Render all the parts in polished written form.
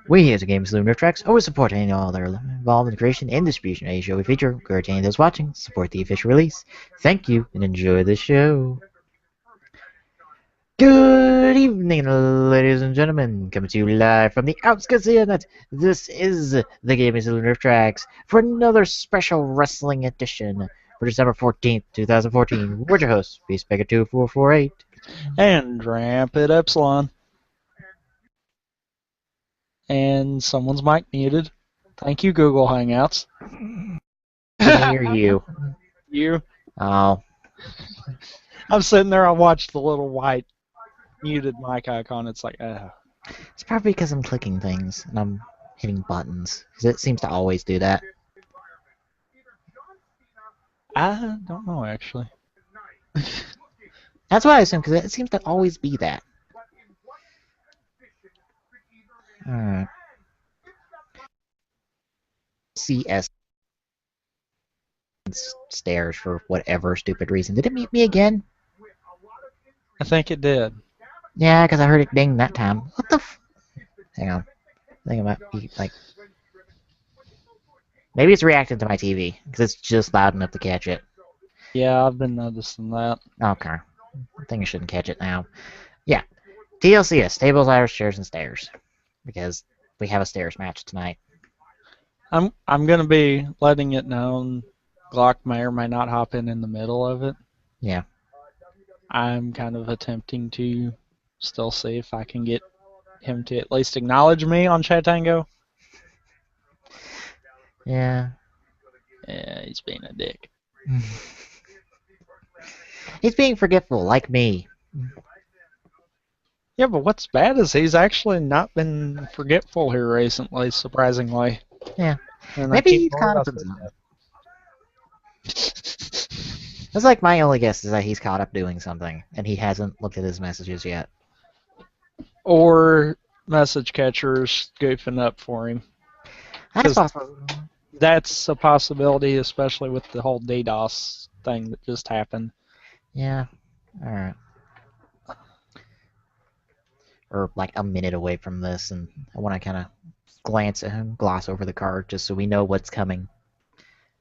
We here at Games Lunar Tracks always support any and all that are involved in the creation and distribution of a show we feature. Encourage any of those watching, support the official release. Thank you and enjoy the show. Good evening, ladies and gentlemen. Coming to you live from the outskirts of the internet. This is the Games Lunar Tracks for another special wrestling edition for December 14th, 2014. We're your hosts, Beastmaker2448. And Rampant Epsilon. And someone's mic muted. Thank you, Google Hangouts. Couldn't hear you. You? Oh. I'm sitting there, I watched the little white muted mic icon. It's like, It's probably because I'm clicking things and I'm hitting buttons. Because it seems to always do that. I don't know, actually. That's what I assume, because it seems to always be that. Alright. CS stairs for whatever stupid reason. Did it mute me again? I think it did. Yeah, because I heard it ding that time. What the f... Hang on. I think it might be, like... Maybe it's reacting to my TV, because it's just loud enough to catch it. Yeah, I've been noticing that. Okay. I think I shouldn't catch it now. Yeah. TLCS, tables, ladders, chairs, and stairs. Because we have a stairs match tonight. I'm going to be letting it known Glock may or may not hop in the middle of it. Yeah. I'm kind of attempting to still see if I can get him to at least acknowledge me on Chatango. Yeah. Yeah, he's being a dick. He's being forgetful, like me. Yeah, but what's bad is he's actually not been forgetful here recently, surprisingly. Yeah. And Maybe he's caught up in something. That's like my only guess is that he's caught up doing something, and he hasn't looked at his messages yet. Or message catchers goofing up for him. That's possible. That's a possibility, especially with the whole DDoS thing that just happened. Yeah. Alright. We're like a minute away from this, and I want to kind of glance at him, gloss over the card, just so we know what's coming.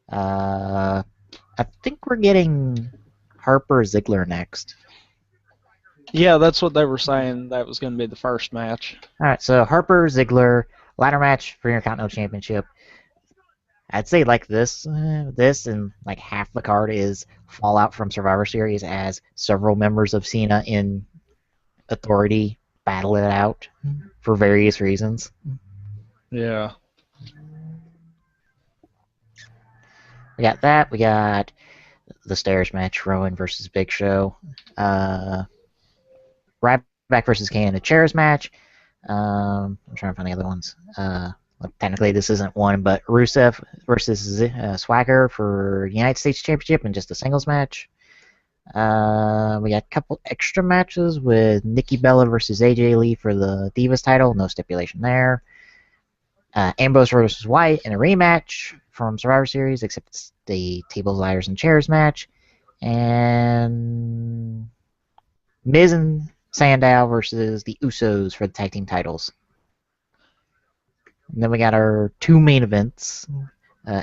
I think we're getting Harper Ziggler next. Yeah, that's what they were saying. That was going to be the first match. Alright, so Harper Ziggler, ladder match for Intercontinental Championship. I'd say like this and like half the card is fallout from Survivor Series as several members of Cena in Authority battle it out for various reasons. Yeah. We got that. We got the stairs match, Rowan versus Big Show. Ryback versus Kane in a chairs match. I'm trying to find the other ones. Well, technically, this isn't one, but Rusev versus Swagger for United States Championship in just a singles match. We got a couple extra matches with Nikki Bella versus AJ Lee for the Divas title. No stipulation there. Ambrose versus Wyatt in a rematch from Survivor Series, except it's the tables, ladders, and chairs match. And Miz and Sandow versus the Usos for the tag team titles. And then we got our two main events.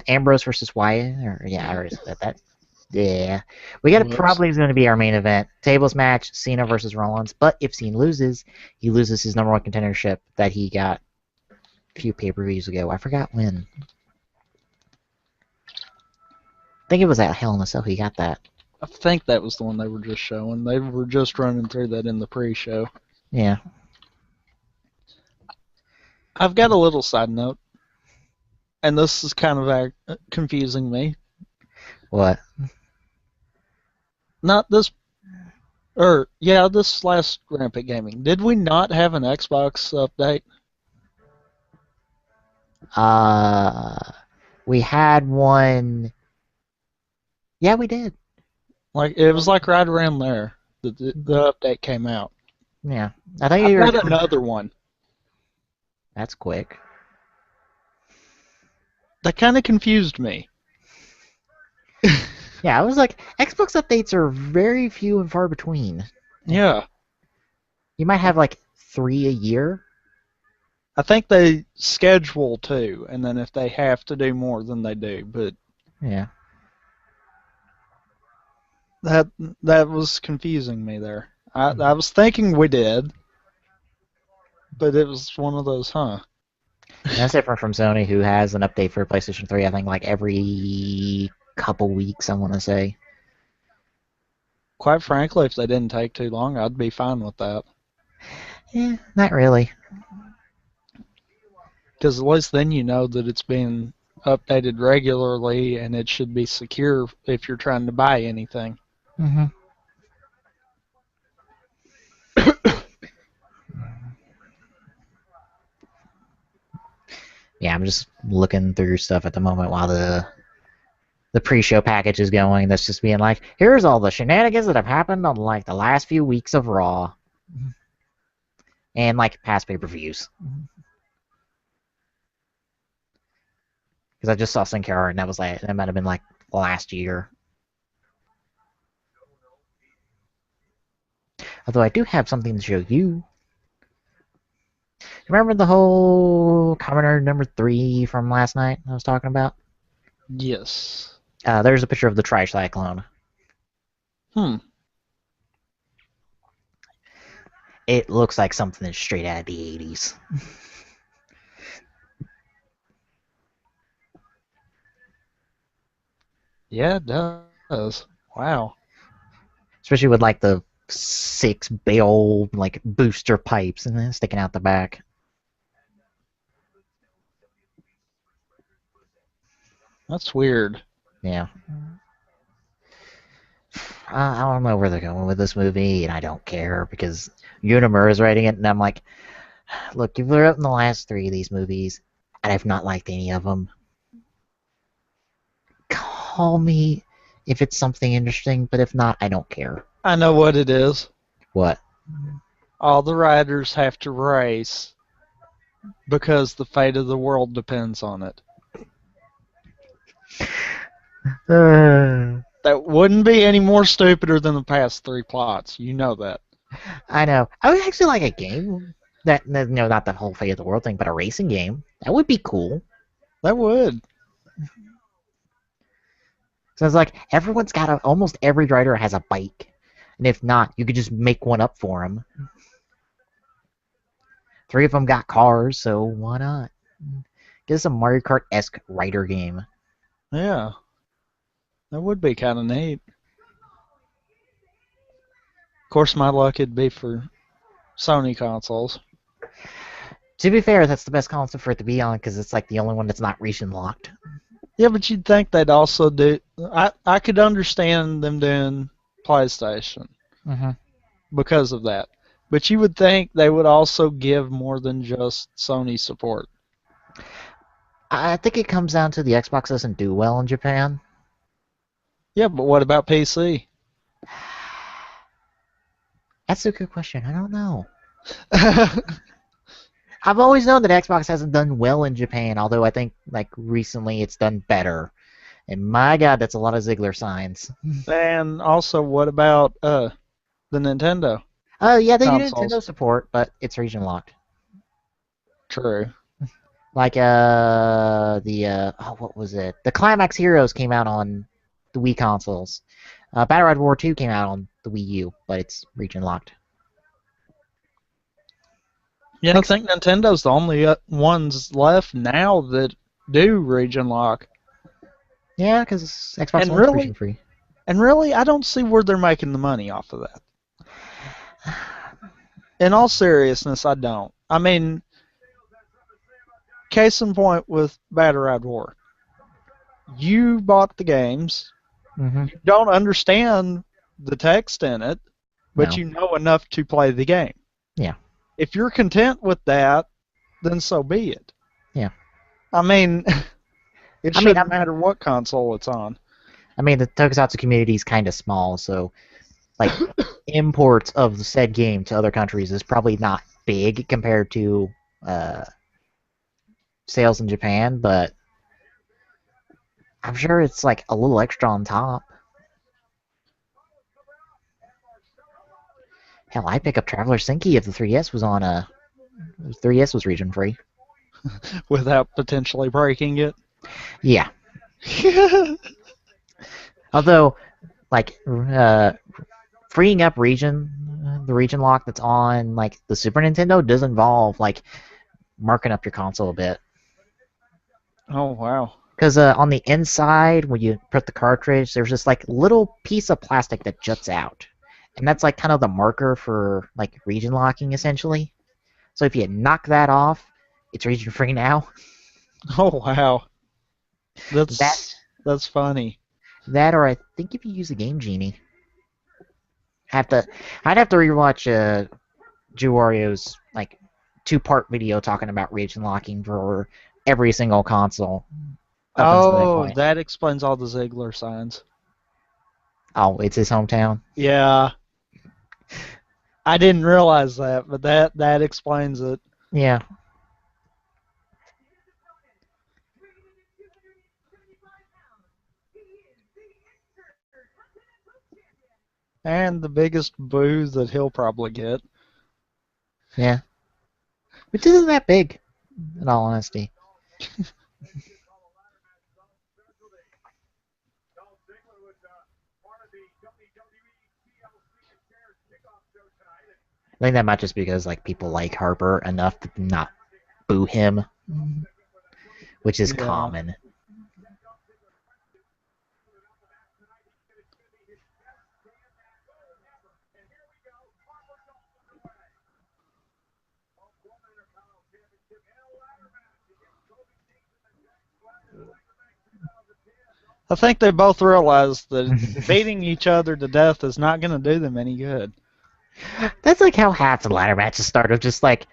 Ambrose versus Wyatt. I already said that. Yeah. We got probably is going to be our main event. Tables match, Cena versus Rollins. But if Cena loses, he loses his number one contendership that he got a few pay-per-views ago. I forgot when. I think it was at Hell in a Cell he got that. I think that was the one they were just showing. They were just running through that in the pre-show. Yeah. I've got a little side note. And this is kind of confusing me. What? Not this... this last Rampant Gaming. Did we not have an Xbox update? We had one... Yeah, we did. Like, it was like right around there that the update came out. Yeah. I think I've got another one. That's quick. That kind of confused me. Yeah, I was like, Xbox updates are very few and far between. Yeah. You might have like 3 a year. I think they schedule 2, and then if they have to do more, then they do. But Yeah. that that was confusing me there. I was thinking we did, but it was one of those, huh? And that's different from Sony, who has an update for PlayStation 3, I think, like every couple weeks, I want to say. Quite frankly, if they didn't take too long, I'd be fine with that. Yeah, not really. Because at least then you know that it's being updated regularly and it should be secure if you're trying to buy anything. Mm-hmm. Yeah, I'm just looking through stuff at the moment while the pre-show package is going. That's just being like, here's all the shenanigans that have happened on like the last few weeks of Raw, and like past pay-per-views. Because I just saw Sin Cara, and that was like that might have been like last year. Although I do have something to show you. Remember the whole Commoner number 3 from last night I was talking about? Yes. There's a picture of the Trash Cyclone. It looks like something that's straight out of the 80s. Yeah, it does. Wow. Especially with like the 6 bale like booster pipes and then sticking out the back. That's weird. Yeah. I don't know where they're going with this movie, and I don't care because Unimer is writing it, and I'm like, look, you've written the last 3 of these movies, and I've not liked any of them. Call me if it's something interesting, but if not, I don't care. I know what it is. What? All the riders have to race because the fate of the world depends on it. That wouldn't be any more stupider than the past 3 plots. You know that. I know. I would actually like a game that, no, not the whole fate of the world thing, but a racing game. That would be cool. That would. So it's like everyone's got almost every driver has a bike, and if not, you could just make one up for them. 3 of them got cars, so why not? Get us a Mario Kart-esque rider game. Yeah. That would be kind of neat. Of course, my luck would be for Sony consoles. To be fair, that's the best console for it to be on because it's like the only one that's not region locked. Yeah, but you'd think they'd also do. I could understand them doing PlayStation because of that. But you would think they would also give more than just Sony support. I think it comes down to the Xbox doesn't do well in Japan. Yeah, but what about PC? That's a good question. I don't know. I've always known that Xbox hasn't done well in Japan, although I think like recently it's done better. And my God, that's a lot of Ziggler signs. And also, what about the Nintendo Yeah, they do consoles? Nintendo support, but it's region locked. True. Like what was it? The Climax Heroes came out on the Wii consoles. Battle Ride War 2 came out on the Wii U, but it's region locked. Yeah, I think Nintendo's the only ones left now that do region lock. Yeah, because Xbox And One's really, region free. I don't see where they're making the money off of that. In all seriousness, I don't. I mean, case in point with Battle Ride War. You bought the games. Mm-hmm. You don't understand the text in it, but No. you know enough to play the game. Yeah. If you're content with that, then so be it. Yeah. I mean, it shouldn't matter what console it's on. I mean, the Tokusatsu community is kind of small, so like imports of the said game to other countries is probably not big compared to sales in Japan, but I'm sure it's like a little extra on top. Hell, I pick up Traveler Sinky if the 3DS was on 3DS was region free. without potentially breaking it. Yeah. Although, like, freeing up the region lock that's on like the Super Nintendo does involve like marking up your console a bit. Oh wow. Because on the inside, when you put the cartridge, there's this like little piece of plastic that juts out, and that's like kind of the marker for like region locking essentially. So if you knock that off, it's region free now. Oh wow. That That's funny. that or I think if you use a Game Genie, have to I'd have to rewatch Juwario's like 2-part video talking about region locking for every single console up until that Oh, point. that explains all the Ziggler signs. Oh, it's his hometown. Yeah, I didn't realize that, but that explains it. Yeah, And the biggest boo that he'll probably get. yeah. Which isn't that big, in all honesty. I think that might just because like people like Harper enough to not boo him, which is Yeah. common. I think they both realize that beating each other to death is not going to do them any good. That's like how half the ladder matches start. Of just like,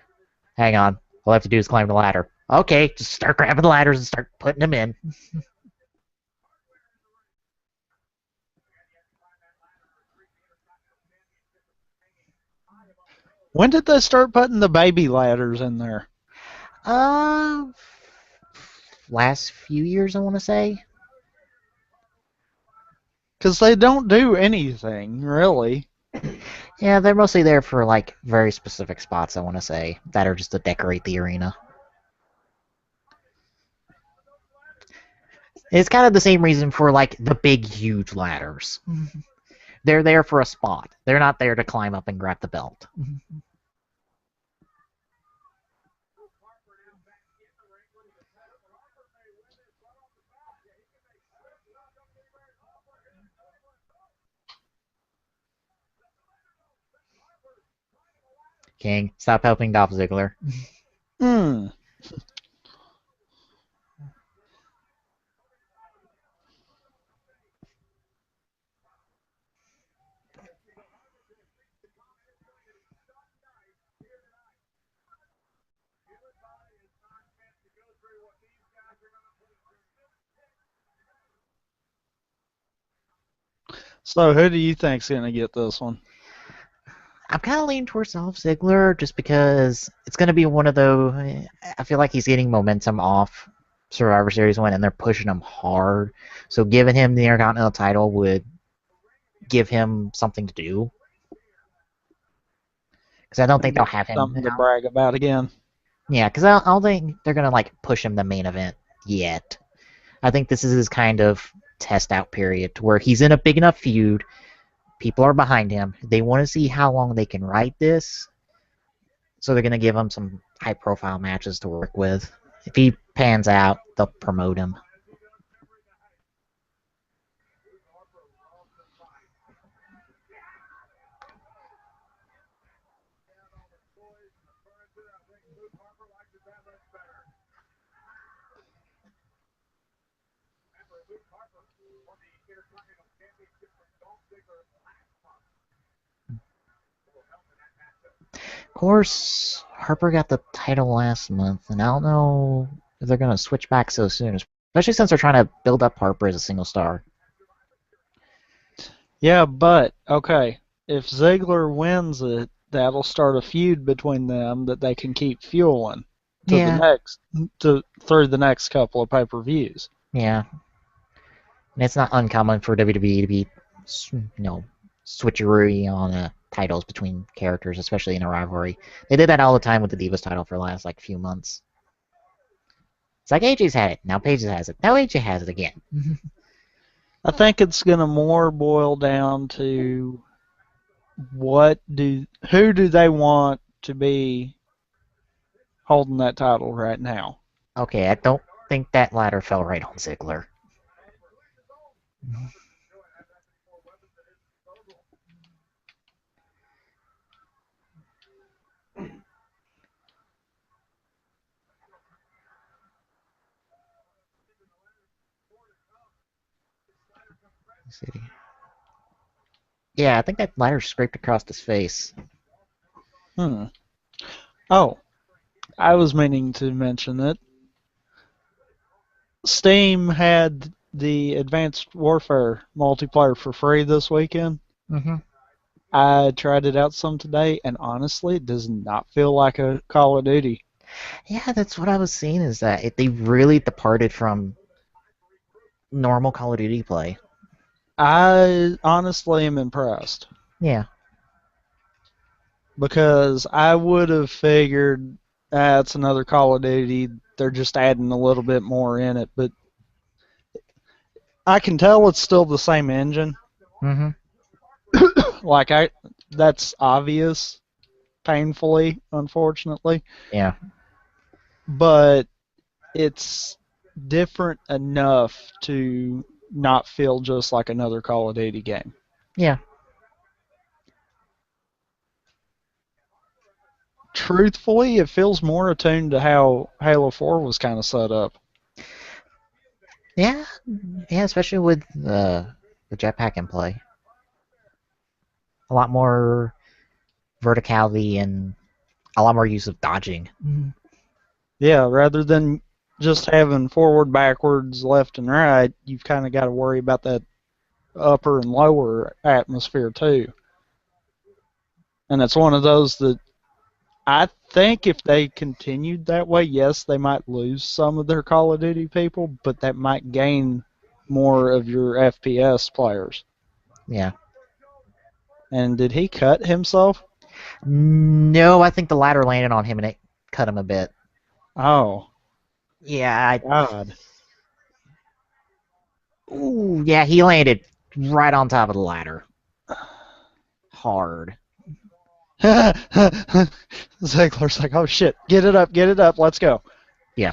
hang on, all I have to do is climb the ladder. Okay, just start grabbing the ladders and start putting them in. When did they start putting the baby ladders in there? Uh, last few years, I want to say. Because they don't do anything, really. Yeah, they're mostly there for like very specific spots, I want to say, that are just to decorate the arena. It's kind of the same reason for like the big, huge ladders. They're there for a spot. They're not there to climb up and grab the belt. King, stop helping Dolph Ziggler. Hmm. So who do you think's going to get this one? I'm kind of leaning towards Dolph Ziggler just because it's going to be one of those. I feel like he's getting momentum off Survivor Series win, and they're pushing him hard. So giving him the Intercontinental title would give him something to do. Because I don't think they'll have him. Something to brag about again. Yeah, because I don't think they're going to like push him to main event yet. I think this is his kind of test out period to where he's in a big enough feud. People are behind him. They want to see how long they can ride this. So they're going to give him some high profile matches to work with. If he pans out, they'll promote him. Of course, Harper got the title last month, and I don't know if they're going to switch back so soon, especially since they're trying to build up Harper as a single star. Yeah, but okay, if Ziggler wins it, that'll start a feud between them that they can keep fueling to the Yeah, next to through the next couple of pay-per-views. yeah. And it's not uncommon for WWE to be, switcheroo on titles between characters, especially in a rivalry. They did that all the time with the Divas title for the last like few months. It's like AJ's had it. Now Paige has it. Now AJ has it again. I think it's going to more boil down to who do they want to be holding that title right now? Okay, I don't think that ladder fell right on Ziggler. Let's see. Yeah, I think that ladder scraped across his face. Hmm. Oh, I was meaning to mention that Steam had the Advanced Warfare multiplayer for free this weekend. Mm-hmm. I tried it out some today, and honestly, it does not feel like a Call of Duty. Yeah, that's what I was seeing. Is that they really departed from normal Call of Duty play? I honestly am impressed Yeah. because I would have figured it's another Call of Duty. They're just adding a little bit more in it, but I can tell it's still the same engine. Mm-hmm. Like that's obvious, painfully, unfortunately, Yeah. but it's different enough to not feel just like another Call of Duty game. Yeah. Truthfully, it feels more attuned to how Halo 4 was kind of set up. Yeah. Yeah. Especially with the jetpack in play. A lot more verticality and a lot more use of dodging. Yeah, rather than just having forward, backwards, left, and right, you've kind of got to worry about that upper and lower atmosphere too. And it's one of those that I think if they continued that way, yes, they might lose some of their Call of Duty people, but that might gain more of your FPS players. Yeah. And did he cut himself? No, I think the ladder landed on him and it cut him a bit. Oh, Yeah. God. Ooh, yeah, he landed right on top of the ladder. Hard. Ziggler's like, oh shit, get it up, let's go. Yeah.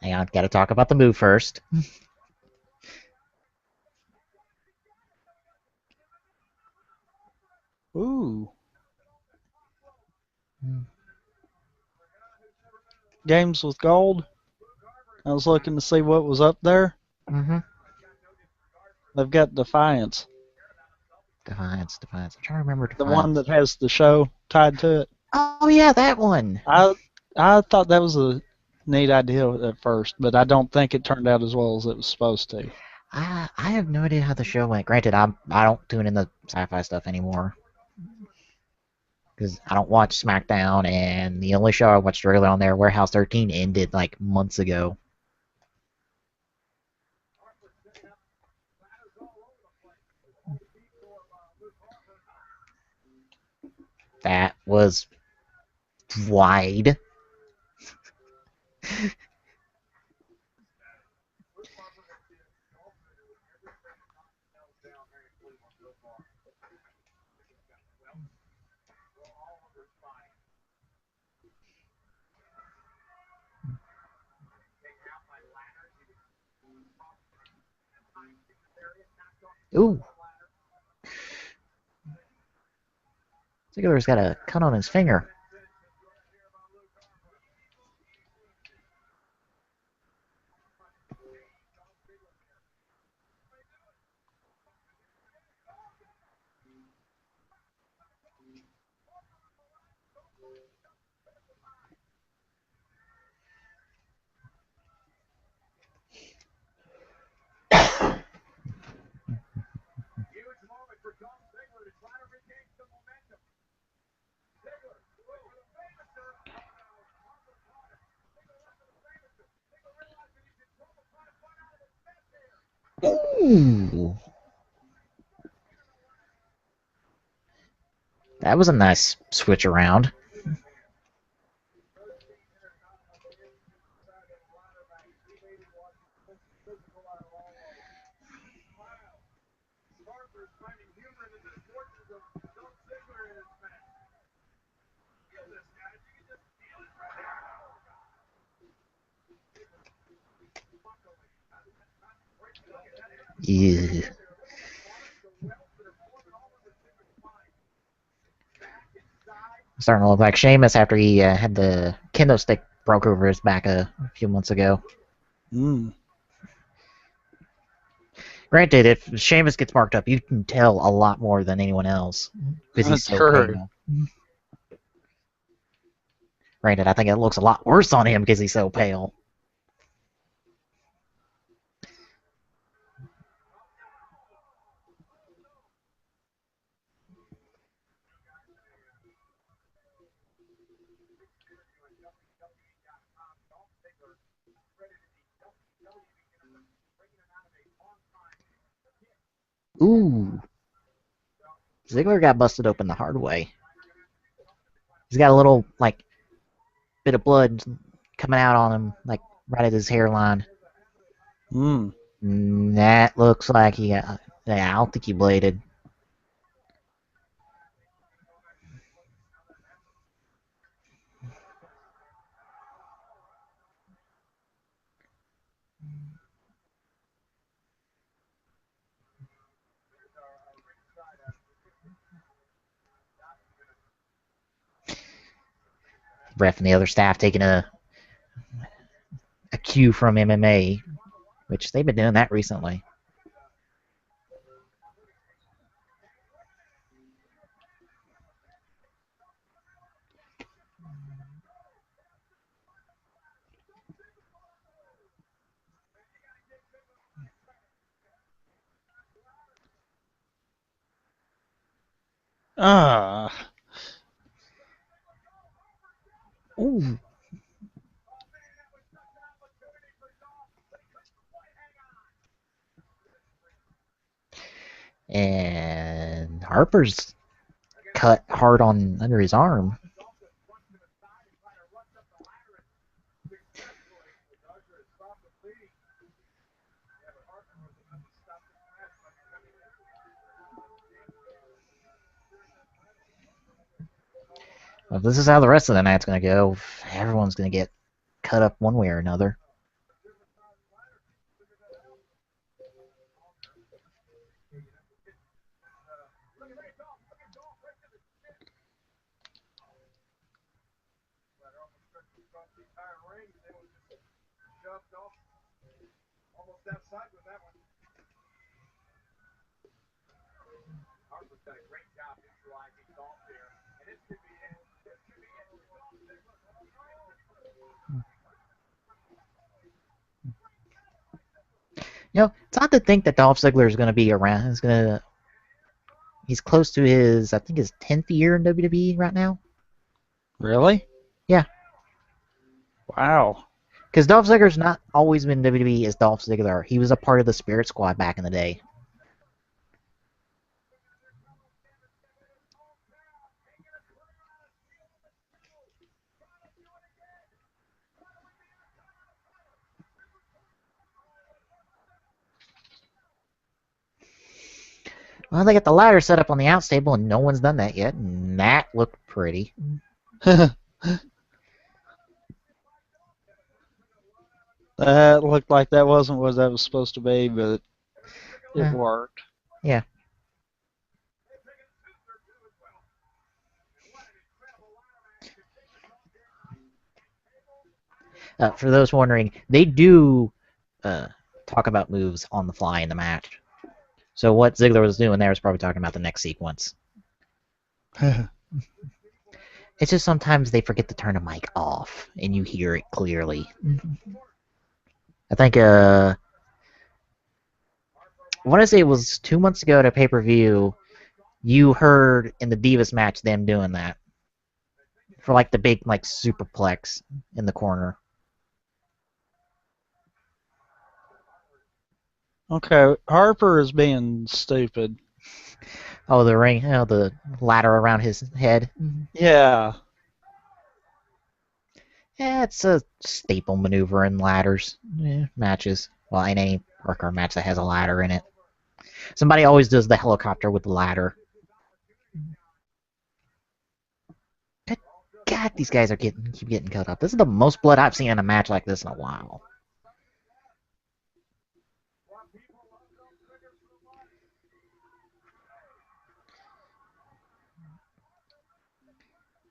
Hang on, gotta talk about the move first. Ooh. Games with gold. I was looking to see what was up there. Mm-hmm. They've got Defiance, Defiance. I'm trying to remember the one Defiance. that has the show tied to it. Oh yeah, that one. I I thought that was a neat idea at first, but I don't think it turned out as well as it was supposed to. I have no idea how the show went. Granted, I don't tune in the sci-fi stuff anymore because I don't watch SmackDown, and the only show I watched regularly on there, Warehouse 13, ended like months ago. That was wide. Ooh, Ziggler's got a cut on his finger. Ooh, that was a nice switch around. Yeah. Starting to look like Sheamus after he had the kendo stick broke over his back a few months ago. Mm. Granted, if Sheamus gets marked up, you can tell a lot more than anyone else because he's That's so true. pale. Granted, I think it looks a lot worse on him because he's so pale. Ooh, Ziggler got busted open the hard way. He's got a little like bit of blood coming out on him, like right at his hairline. Mm. That looks like he got. Yeah, I don't think he bladed. Ref and the other staff taking a cue from MMA, which they've been doing that recently. Ah. Ooh. And Harper's cut hard on under his arm. Well, if this is how the rest of the night's going to go, everyone's going to get cut up one way or another. You know, it's odd to think that Dolph Ziggler is going to be around. He's close to his, I think, his 10th year in WWE right now. Really? Yeah, Wow. because Dolph Ziggler's not always been in WWE as Dolph Ziggler. He was a part of the Spirit Squad back in the day. Well, they got the ladder set up on the outs table, and no one's done that yet, and that looked pretty. That looked like that wasn't what that was supposed to be, but it worked. Yeah. For those wondering, they do talk about moves on the fly in the match. So what Ziggler was doing there was probably talking about the next sequence. It's just sometimes they forget to turn the mic off, and you hear it clearly. I think I want to say it was 2 months ago at a pay-per-view. You heard in the Divas match them doing that for like the big like superplex in the corner. Okay, Harper is being stupid. Oh, the ring, the ladder around his head. Yeah. Yeah, it's a staple maneuver in ladders matches. Well, in any parkour match that has a ladder in it. Somebody always does the helicopter with the ladder. Good God, these guys are keep getting cut up. This is the most blood I've seen in a match like this in a while.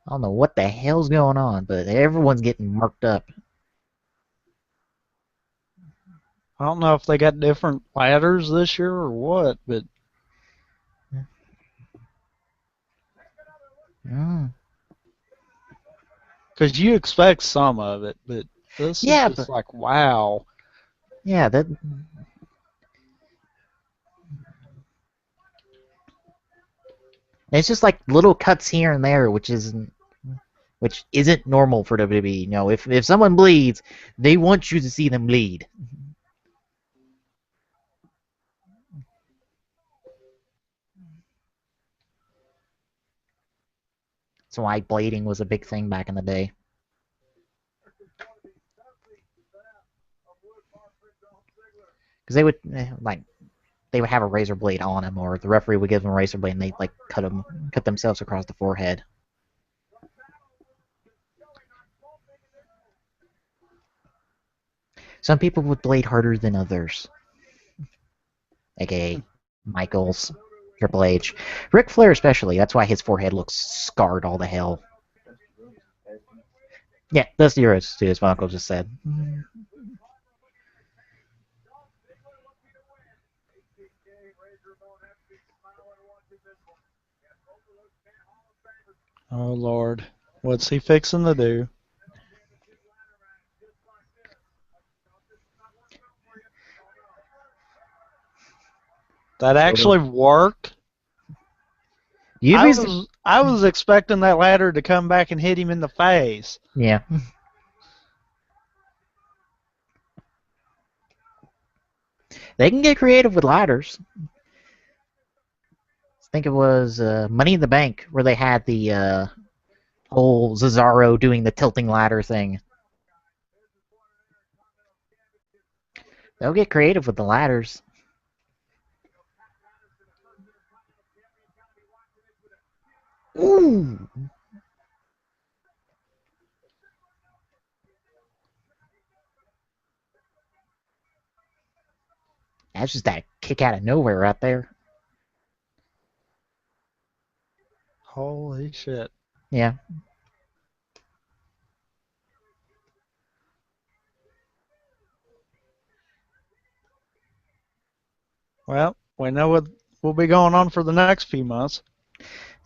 I don't know what the hell's going on, but everyone's getting marked up. I don't know if they got different ladders this year or what, but Mm. because you expect some of it, but this is Yeah, just but like, wow. yeah, that it's just like little cuts here and there, which isn't normal for WWE. You know, if someone bleeds, they want you to see them bleed. That's why blading was a big thing back in the day. Because they would have a razor blade on him, or the referee would give them a razor blade, and they like cut themselves across the forehead. Some people would blade harder than others, aka Michaels, Triple H, Ric Flair especially. That's why his forehead looks scarred all the hell. Yeah, that's the Euros too, as my uncle just said. Oh Lord, what's he fixing to do? That So actually worked. usually, I was expecting that ladder to come back and hit him in the face. yeah, they can get creative with ladders. I think it was Money in the Bank where they had the whole Cesaro doing the tilting ladder thing. They'll get creative with the ladders. Ooh, that's just that kick out of nowhere right there. Holy shit. Yeah, Well, we know what will be going on for the next few months.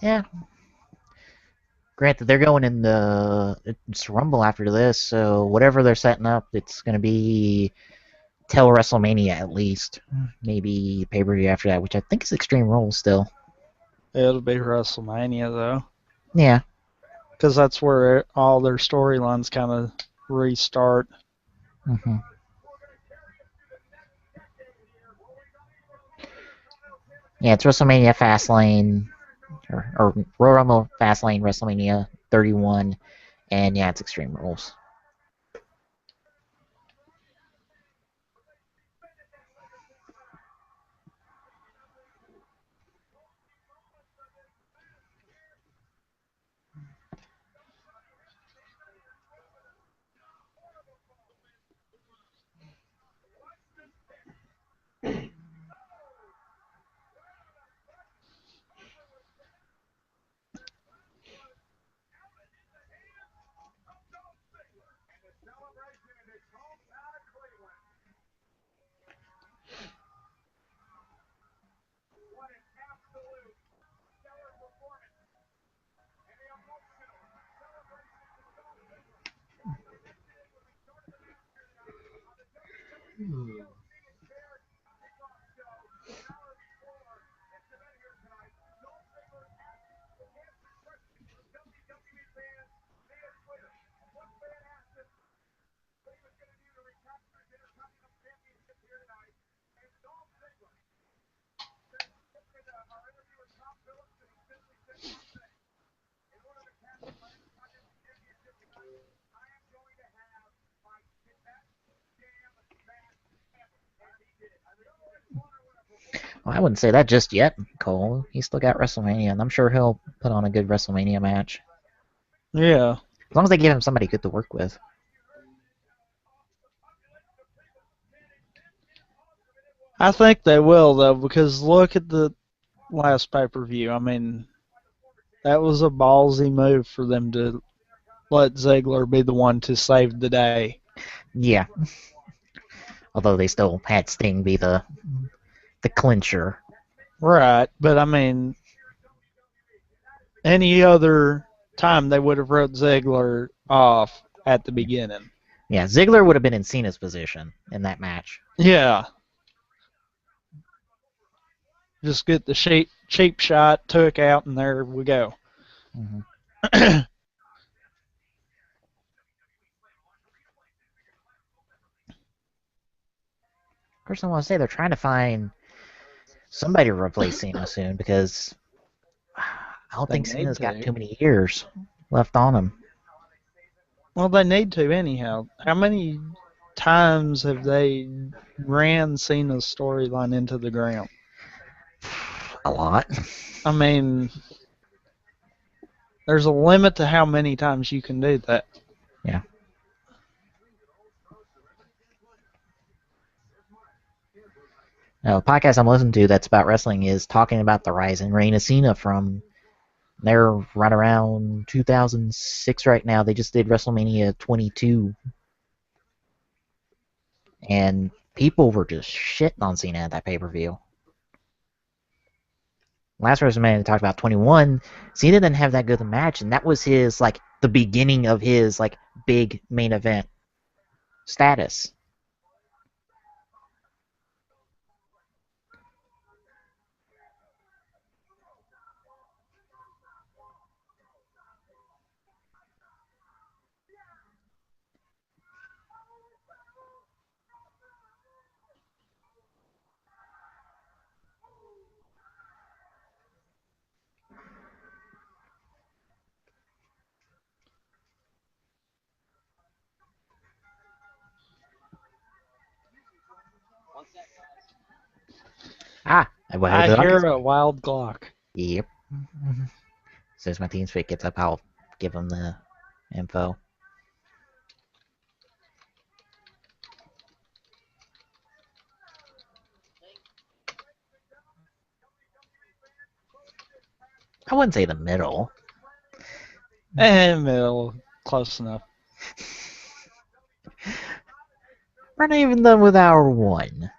yeah. Granted, they're going in the it's Rumble after this, so whatever they're setting up, it's going to be till WrestleMania at least. Maybe pay per view after that, which I think is Extreme Rules still. It'll be WrestleMania though, Yeah. because that's where all their storylines kind of restart. Mm-hmm. Yeah, it's WrestleMania Fastlane, or Royal Rumble Fastlane WrestleMania 31, and yeah, it's Extreme Rules. Well, I wouldn't say that just yet, Cole. He's still got WrestleMania, and I'm sure he'll put on a good WrestleMania match. Yeah. As long as they give him somebody good to work with. I think they will, though, because look at the last pay-per-view. I mean, that was a ballsy move for them to let Ziggler be the one to save the day. Yeah. Although they still had Sting be the clincher. Right, but I mean, any other time they would have wrote Ziggler off at the beginning. Yeah, Ziggler would have been in Cena's position in that match. Yeah. Just get the cheap shot, took out, and there we go. Mm-hmm. Of course, I want to say they're trying to find somebody to replace Cena soon because I don't They think need Cena's got to. too many years left on him. Well, they need to anyhow. How many times have they ran Cena's storyline into the ground? A lot. I mean, there's a limit to how many times you can do that. Yeah. Now, the podcast I'm listening to that's about wrestling is talking about the rise and reign of Cena from they're right around 2006 right now. They just did WrestleMania 22, and people were just shitting on Cena at that pay-per-view. Last WrestleMania we talked about 21, Cena didn't have that good a match, and that was his like the beginning of his like big main event status. What I did I hear a wild clock. Yep. As soon as my TeamSpeak gets up, I'll give him the info. I wouldn't say the middle. Middle, close enough. We're not even done with hour one.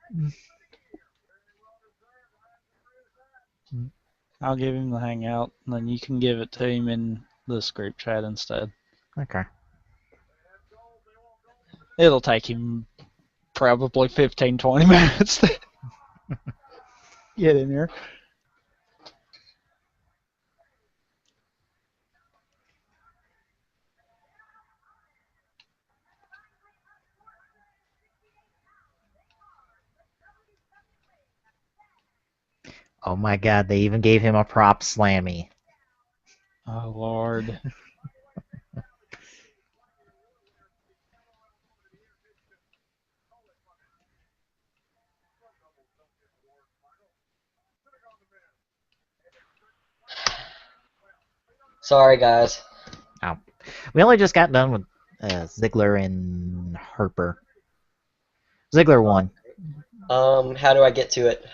I'll give him the hangout, and then you can give it to him in this group chat instead. Okay. It'll take him probably 15, 20 minutes to get in here. Oh my god, they even gave him a prop slammy. Oh, Lord. Sorry, guys. Oh. We only just got done with Ziggler and Harper. Ziggler won. How do I get to it?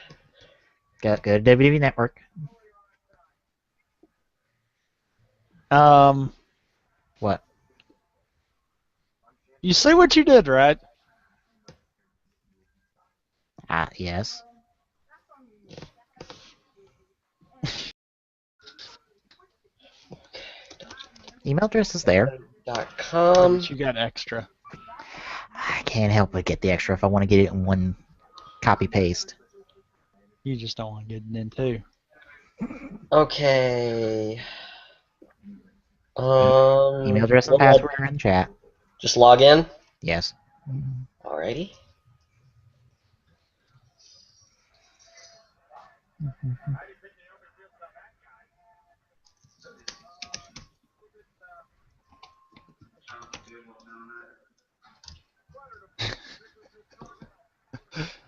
Go to WWE Network. What? You see what you did, right? Yes. Email address is there. .com. But you got extra. I can't help but get the extra if I want to get it in one copy paste. You just don't want to get it in two. Okay. Email address and password are in the chat. Just log in? Yes. Alrighty.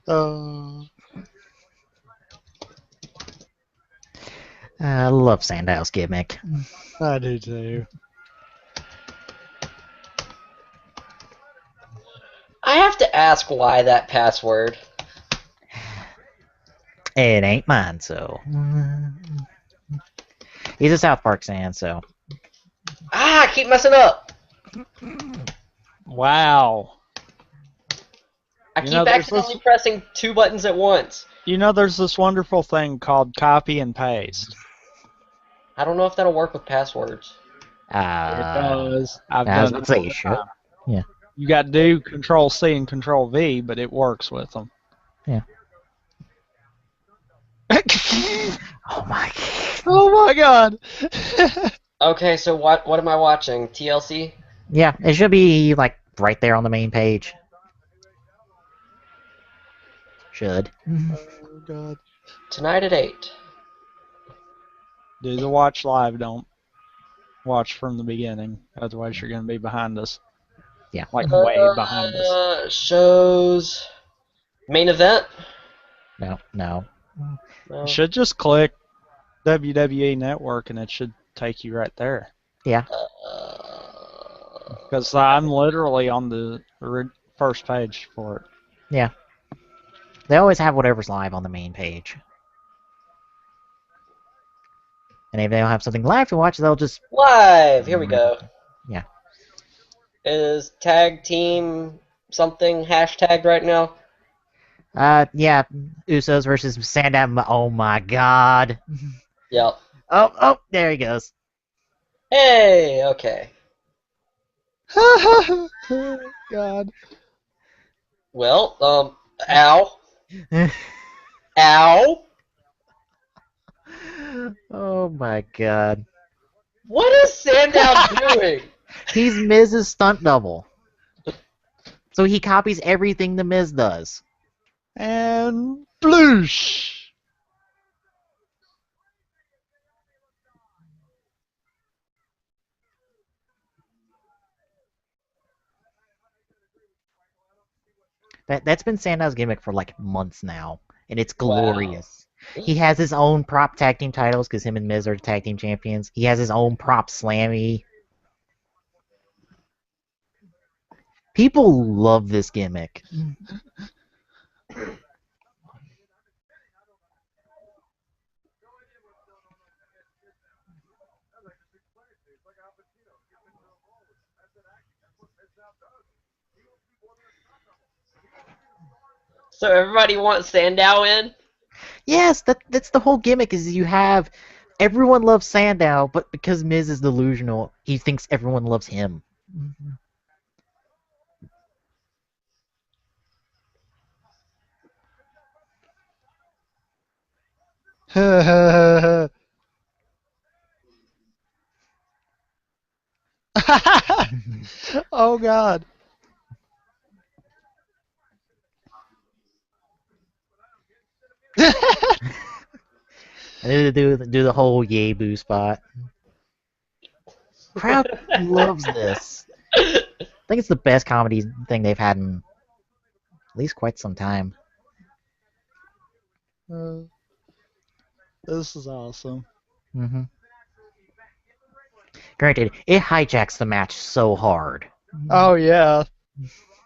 Uh, I love Sandow's gimmick. I do too. I have to ask why that password. It ain't mine, so. He's a South Park fan, so. I keep messing up. Wow. I You know, keep accidentally pressing 2 buttons at once. You know, there's this wonderful thing called copy and paste. I don't know if that'll work with passwords. It does. I've I was done about it to say all you the should. time. Yeah. You got to do Control C and Control V, but it works with them. Yeah. Oh my. Oh my God. Okay, so what am I watching? TLC? Yeah, it should be like right there on the main page. Should. Oh God. Tonight at 8. Do the watch live. Don't watch from the beginning. Otherwise, you're going to be behind us. Yeah. Like way behind us. Shows main event? No. No. You should just click WWE Network and it should take you right there. Yeah. Because I'm literally on the first page for it. Yeah. They always have whatever's live on the main page. And if they don't have something live to watch, they'll just. Live! Here we go. Yeah. Is tag team something hashtagged right now? Yeah. Usos versus Sandow. Oh my God. Yep. Oh, there he goes. Hey, okay. God. Well, ow. Ow! Oh my God. What is Sandow doing? He's Miz's stunt double. So he copies everything the Miz does. And bloosh. That's been Sandow's gimmick for like months now, and it's glorious. Wow. He has his own prop tag team titles because him and Miz are tag team champions. He has his own prop slammy. People love this gimmick. So everybody wants Sandow in? Yes, that's the whole gimmick. Is you have everyone loves Sandow, but because Miz is delusional, he thinks everyone loves him. Oh God. And do the whole yay boo spot. Crowd loves this. I think it's the best comedy thing they've had in at least quite some time. This is awesome. Mm-hmm. Granted, it hijacks the match so hard. Oh yeah,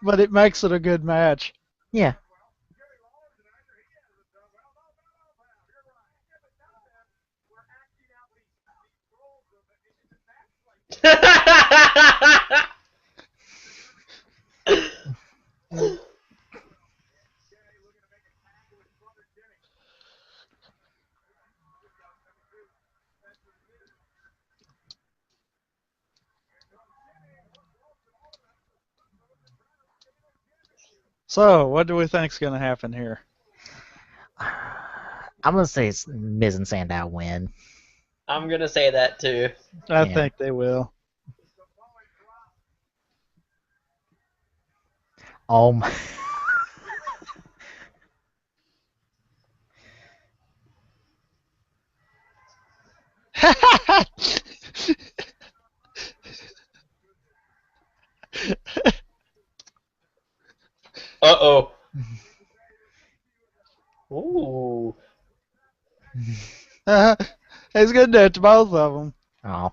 but it makes it a good match. Yeah. So, what do we think's going to happen here? I'm gonna say it's Miz and Sandow win. I'm gonna say that too. I think they will. Oh my. Uh-oh. Ooh. He's gonna do it to both of them. Oh.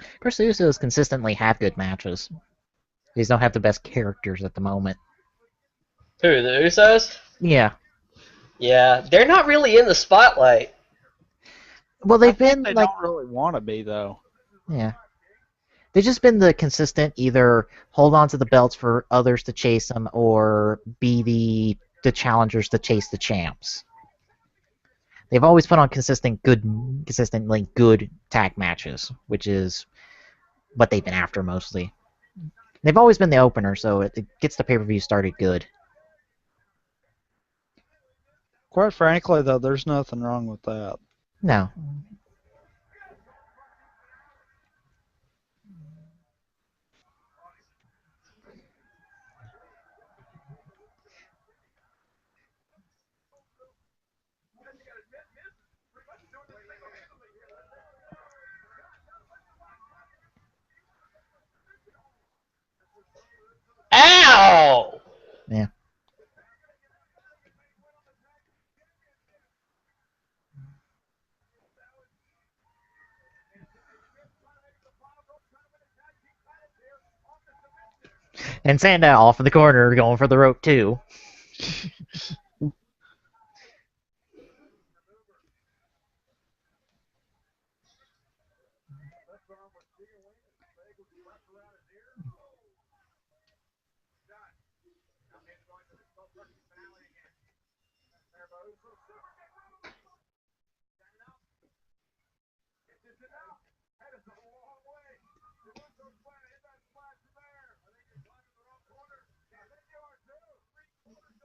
Of course, the Usos consistently have good matches. They just don't have the best characters at the moment. Who, the Usos? Yeah. Yeah, they're not really in the spotlight. Well, I they've think been they like, don't really want to be though. yeah. They've just been the consistent either hold on to the belts for others to chase them or be the challengers to chase the champs. They've always put on consistently good tag matches, which is what they've been after mostly. They've always been the opener, so it gets the pay-per-view started good. Quite frankly, though, there's nothing wrong with that. No. Ow! Yeah. And Sandow off in the corner going for the rope too.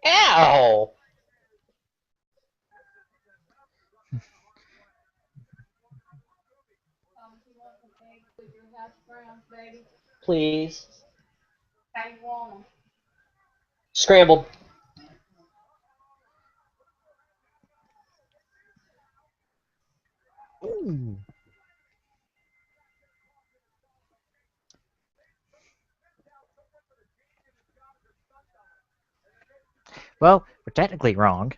Ow! Please. Scrambled. Ooh. Well, we're technically wrong.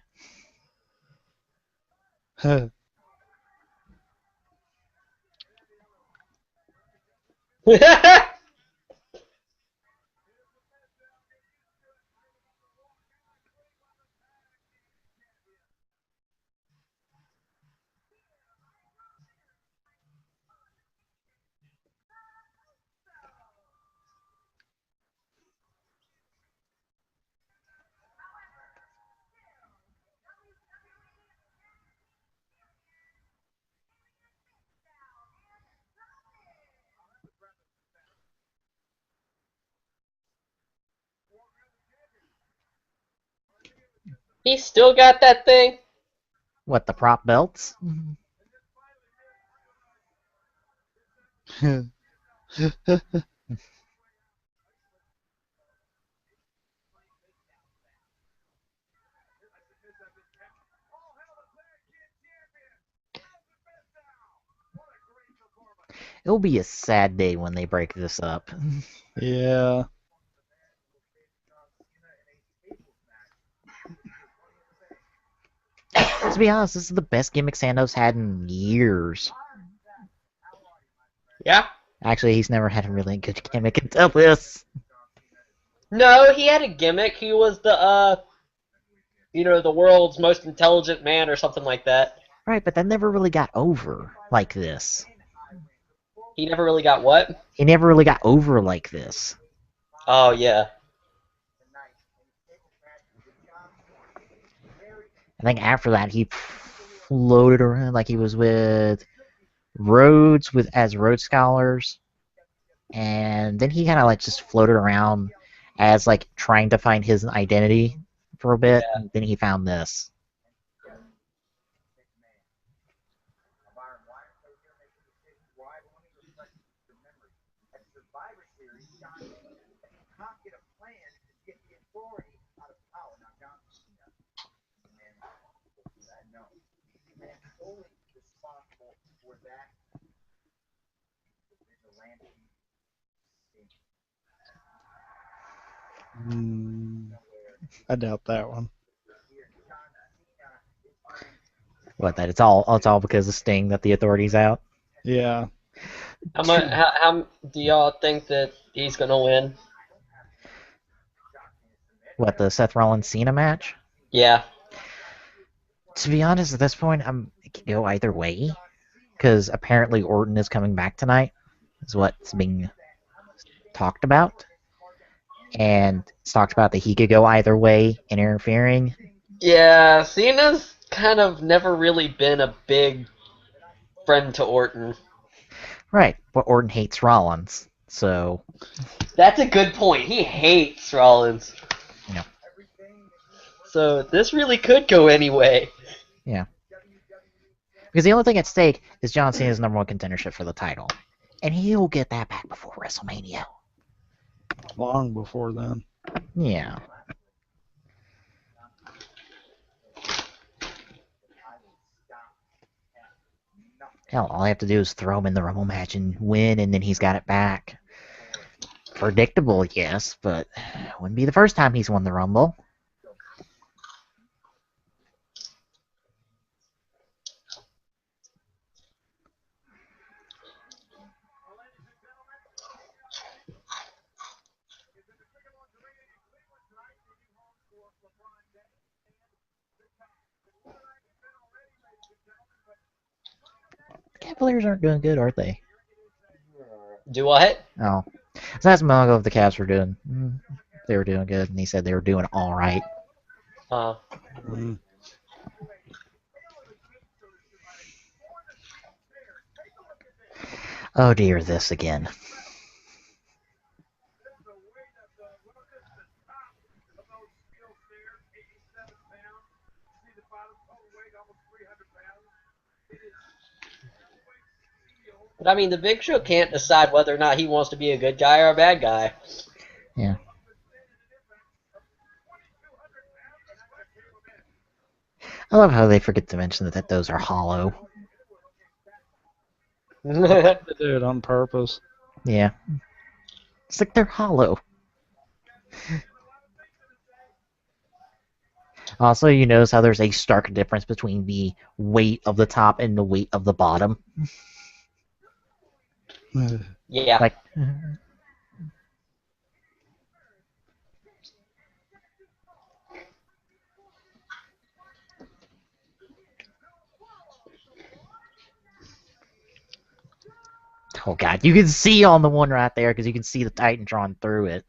He still got that thing? What, the prop belts? It'll be a sad day when they break this up. Yeah. To be honest, this is the best gimmick Sandoz had in years. Yeah. Actually, he's never had a really good gimmick until this. No, he had a gimmick. He was the world's most intelligent man or something like that. Right, but that never really got over like this. He never really got what? He never really got over like this. Oh, yeah. I think after that, he floated around like he was with Rhodes as Rhodes Scholars, and then he kind of like just floated around as like trying to find his identity for a bit, Yeah. and then he found this. I doubt that one. What, that it's all because of Sting that the authority's out? Yeah. How do y'all think that he's gonna win? What, the Seth Rollins Cena match? Yeah. To be honest, at this point, it can go either way. Because apparently Orton is coming back tonight, is what's being talked about. And it's talked about that he could go either way in interfering. Yeah, Cena's kind of never really been a big friend to Orton. Right, but Orton hates Rollins, so That's a good point. He hates Rollins. you know, So this really could go anyway. yeah. Because the only thing at stake is John Cena's #1 contendership for the title, and he'll get that back before WrestleMania. Long before then. Yeah. Hell, all I have to do is throw him in the Rumble match and win, and then he's got it back. Predictable, yes, but it wouldn't be the first time he's won the Rumble. Cavaliers aren't doing good, are they? Do what? Oh. So that's Mongo if the Cavs were doing. They were doing good, and he said they were doing all right. Mm. Oh dear, this again. But I mean, the Big Show can't decide whether or not he wants to be a good guy or a bad guy. Yeah. I love how they forget to mention that those are hollow. They do it on purpose. Yeah. It's like they're hollow. Also, you notice how there's a stark difference between the weight of the top and the weight of the bottom. Yeah. Like, oh god, you can see on the one right there because you can see the Titantron through it.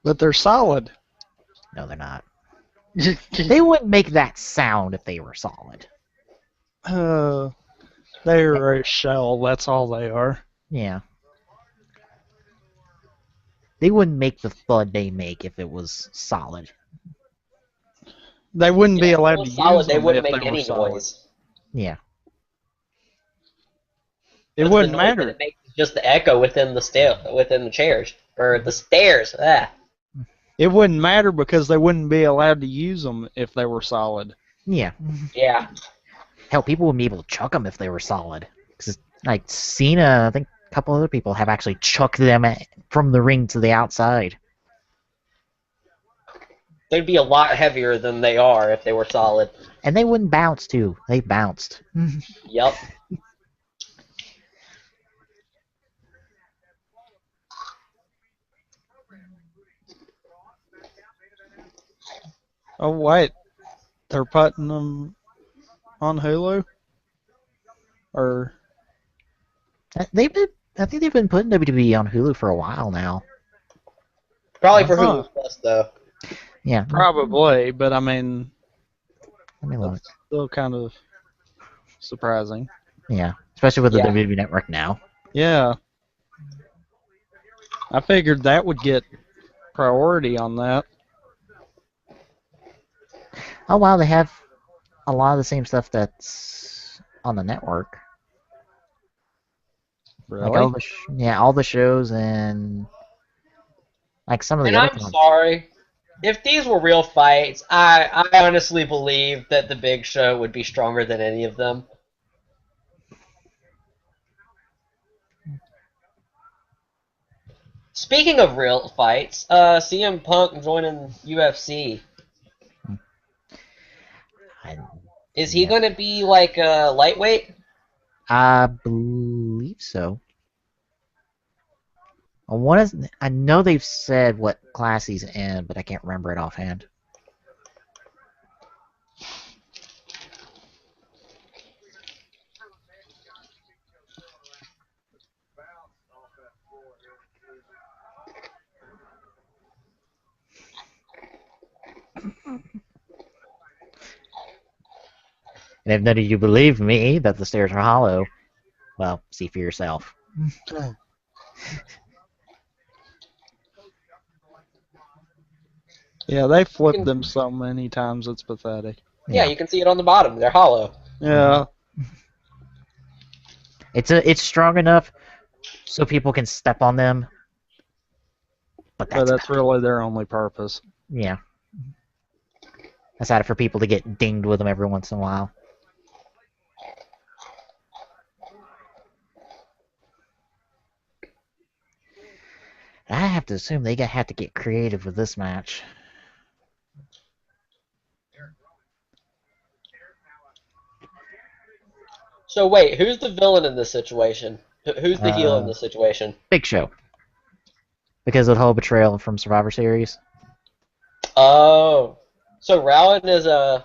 But they're solid. No, they're not. They wouldn't make that sound if they were solid. They're a shell. That's all they are. Yeah. They wouldn't make the thud they make if it was solid. They wouldn't be allowed to solid, use they them wouldn't if make they were any solid. noise. Yeah. It wouldn't matter. It makes just the echo within the chairs or the stairs. Ah. It wouldn't matter because they wouldn't be allowed to use them if they were solid. Yeah. Yeah. Hell, people wouldn't be able to chuck them if they were solid. Because, like, Cena, I think a couple other people have actually chucked them from the ring to the outside. They'd be a lot heavier than they are if they were solid. And they wouldn't bounce, too. They bounced. Yup. Oh, wait. They're putting them on Hulu? Or... I think they've been putting WWE on Hulu for a while now. Probably for Hulu Plus, though. Yeah. Probably, but I mean... Let me look. That's still kind of surprising. Yeah. Especially with the WWE Network now. Yeah. I figured that would get priority on that. Oh, wow, they have a lot of the same stuff that's on the network. Really? Like all the shows and like some of the other I'm sorry. If these were real fights, I honestly believe that the Big Show would be stronger than any of them. Speaking of real fights, CM Punk joining UFC. I, Is he yeah, going to be like a lightweight? I believe so. I know they've said what class he's in, but I can't remember it offhand. And if none of you believe me that the stairs are hollow, well, see for yourself. Yeah, they You flipped can, them so many times it's pathetic. yeah, you can see it on the bottom. They're hollow. Yeah, It's strong enough so people can step on them, but but that's that's about it. really their only purpose. Yeah, that's out for people to get dinged with them every once in a while. I have to assume they have to get creative with this match. So wait, who's the villain in this situation? Who's the heel in Uh, this situation? Big Show, because of the whole betrayal from Survivor Series. Oh, so Rowan is a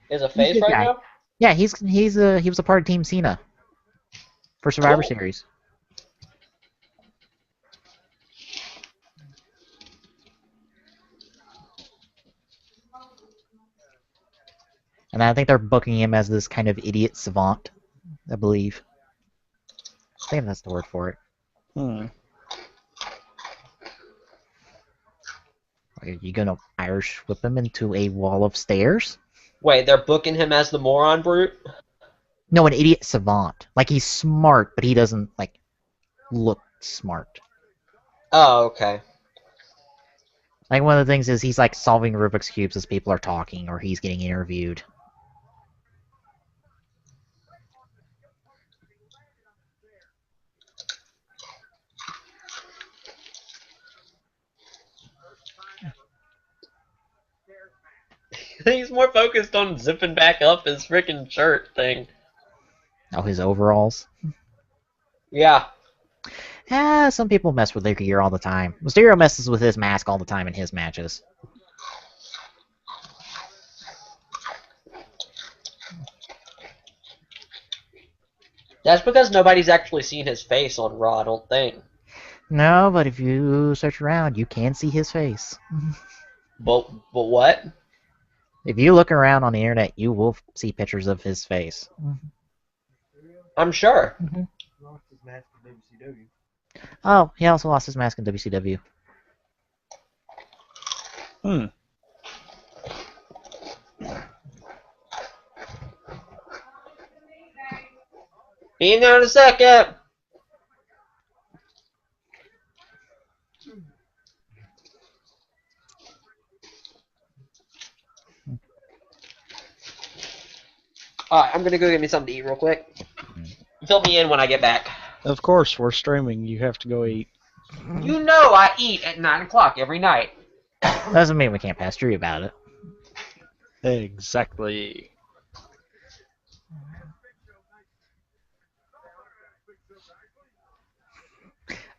He's a face good right guy. now? Yeah, he was a part of Team Cena for Survivor Cool. Series. And I think they're booking him as this kind of idiot savant, I believe. I think that's the word for it. Hmm. Are you gonna Irish whip him into a wall of stairs? Wait, they're booking him as the moron brute? No, an idiot savant. Like he's smart, but he doesn't like look smart. Oh, okay. Like one of the things is he's like solving Rubik's cubes as people are talking or he's getting interviewed. He's more focused on zipping back up his freaking shirt thing. Oh, his overalls. Yeah. Some people mess with their gear all the time. Mysterio messes with his mask all the time in his matches. That's because nobody's actually seen his face on Raw, I don't think. No, but if you search around, you can see his face. But what? If you look around on the internet, you will see pictures of his face. I'm sure. Oh, he also lost his mask in WCW. Hmm. Be in there in a second. Alright, I'm gonna go get me something to eat real quick. Fill me in when I get back. Of course, we're streaming. You have to go eat. You know I eat at 9 o'clock every night. Doesn't mean we can't pass through about it. Exactly.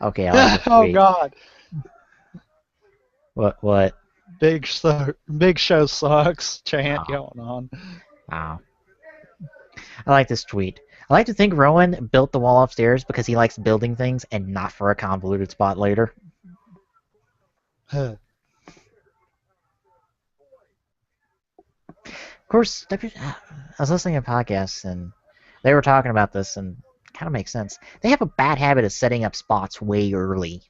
Okay, I like this Oh tweet. God. What? Big Show sucks chant Oh, going on. wow. I like this tweet. I like to think Rowan built the wall upstairs because he likes building things and not for a convoluted spot later. Of course, I was listening to podcasts and they were talking about this and it kind of makes sense. They have a bad habit of setting up spots way early.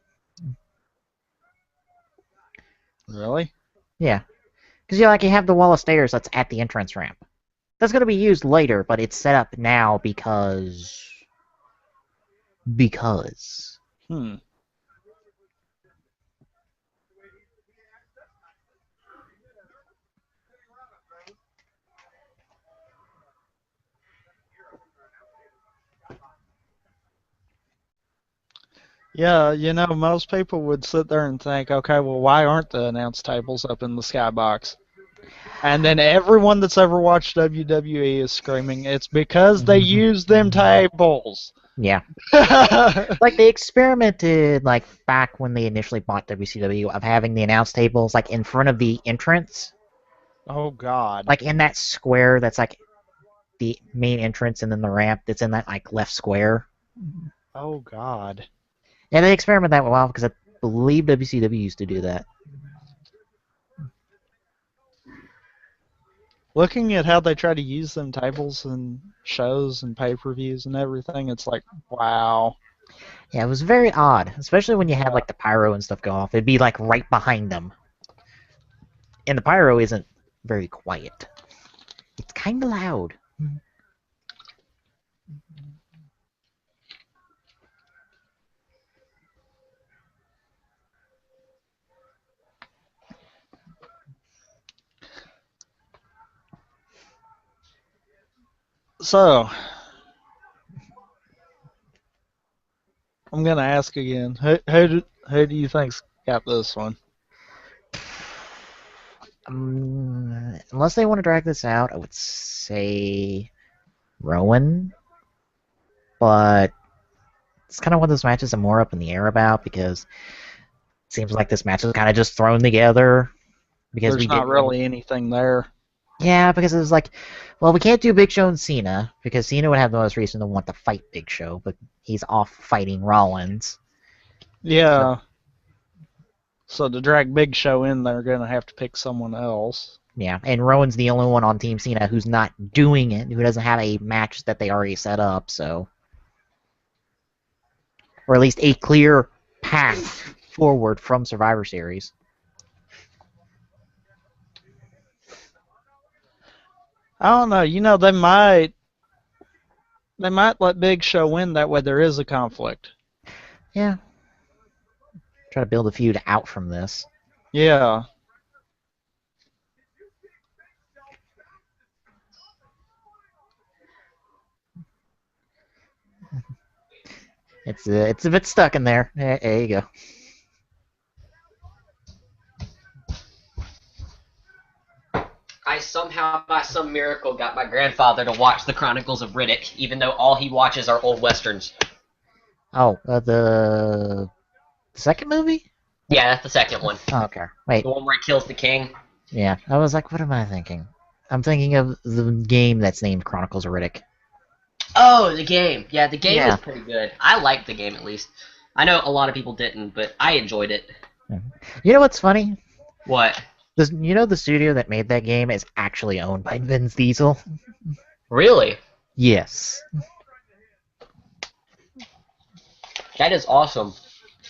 Really? Yeah. Because you have the wall of stairs that's at the entrance ramp. That's going to be used later, but it's set up now because... Because. Hmm. Yeah, most people would sit there and think, okay, well, why aren't the announce tables up in the skybox? And then everyone that's ever watched WWE is screaming, it's because they use them tables. Yeah. Oh, Like they experimented like back when they initially bought WCW of having the announce tables like in front of the entrance, God. like in that square that's like the main entrance and then the ramp that's in that like left square. Oh, God. Yeah, they experimented that for a while because I believe WCW used to do that. Looking at how they try to use them tables in shows and pay-per-views and everything, it's like, wow. Yeah, it was very odd, especially when you had Yeah. like the pyro and stuff go off. It'd be like right behind them, and the pyro isn't very quiet. It's kind of loud. So, I'm going to ask again. Who do you think's got this one? Unless they want to drag this out, I would say Rowan, but it's kind of one of those matches I'm more up in the air about because it seems like this match was kind of just thrown together because we There's not didn't. really anything there. Yeah, because it was like, well, we can't do Big Show and Cena because Cena would have the most reason to want to fight Big Show, but he's off fighting Rollins. Yeah. So to drag Big Show in, they're going to have to pick someone else. Yeah, and Rowan's the only one on Team Cena who's not doing it, who doesn't have a match that they already set up, so. Or at least a clear path forward from Survivor Series. I don't know. They might let Big Show win. That way there is a conflict. Yeah. Try to build a feud out from this. Yeah. It's a bit stuck in there. There you go. I somehow, by some miracle, got my grandfather to watch the Chronicles of Riddick, even though all he watches are old westerns. Oh, the second movie? Yeah, that's the second one. Oh, okay. Wait. The one where he kills the king. Yeah, I was like, what am I thinking? I'm thinking of the game that's named Chronicles of Riddick. Oh, the game. Yeah, the game Yeah. is pretty good. I liked the game, at least. I know a lot of people didn't, but I enjoyed it. You know what's funny? What? You know the studio that made that game is actually owned by Vin Diesel? Really? Yes. That is awesome.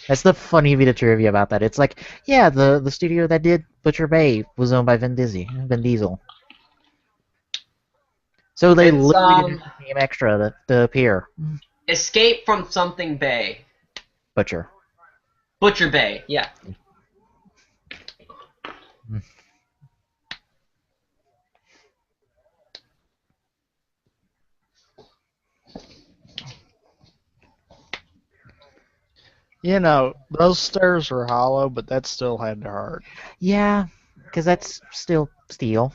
That's the funny bit of trivia about that. It's like, yeah, the studio that did Butcher Bay was owned by Vin Diesel. So they It's, literally didn't have name extra to appear. Escape from Something Bay. Butcher. Butcher Bay, yeah. Those stairs were hollow, but that still had to hurt. Yeah, because that's still steel.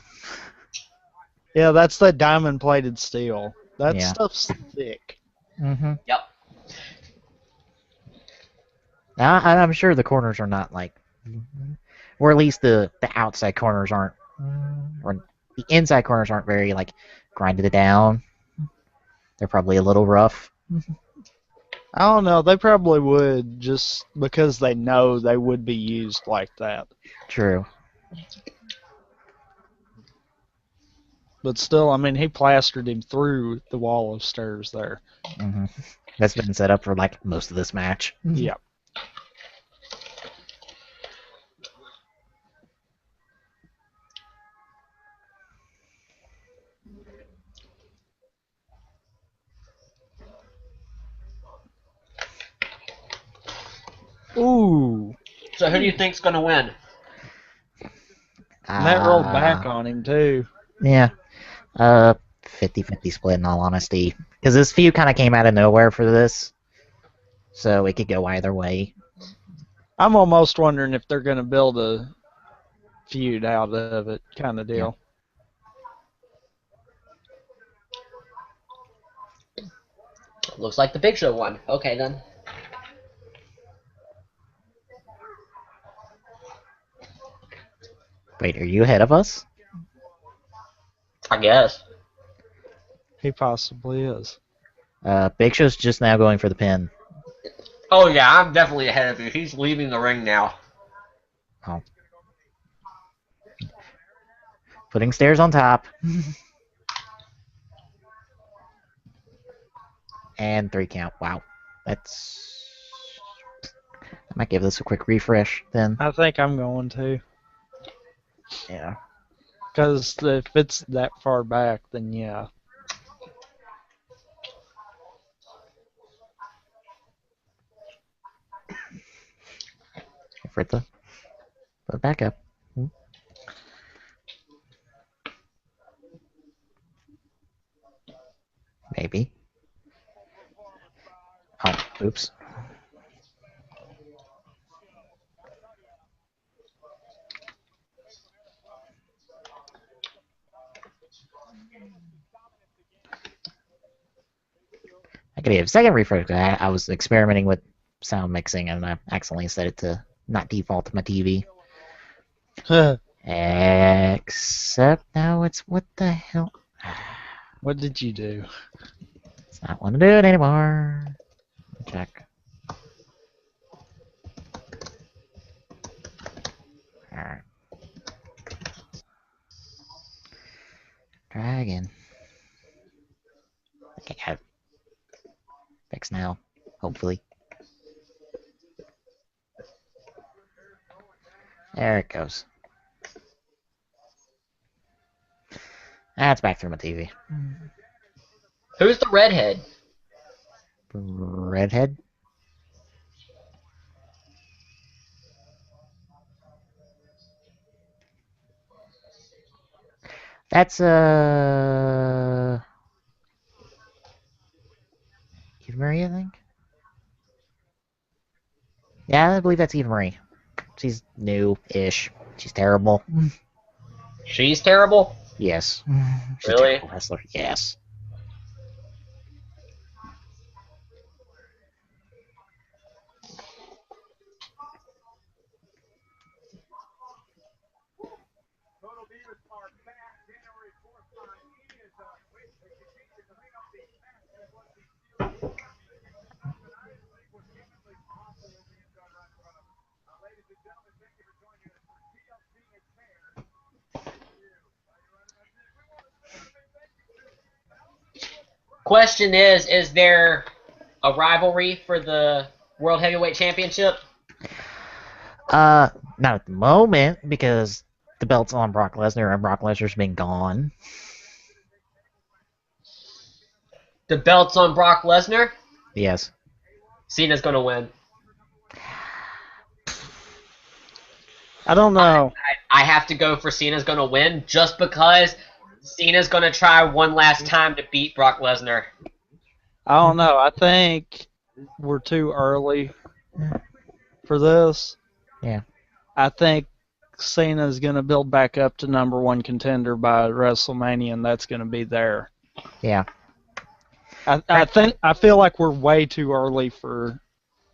Yeah, that's that diamond-plated steel. That Yeah. stuff's thick. Mm-hmm. Yep. Now, I'm sure the corners are not like, or at least the outside corners aren't, or the inside corners aren't very like grinded down. They're probably a little rough. I don't know. They probably would just because they know they would be used like that. True. But still, I mean, he plastered him through the wall of stairs there. Mm-hmm. That's been set up for like most of this match. Yeah. Ooh. So who do you think's gonna win? And that rolled back on him, too. Yeah. 50-50 split in all honesty. Because this feud kind of came out of nowhere for this. so it could go either way. I'm almost wondering if they're going to build a feud out of it, kind of deal. Looks like the Big Show won. Okay, then. Wait, are you ahead of us? I guess. He possibly is. Big Show's just now going for the pin. Oh, yeah, I'm definitely ahead of you. He's leaving the ring now. Oh. Putting stairs on top. And 3 count. Wow. That's... I might give this a quick refresh then. I think I'm going to. Yeah. Because if it's that far back, then yeah. For it to put it back up. Maybe. Oh, oops. I could have a second refresh. I was experimenting with sound mixing and I accidentally set it to not default to my TV. Except now it's what the hell? What did you do? It's not want to do it anymore. Check. Alright. Try again. Okay, got it. Fix now. Hopefully. There it goes. That's back through my TV. Who's the redhead? Redhead? That's Eva Marie, I think. Yeah, I believe that's Eva Marie. She's new-ish. She's terrible. She's terrible? Yes. She's Really? a terrible wrestler. Yes. Question is there a rivalry for the World Heavyweight Championship? Not at the moment, because the belt's on Brock Lesnar and Brock Lesnar's been gone. The belt's on Brock Lesnar? Yes. Cena's gonna win. I don't know. I have to go for Cena's gonna win just because Cena's gonna try one last time to beat Brock Lesnar. I don't know. I think we're too early for this. Yeah. I think Cena's going to build back up to number one contender by WrestleMania, and that's going to be there. Yeah. I feel like we're way too early for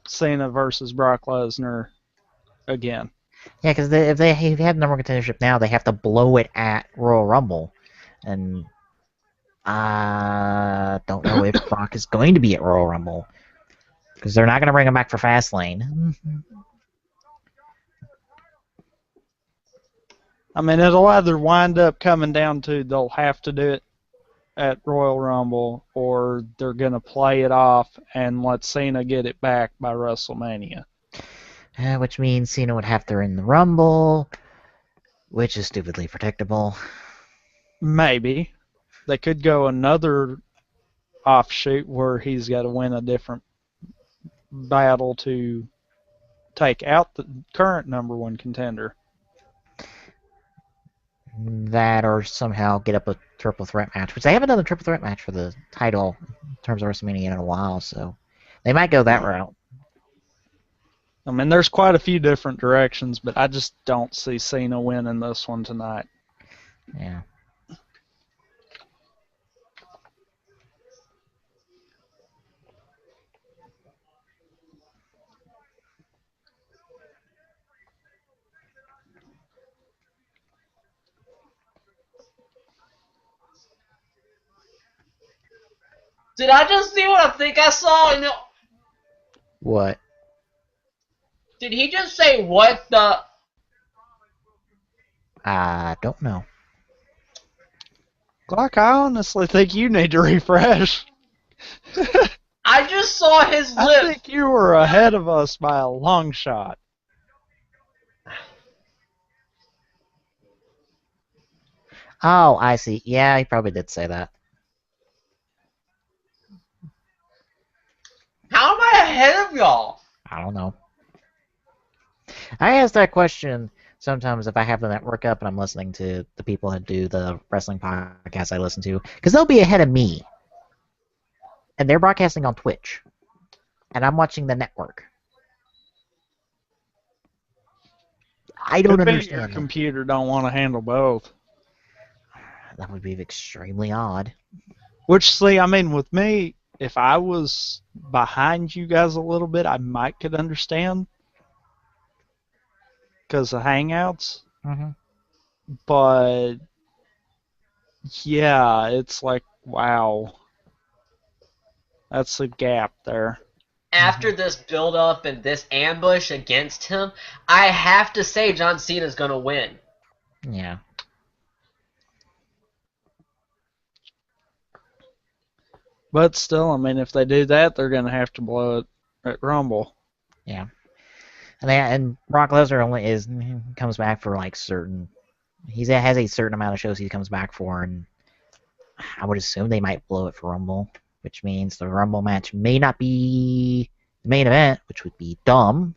Cena versus Brock Lesnar again. Yeah, because if they have number one contendership now, they have to blow it at Royal Rumble. And I don't know if Brock is going to be at Royal Rumble. Because they're not going to bring him back for Fastlane. I mean, it'll either wind up coming down to they'll have to do it at Royal Rumble, or they're going to play it off and let Cena get it back by WrestleMania. Which means Cena would have to win the Rumble, which is stupidly predictable. Maybe. They could go another offshoot where he's got to win a different battle to take out the current number one contender. That or somehow get up a triple threat match, which they haven't done a triple threat match for the title in terms of WrestleMania in a while, so they might go that route. I mean, there's quite a few different directions, but I just don't see Cena winning this one tonight. Yeah. Did I just see what I think I saw? What? Did he just say what the? I don't know. Glock, I honestly think you need to refresh. I just saw his I lips. think you were ahead of us by a long shot. Oh, I see. Yeah, he probably did say that. How am I ahead of y'all? I don't know. I ask that question sometimes if I have the network up and I'm listening to the people that do the wrestling podcasts I listen to, because they'll be ahead of me. And they're broadcasting on Twitch. And I'm watching the network. I don't Could be understand your that. computer don't want to handle both. That would be extremely odd. Which, see, I mean, with me, if I was behind you guys a little bit, I might could understand because of Hangouts. Mm-hmm. But yeah, it's like, wow, that's a gap there. After this build up and this ambush against him, I have to say John Cena's gonna win. Yeah. But still, I mean, if they do that, they're going to have to blow it at Rumble. Yeah. And Brock Lesnar only comes back for like certain. He has a certain amount of shows he comes back for, and I would assume they might blow it for Rumble, which means the Rumble match may not be the main event, which would be dumb.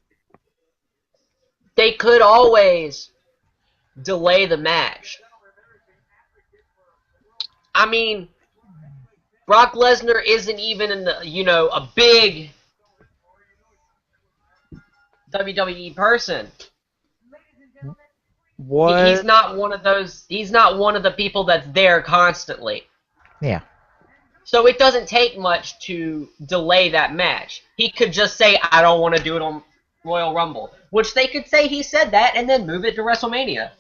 They could always delay the match. I mean, Brock Lesnar isn't even in the, a big WWE person. What? He's not one of those. He's not one of the people that's there constantly. Yeah. So it doesn't take much to delay that match. He could just say, I don't want to do it on Royal Rumble. Which they could say he said that and then move it to WrestleMania.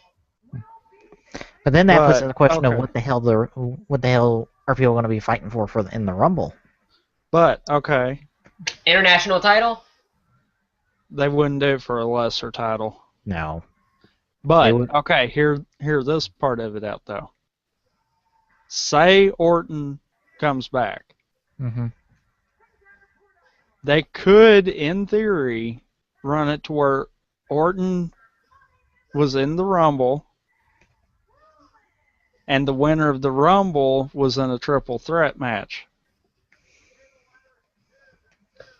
But then that puts in the question of okay. what the hell are people going to be fighting for in the Rumble? But, okay, International title? they wouldn't do it for a lesser title. No. But, okay, hear this part of it out, though. Say Orton comes back. Mm-hmm. They could, in theory, run it to where Orton was in the Rumble, and the winner of the Rumble was in a triple threat match.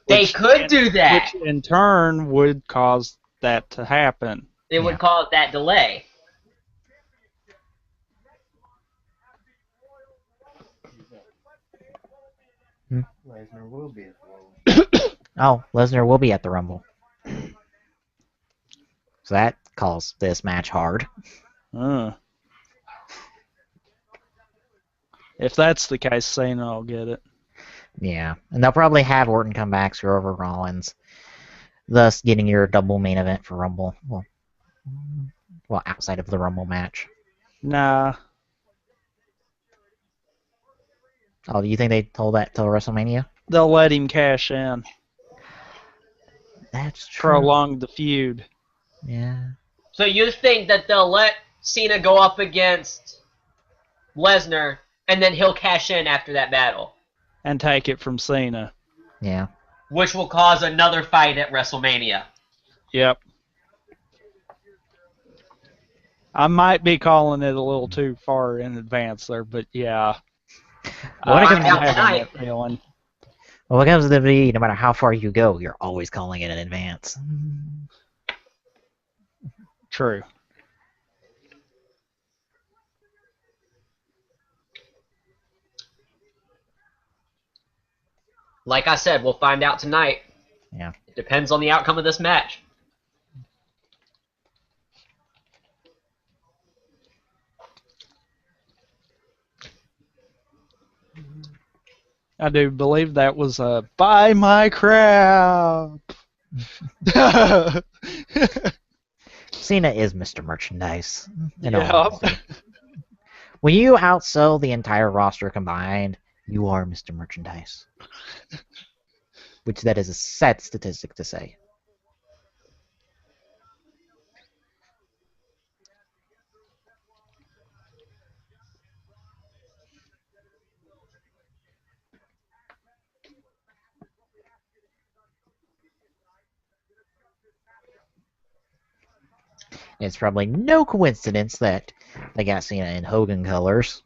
They could do that. Which in turn would cause that to happen. It would cause that delay. Lesnar will be at the Rumble. Oh, Lesnar will be at the Rumble. So that calls this match hard. If that's the case, Cena will get it. Yeah. And they'll probably have Orton come back, screw over Rollins, thus getting your double main event for Rumble. Well, outside of the Rumble match. Nah. Oh, do you think they told that till WrestleMania? They'll let him cash in. That's true. Prolong the feud. Yeah. So you think that they'll let Cena go up against Lesnar, and then he'll cash in after that battle? And take it from Cena. Yeah. Which will cause another fight at WrestleMania. Yep. I might be calling it a little too far in advance there, but yeah. What I'm having that feeling. Well, when it comes to WWE, no matter how far you go, you're always calling it in advance. True. Like I said, we'll find out tonight. Yeah. It depends on the outcome of this match. I do believe that was buy my crap. Cena is Mr. Merchandise. In all Yeah. honesty. When you outsell the entire roster combined, you are Mr. Merchandise. Which that is a sad statistic to say. It's probably no coincidence that they got Cena in Hogan colors.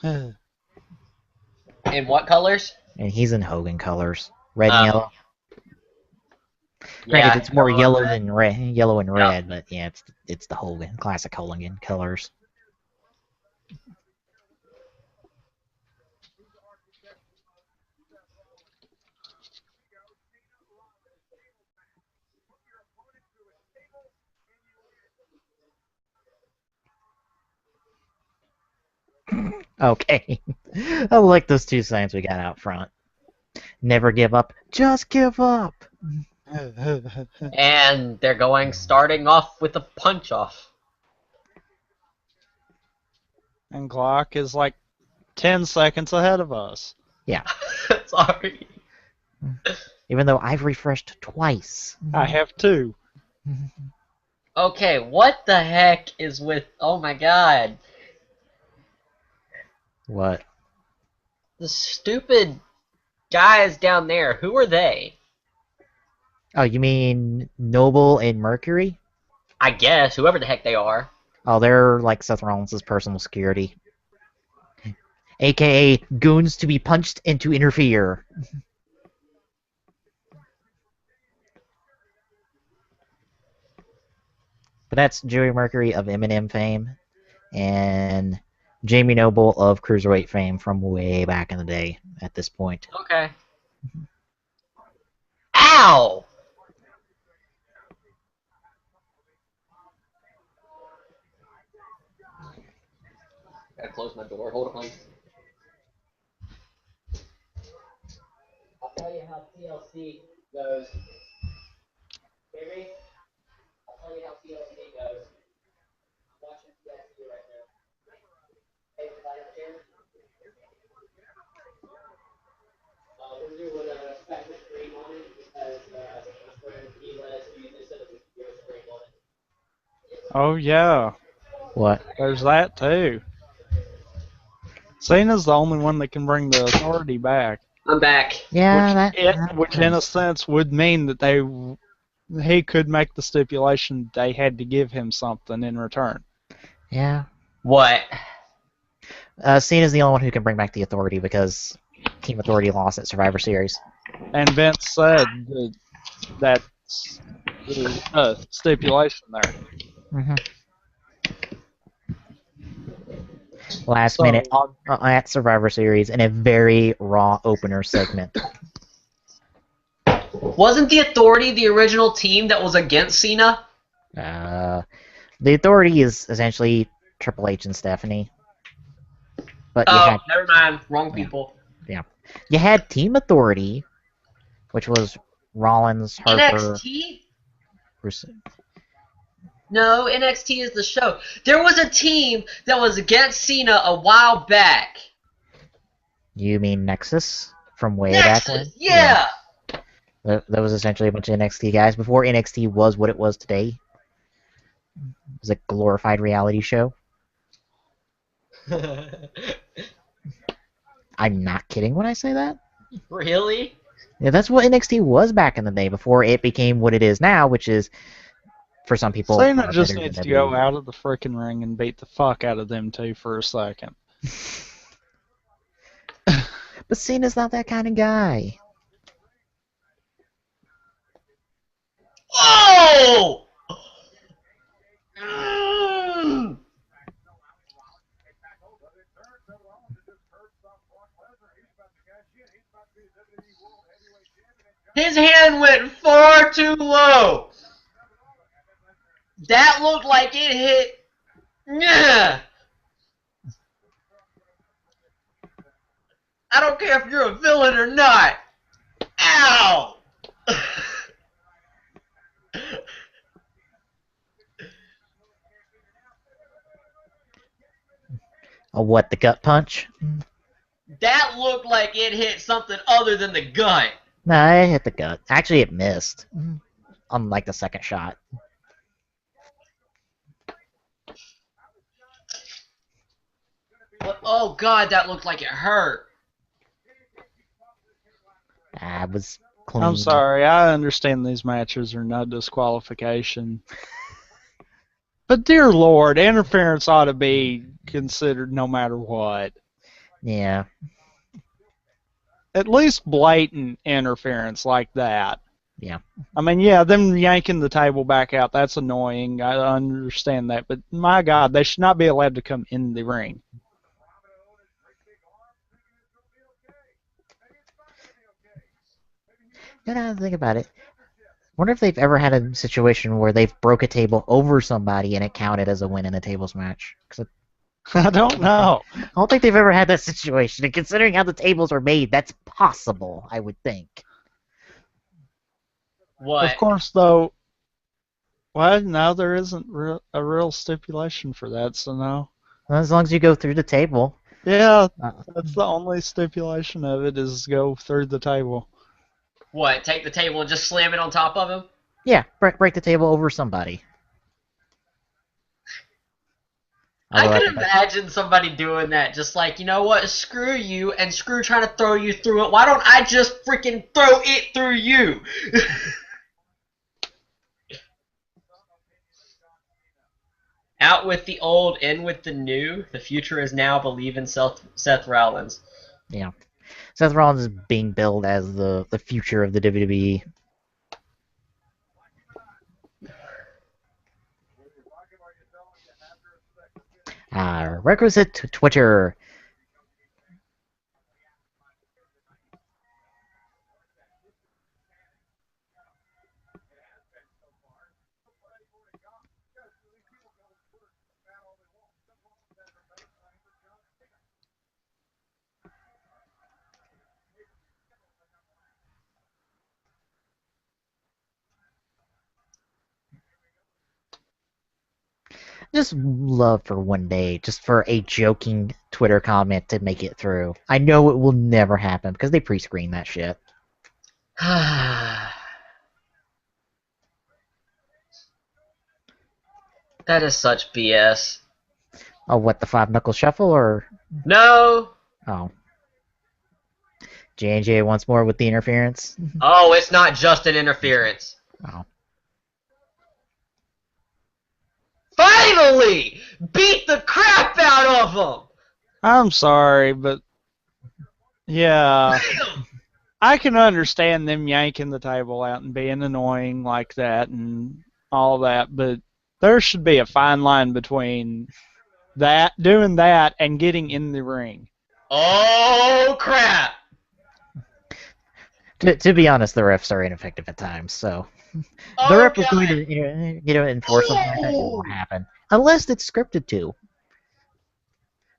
In what colors? And he's in Hogan colors. Red and yellow. Granted, Yeah, it's more yellow yellow than red, yellow and Yep. red, but yeah, it's the Hogan, classic Hogan colors. Okay. I like those two signs we got out front. Never give up, just give up. And they're starting off with a punch off. And Glock is like 10 seconds ahead of us. Yeah. Sorry. Even though I've refreshed twice. I have 2. Okay, what the heck is with... Oh my god. What? The stupid guys down there, who are they? Oh, you mean Noble and Mercury? I guess, whoever the heck they are. Oh, they're like Seth Rollins' personal security. AKA goons to be punched and to interfere. But that's Joey Mercury of Eminem fame and Jamie Noble of Cruiserweight fame from way back in the day at this point. Okay. Ow! Gotta close my door. Hold on. I'll tell you how TLC goes. Hear me? I'll tell you how TLC goes. I'm watching TLC right now. Hey, everybody, chair. We're doing a special stream on it because my friend he let us use it so that we can do a stream on it. Oh, yeah. What? There's that, too. Cena's the only one that can bring the authority back. I'm back. Yeah, Which in a sense would mean that he could make the stipulation they had to give him something in return. Yeah. What? Cena's the only one who can bring back the authority because Team Authority lost at Survivor Series. And Vince said that's the stipulation there. Mm-hmm. Last minute at Survivor Series in a very raw opener segment. Wasn't the Authority the original team that was against Cena? The Authority is essentially Triple H and Stephanie. But never mind. Wrong people. Yeah. You had Team Authority, which was Rollins, Harper... NXT? Rusev. No, NXT is the show. There was a team that was against Cena a while back. You mean Nexus? From way back when? Yeah! That was essentially a bunch of NXT guys before NXT was what it was today. It was a glorified reality show. I'm not kidding when I say that. Really? Yeah, that's what NXT was back in the day before it became what it is now, which is, for some people, Cena just needs to go out of the frickin' ring and beat the fuck out of them two for a second. But Cena's not that kind of guy. Oh! His hand went far too low. That looked like it hit. Yeah. I don't care if you're a villain or not. Ow! A what, the gut punch? That looked like it hit something other than the gut. No, it hit the gut. Actually, it missed. On like the second shot. Oh god, that looked like it hurt. It was clean. I'm sorry. I understand these matches are no disqualification. But dear Lord, interference ought to be considered no matter what. Yeah. At least blatant interference like that. Yeah. I mean, yeah, them yanking the table back out, that's annoying. I understand that. But my God, they should not be allowed to come in the ring. You know, think about it. Wonder if they've ever had a situation where they've broke a table over somebody and it counted as a win in a tables match. I don't know. I don't think they've ever had that situation. And considering how the tables are made, that's possible, I would think. What? Of course, though, well, no, there isn't a real stipulation for that, so no. As long as you go through the table. Yeah, that's the only stipulation of it is go through the table. What? Take the table and just slam it on top of him? Yeah, break the table over somebody. I could imagine somebody doing that, just like, you know what, screw you, and screw trying to throw you through it. Why don't I just freaking throw it through you? Out with the old, in with the new. The future is now. Believe in Seth Rollins. Yeah. Seth Rollins is being billed as the future of the WWE. Requisite Twitter. Just love for one day, just for a joking Twitter comment to make it through. I know it will never happen because they pre-screen that shit. That is such BS. Oh, what, the five knuckle shuffle or? No. Oh. J&J once more with the interference. Oh, it's not just an interference. Oh. Finally! Beat the crap out of him! I'm sorry, but yeah, I can understand them yanking the table out and being annoying like that and all that, but there should be a fine line between that, doing that, and getting in the ring. Oh, crap! To be honest, the refs are ineffective at times, so the ref is going to enforce something like that. It won't happen unless it's scripted to,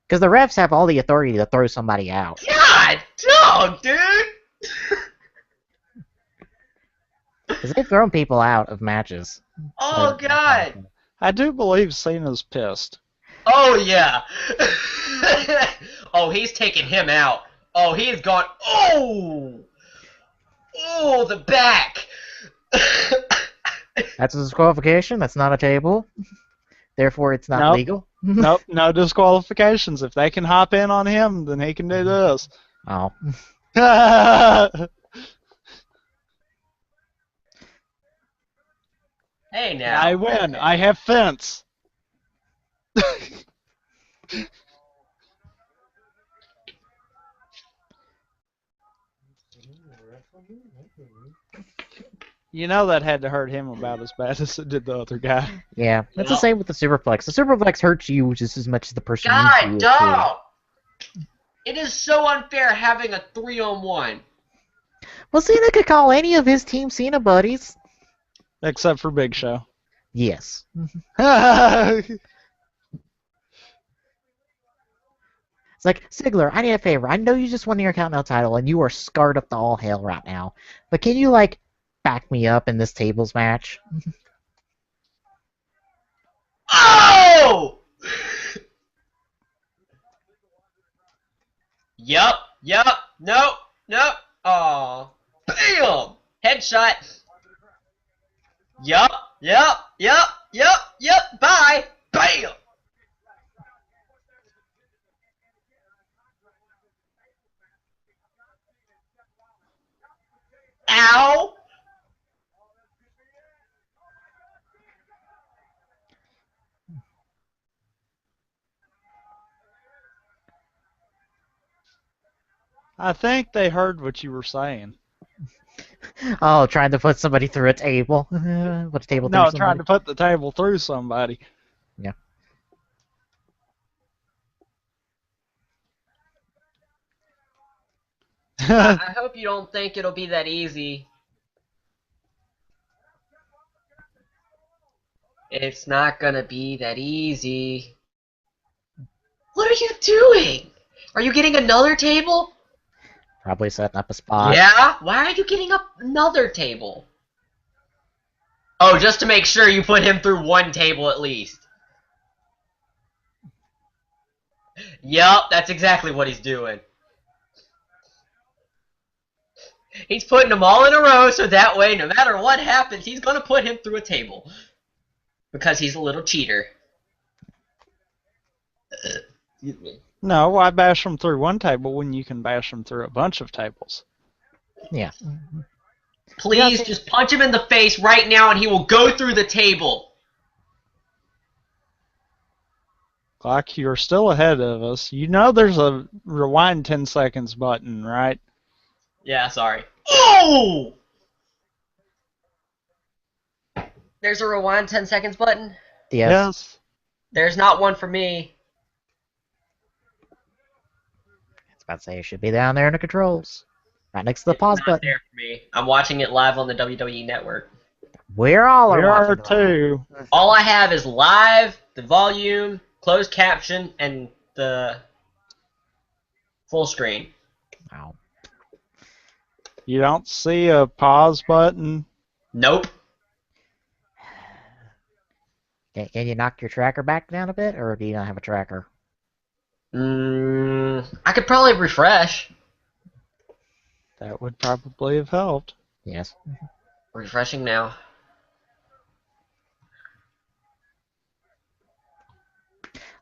because the refs have all the authority to throw somebody out. God, dog, dude. Because they've thrown people out of matches. Oh God. I do believe Cena's pissed. Oh yeah. Oh, he's taking him out. Oh, he has gone. Oh. Oh, the back. That's a disqualification. That's not a table. Therefore, it's not legal. Nope, no disqualifications. If they can hop in on him, then he can do this. Oh. Hey now. I win. I have fence. You know that had to hurt him about as bad as it did the other guy. Yeah, that's the same with the superplex. The superplex hurts you just as much as the person God, dog! It is so unfair having a 3-on-1. Well, Cena could call any of his Team Cena buddies. Except for Big Show. Yes. It's like, Ziggler, I need a favor. I know you just won the Intercontinental title and you are scarred up to all hell right now. But can you, like, back me up in this tables match? Oh! Yup. Nope. Aw. Bam! Headshot. Yup. Bye. Bam! Ow! I think they heard what you were saying. Oh, trying to put somebody through a table. Put a table through No, somebody. trying to put the table through somebody. Yeah. I hope you don't think it'll be that easy. It's not gonna be that easy. What are you doing? Are you getting another table? Probably setting up a spot. Yeah? Why are you getting up another table? Oh, just to make sure you put him through one table at least. Yup, that's exactly what he's doing. He's putting them all in a row so that way, no matter what happens, he's gonna put him through a table. Because he's a little cheater. Excuse me. No, why bash them through one table when you can bash them through a bunch of tables? Yeah. Please just punch him in the face right now and he will go through the table. Like, you're still ahead of us. You know there's a rewind 10 seconds button, right? Yeah, sorry. Oh! There's a rewind 10 seconds button? Yes. There's not one for me. I was about to say it should be down there in the controls. Right next to the pause It's not button. there for me. I'm watching it live on the WWE Network. We're all We are watching too. All I have is live, the volume, closed caption, and the full screen. Wow. You don't see a pause button? Nope. Can you knock your tracker back down a bit, or do you not have a tracker? I could probably refresh. That would probably have helped. Yes. Refreshing now.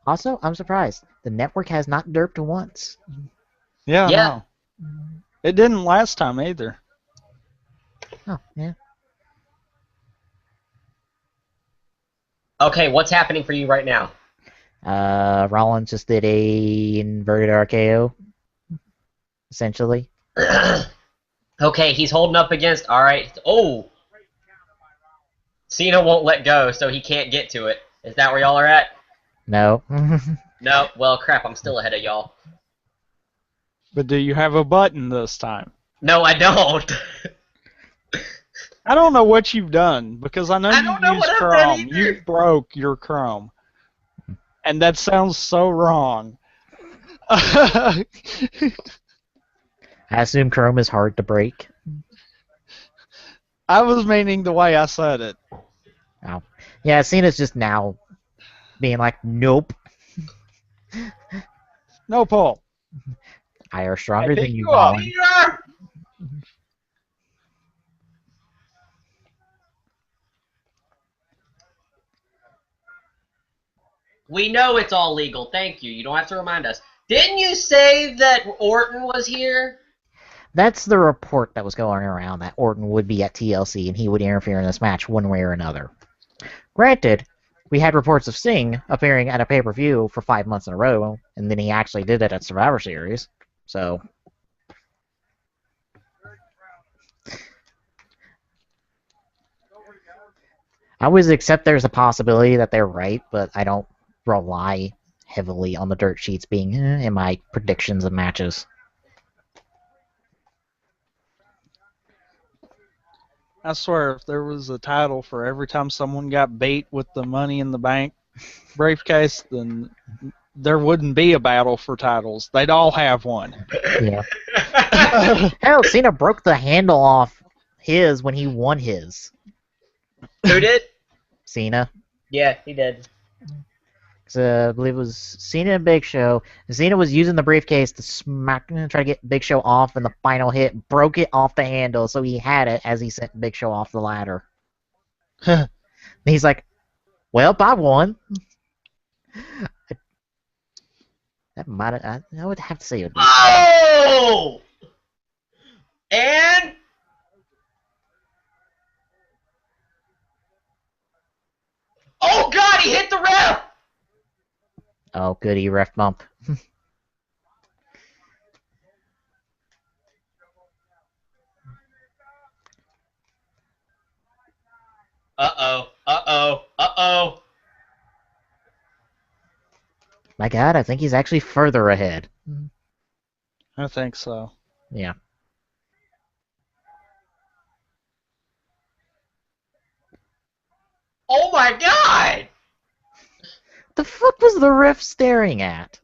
Also, I'm surprised. The network has not derped once. Yeah, Yeah. no. It didn't last time either. Oh, yeah. Okay, what's happening for you right now? Rollins just did a inverted RKO, essentially. Okay, he's holding up against. Alright. Oh! Cena won't let go, so he can't get to it. Is that where y'all are at? No. No? Well, crap, I'm still ahead of y'all. But do you have a button this time? No, I don't. I don't know what you've done, because I know I you don't know use what I've done Chrome. either. You broke your Chrome. And that sounds so wrong. I assume Chrome is hard to break. I was meaning the way I said it. Oh. Yeah, Cena's just now being like, nope. No, Paul. I are stronger I than pick you, you up. Rollins. We know it's all legal. Thank you. You don't have to remind us. Didn't you say that Orton was here? That's the report that was going around, that Orton would be at TLC and he would interfere in this match one way or another. Granted, we had reports of Singh appearing at a pay-per-view for 5 months in a row, and then he actually did it at Survivor Series. So, I always accept there's a possibility that they're right, but I don't rely heavily on the dirt sheets being in my predictions of matches. I swear, if there was a title for every time someone got beat with the Money in the Bank briefcase, then there wouldn't be a battle for titles. They'd all have one. Yeah. Hell, Cena broke the handle off his when he won his. Who did? Cena. Yeah, he did. I believe it was Cena and Big Show. Cena was using the briefcase to try to get Big Show off, and the final hit broke it off the handle, so he had it as he sent Big Show off the ladder. And he's like, "Well, I won." That might I would have to say it would be. Oh! And oh god, he hit the ref! Oh, goody, ref bump. Uh-oh, uh-oh, uh-oh. My God, I think he's actually further ahead. I think so. Yeah. Oh my god! The fuck was the ref staring at?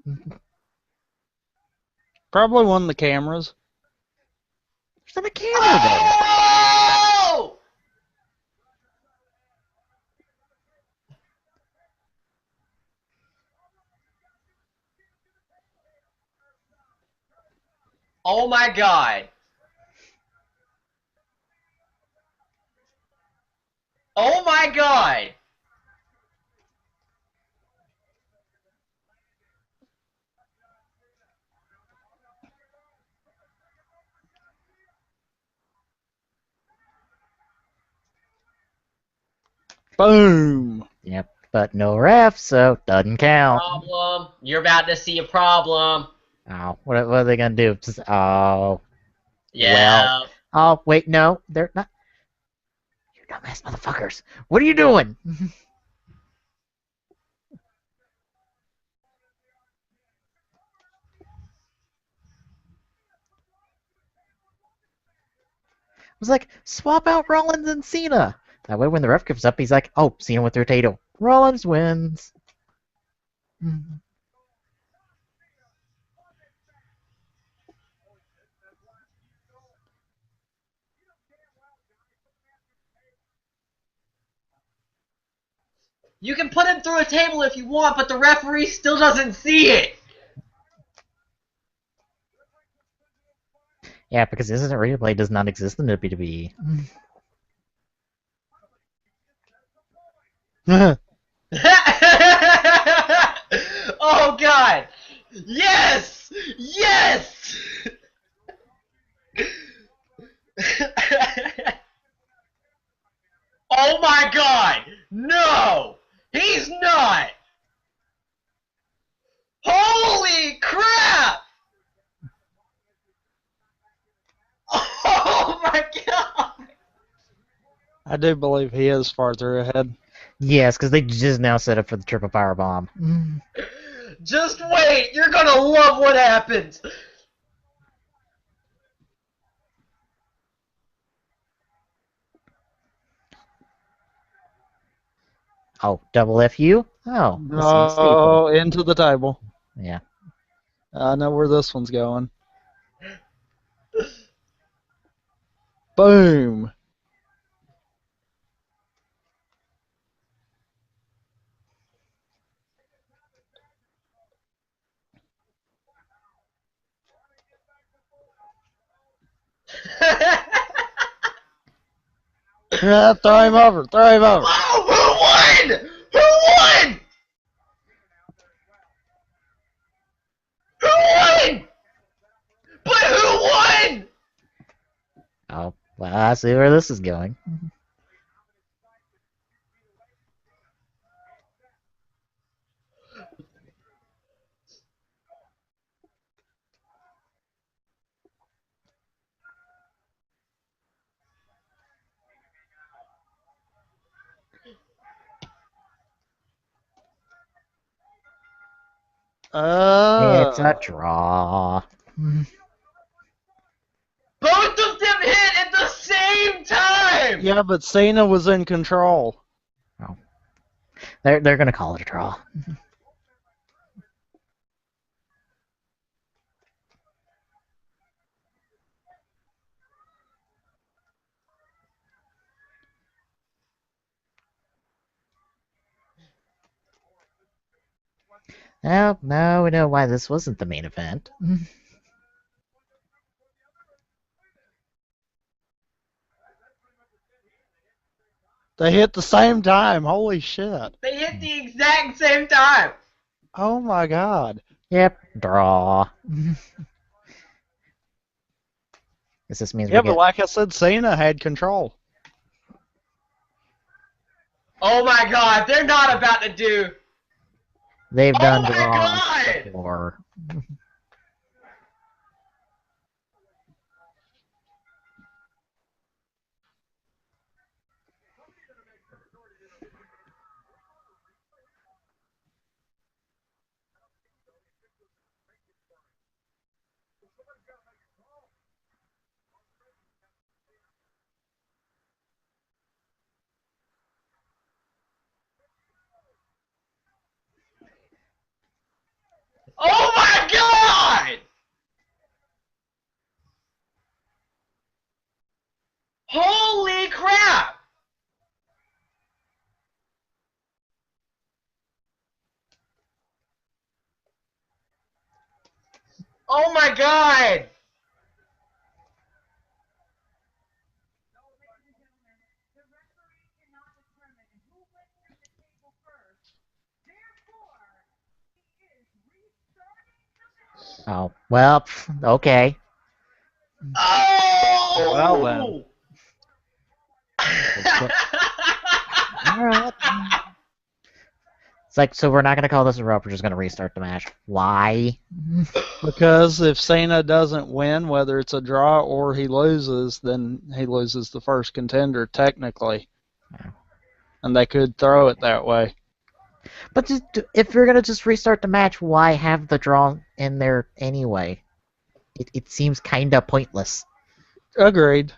Probably one of the cameras. There's not a camera there. Oh! Oh my god. Oh my god. Boom! Yep, but no ref, so doesn't count. Problem. You're about to see a problem. Oh, what are they gonna do? Just, oh, Yeah. oh, wait, no, they're not. You dumbass motherfuckers! What are you doing? I was like, swap out Rollins and Cena. That way, when the ref comes up, he's like, oh, Cena with rotato. Rollins wins. You can put him through a table if you want, but the referee still doesn't see it. Yeah, because instant replay does not exist in WWE. Oh god. Yes! Yes! Oh my god! No! He's not! Holy crap! Oh my god! I do believe he is farther ahead. Yes, because they just now set up for the triple power bomb. Just wait! You're gonna love what happens! Oh, double FU? Oh, Oh, into the table. Yeah. I know where this one's going. Boom! Yeah, throw him over! Throw him over! Oh, who won? Who won? Who won? But who won? Oh, well, I see where this is going. It's a draw. Both of them hit at the same time. Yeah, but Cena was in control. They're gonna call it a draw. Well, now we know why this wasn't the main event. They hit the same time. Holy shit. They hit the exact same time. Oh my god. Yep, draw. This means Yeah, we but get. like I said, Cena had control. Oh my god, they're not about to do. They've Oh done my draws god! before. Oh my god! Holy crap! Oh my god! Oh, well, okay. Well then. Oh! Alright. It's like, so we're not going to call this a rope, we're just going to restart the match. Why? Because if Cena doesn't win, whether it's a draw or he loses, then he loses the first contender, technically. Yeah. And they could throw it that way. But just, if you're going to just restart the match, why have the draw in there anyway? It seems kind of pointless. Agreed.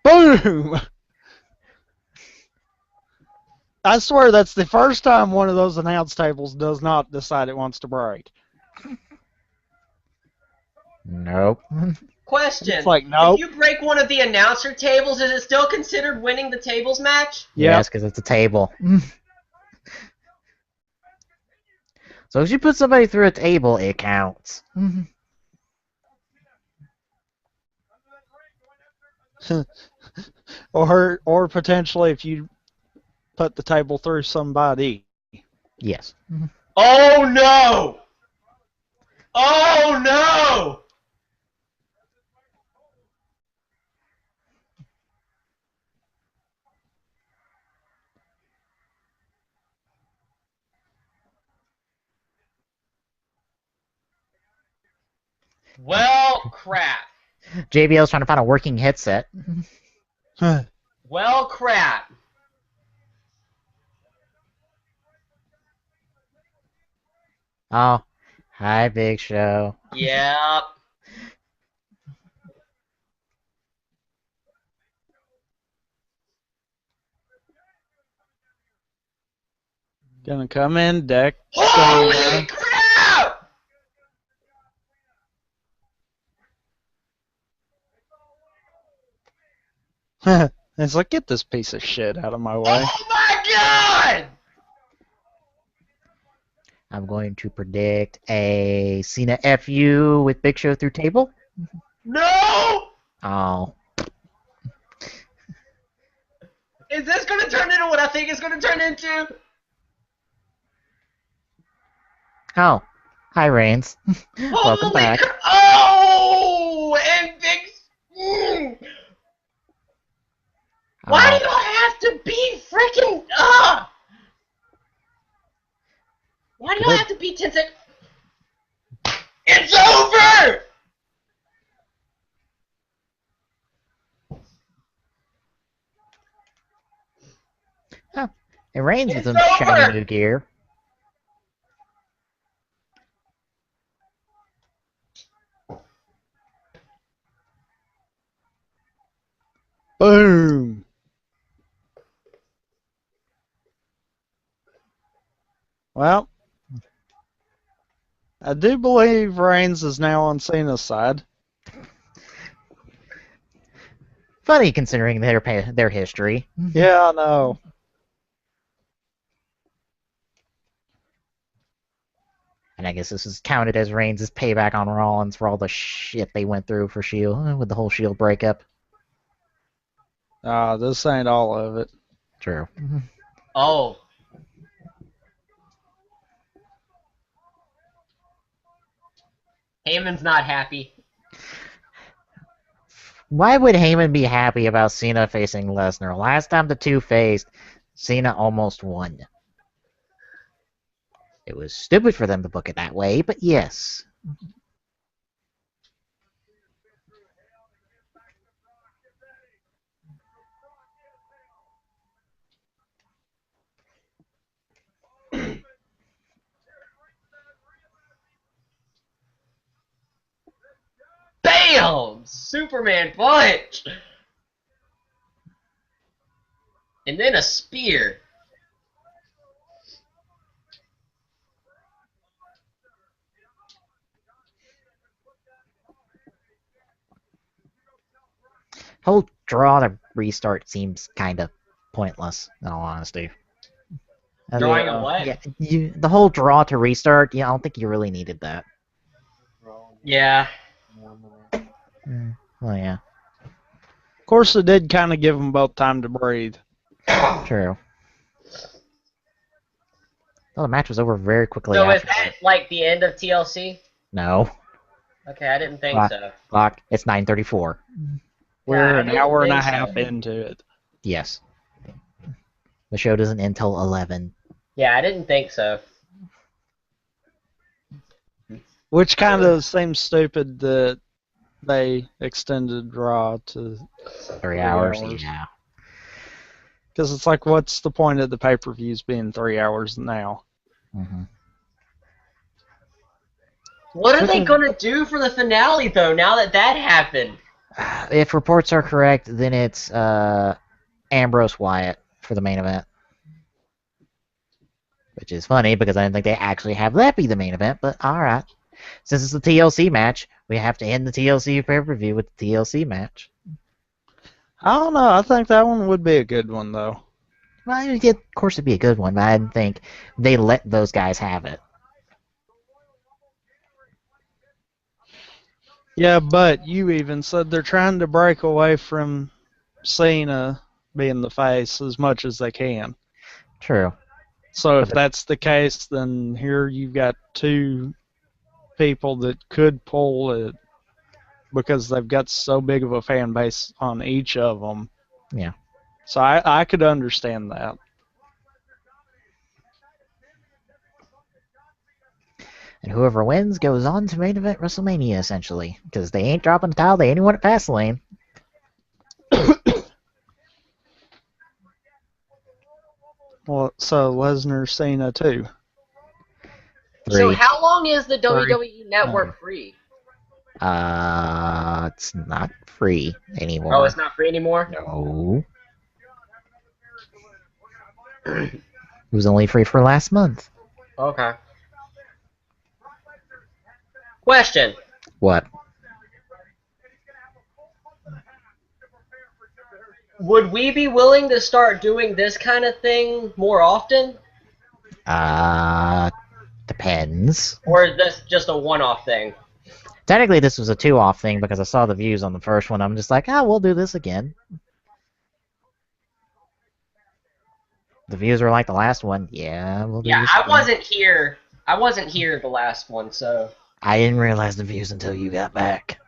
Boom! I swear that's the first time one of those announce tables does not decide it wants to break. Nope. Question. It's like, nope. If you break one of the announcer tables, is it still considered winning the tables match? Yes, because it's a table. So if you put somebody through a table, it counts. Or potentially if you put the table through somebody. Yes. Oh no! Oh no! Well, crap. JBL's trying to find a working headset. Well, crap. Oh, hi, Big Show. Yep. Gonna come in, deck. Holy crap! It's like, get this piece of shit out of my way. Oh my god! I'm going to predict a Cena FU with Big Show through table. No! Oh. Is this gonna turn into what I think it's gonna turn into? Oh. Hi, Reigns. Welcome Holy back. Oh! And big. Why do you have to be freaking Why do you have to be 10 seconds? It's over! Oh. And Reigns with It's some over! shiny new gear. Boom! Well, I do believe Reigns is now on Cena's side. Funny considering their history. Yeah, I know. guess this is counted as Reigns' payback on Rollins for all the shit they went through for Shield with the whole Shield breakup. This ain't all of it. True. Oh. Heyman's not happy. Why would Heyman be happy about Cena facing Lesnar? Last time the two faced, Cena almost won. It was stupid for them to book it that way, but yes. BAM! Superman punch! And then a spear. Whole draw to restart seems kind of pointless, in all honesty. Drawing a what? Yeah, the whole draw to restart, I don't think you really needed that. Yeah. Well, yeah. Of course, it did kind of give them both time to breathe. True. Well, the match was over very quickly So is after that like the end of TLC? No. Okay, I didn't think so. Clock, it's 9:34. We're I an didn't hour and a think half so. into it. Yes. The show doesn't end till 11. Yeah, I didn't think so. Which kind of seems stupid that they extended Raw to 3 hours, hours. yeah. Because it's like, what's the point of the pay-per-views being 3 hours now? Mm-hmm. What are they gonna do for the finale though? Now that happened. If reports are correct, then it's Ambrose Wyatt for the main event. Which is funny because I didn't think they actually have that be the main event, but alright. Since it's a TLC match, we have to end the TLC pay-per-view with the TLC match. I don't know. I think that one would be a good one, though. Well, yeah, of course it'd be a good one, but I didn't think they let those guys have it. Yeah, but you even said they're trying to break away from Cena being the face as much as they can. True. So if that's the case, then here you've got two people that could pull it because they've got so big of a fan base on each of them. Yeah. So I could understand that. And whoever wins goes on to main event WrestleMania, essentially. Because they ain't dropping the towel, they ain't won at Fastlane. Well, so Lesnar, Cena too. So 3. how long is the WWE Network free? It's not free anymore. Oh, it's not free anymore? No. It was only free for last month. Okay. Question. What? Would we be willing to start doing this kind of thing more often? Depends. Or is this just a one-off thing? Technically, this was a 2-off thing because I saw the views on the first one. I'm just like, we'll do this again. The views were like the last one. Yeah, we'll do this I again. wasn't here. I wasn't here the last one, so... I didn't realize the views until you got back.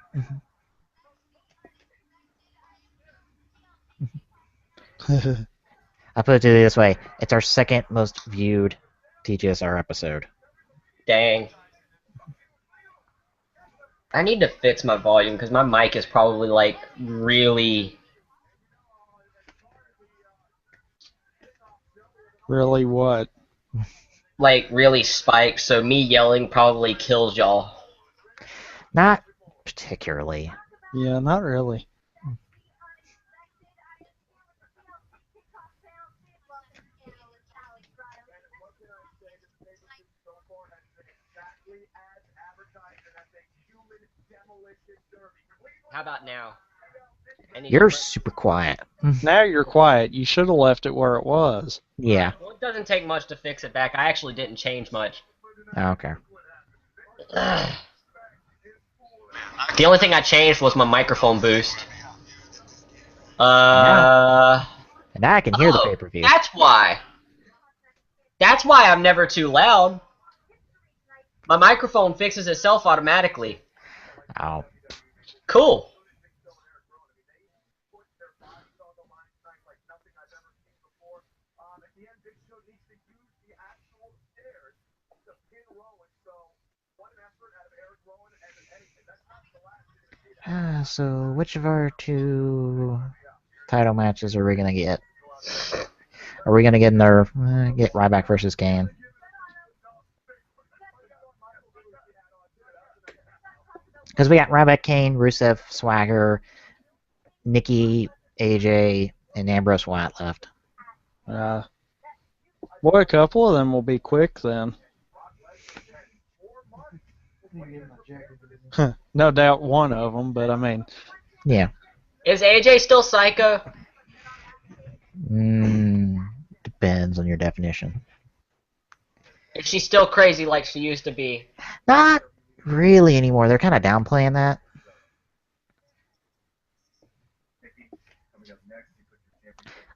I put it to you this way. It's our second most viewed TGSR episode. Dang. I need to fix my volume because my mic is probably like really... Really what? Like really spiked, so me yelling probably kills y'all. Not particularly. Yeah, not really. How about now? You're super quiet. Now you're quiet. You should have left it where it was. Yeah. Well, it doesn't take much to fix it back. I actually didn't change much. Okay. The only thing I changed was my microphone boost. Now, Uh. and now I can hear the Oh, pay-per-view. that's why. That's why I'm never too loud. My microphone fixes itself automatically. Oh. Cool. So which of our two title matches are we gonna get? Are we gonna get get Ryback versus Kane? Because we got Ryback, Kane, Rusev, Swagger, Nikki, AJ, and Ambrose Wyatt left. Boy, a couple of them will be quick then. No doubt one of them, but I mean. Yeah. Is AJ still psycho? Depends on your definition. Is she still crazy like she used to be? Not really anymore. They're kind of downplaying that.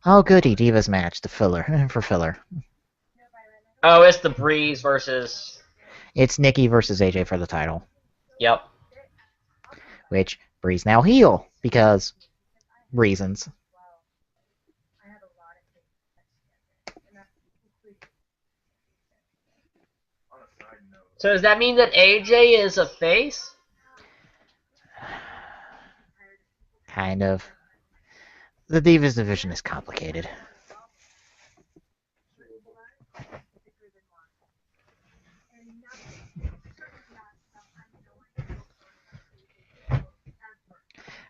Oh, goody, Divas match, the filler for filler. Oh, it's the Breeze versus. It's Nikki versus AJ for the title. Yep. Which Breeze now heel because reasons. So does that mean that AJ is a face? Kind of. The Divas division is complicated.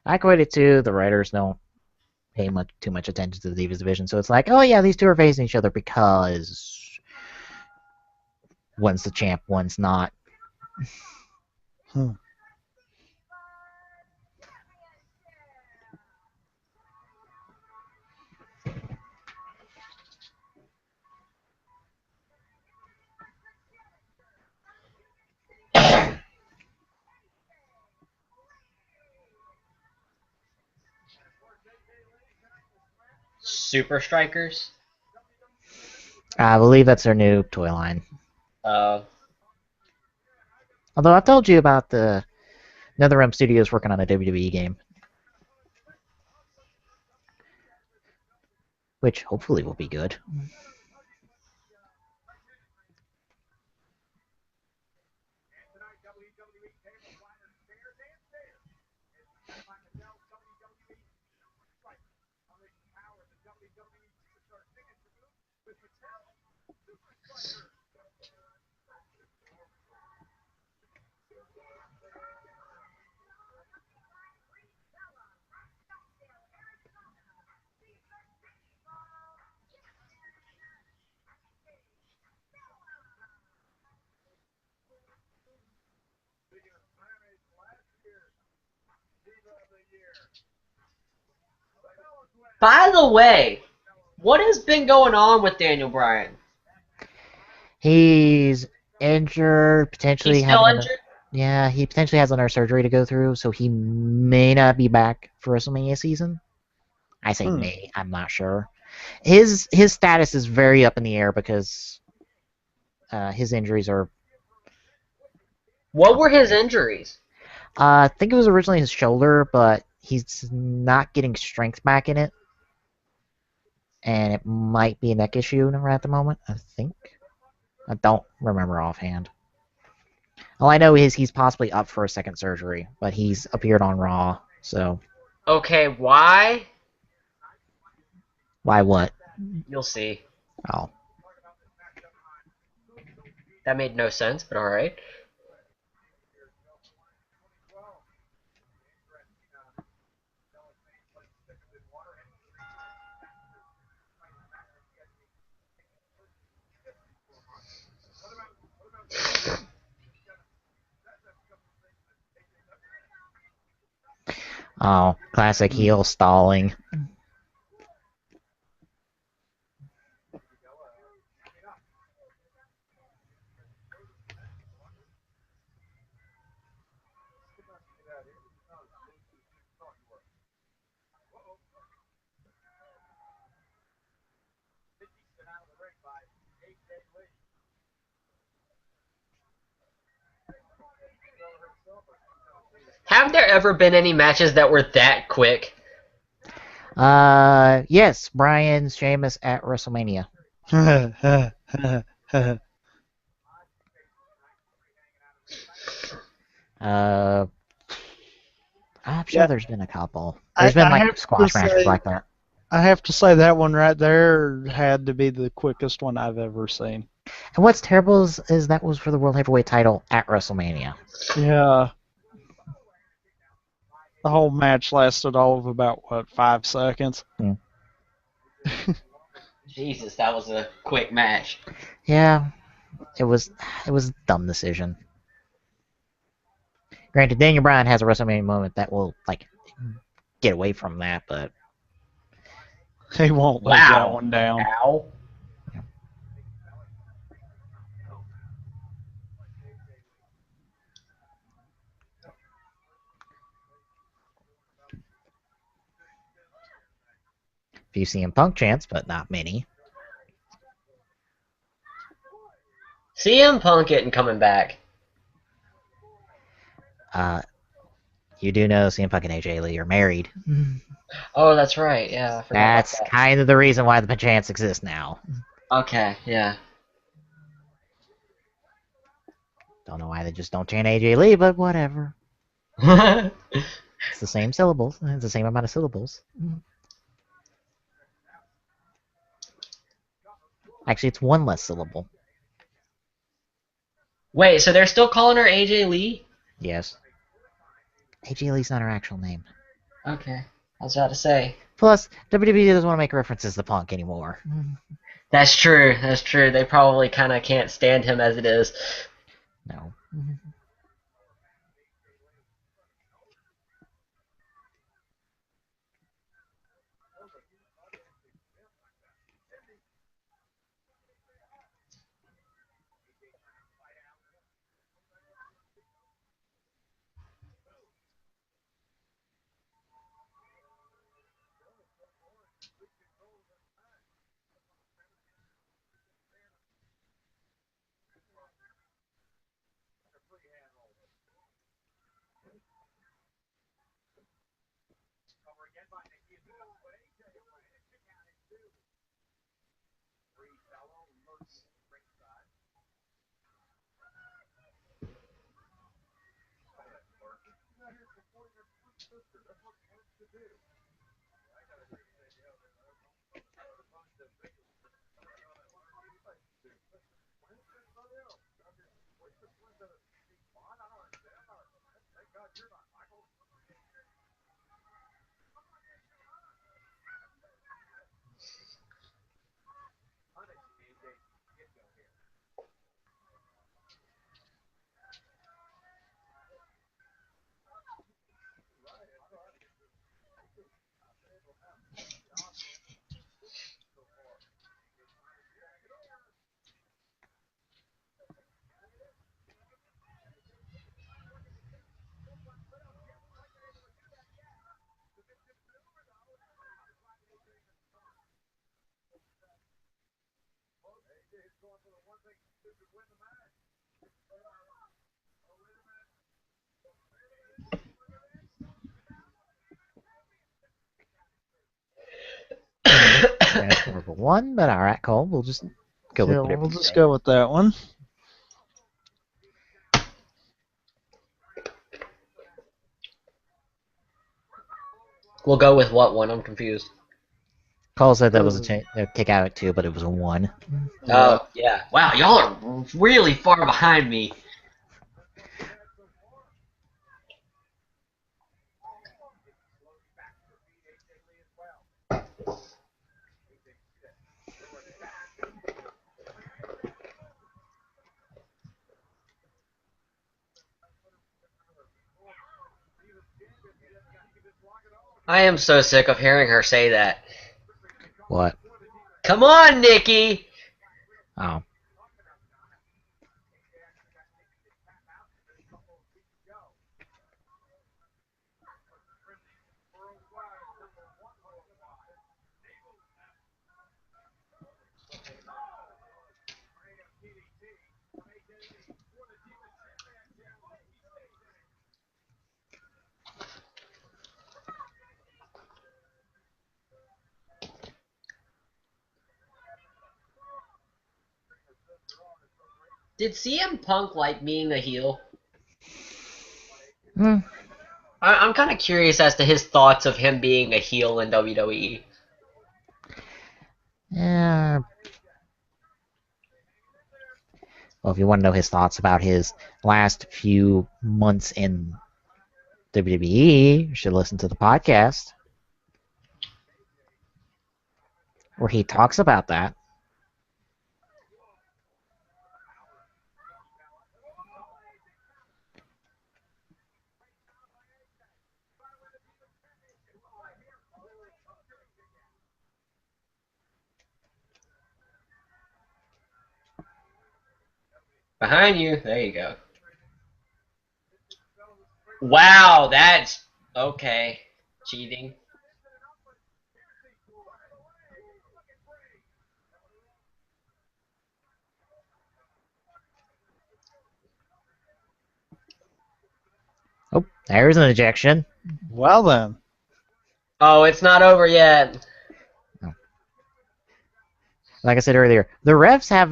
I equate it to the writers don't pay too much attention to the Divas division, so it's like, oh yeah, these two are facing each other because one's the champ, one's not. Super Strikers? I believe that's their new toy line. Uh, Although I've told you about the NetherRealm Studios working on a WWE game, which hopefully will be good. by the way, what has been going on with Daniel Bryan? He's injured, potentially He's still having injured? yeah, he potentially has another surgery to go through, so he may not be back for WrestleMania season. I say may, I'm not sure. His status is very up in the air because his injuries are. What were his injuries? I think it was originally his shoulder, but he's not getting strength back in it, and it might be a neck issue right at the moment. I think. I don't remember offhand. All I know is he's possibly up for a second surgery, but he's appeared on Raw, so. Okay, why? Why what? You'll see. Oh. That made no sense, but alright. Oh, classic heel stalling. have there ever been any matches that were that quick? Yes, Brian Sheamus at WrestleMania. Uh, I'm sure Yeah, there's been a couple. I, There's been I like have to squash matches say, like that. I have to say that one right there had to be the quickest one I've ever seen. And what's terrible is that was for the World Heavyweight title at WrestleMania. Yeah, the whole match lasted all of about what 5 seconds. Jesus, that was a quick match. Yeah, it was a dumb decision. Granted, Daniel Bryan has a WrestleMania moment that will like get away from that, but He won't live that Wow. one down. Ow. few CM Punk chants, but not many. CM Punk isn't coming back. You do know CM Punk and AJ Lee are married. Oh, that's right. Yeah, I forgot about That's that. kind of the reason why the chants exist now. Okay, yeah. Don't know why they just don't chant AJ Lee, but whatever. It's the same syllables. It's the same amount of syllables. Actually, it's one less syllable. Wait, so they're still calling her AJ Lee? Yes. AJ Lee's not her actual name. Okay, I was about to say. Plus, WWE doesn't want to make references to Punk anymore. That's true. That's true. They probably kind of can't stand him as it is. No. That's more of a one, but alright, Cole. We'll just go with Yeah, whatever we'll you just say. go with that one. We'll go with what one? I'm confused. Cole said that was a kick out at 2, but it was a 1. Yeah. Oh, yeah. Wow, y'all are really far behind me. I am so sick of hearing her say that. What? Come on, Nikki! Oh. Did CM Punk like being a heel? Hmm. I'm kind of curious as to his thoughts of him being a heel in WWE. Yeah. Well, if you want to know his thoughts about his last few months in WWE, you should listen to the podcast where he talks about that. Behind you, there you go. Wow, that's okay. Cheating. Oh, there's an ejection. Well then. Oh, it's not over yet. Oh. Like I said earlier, the refs have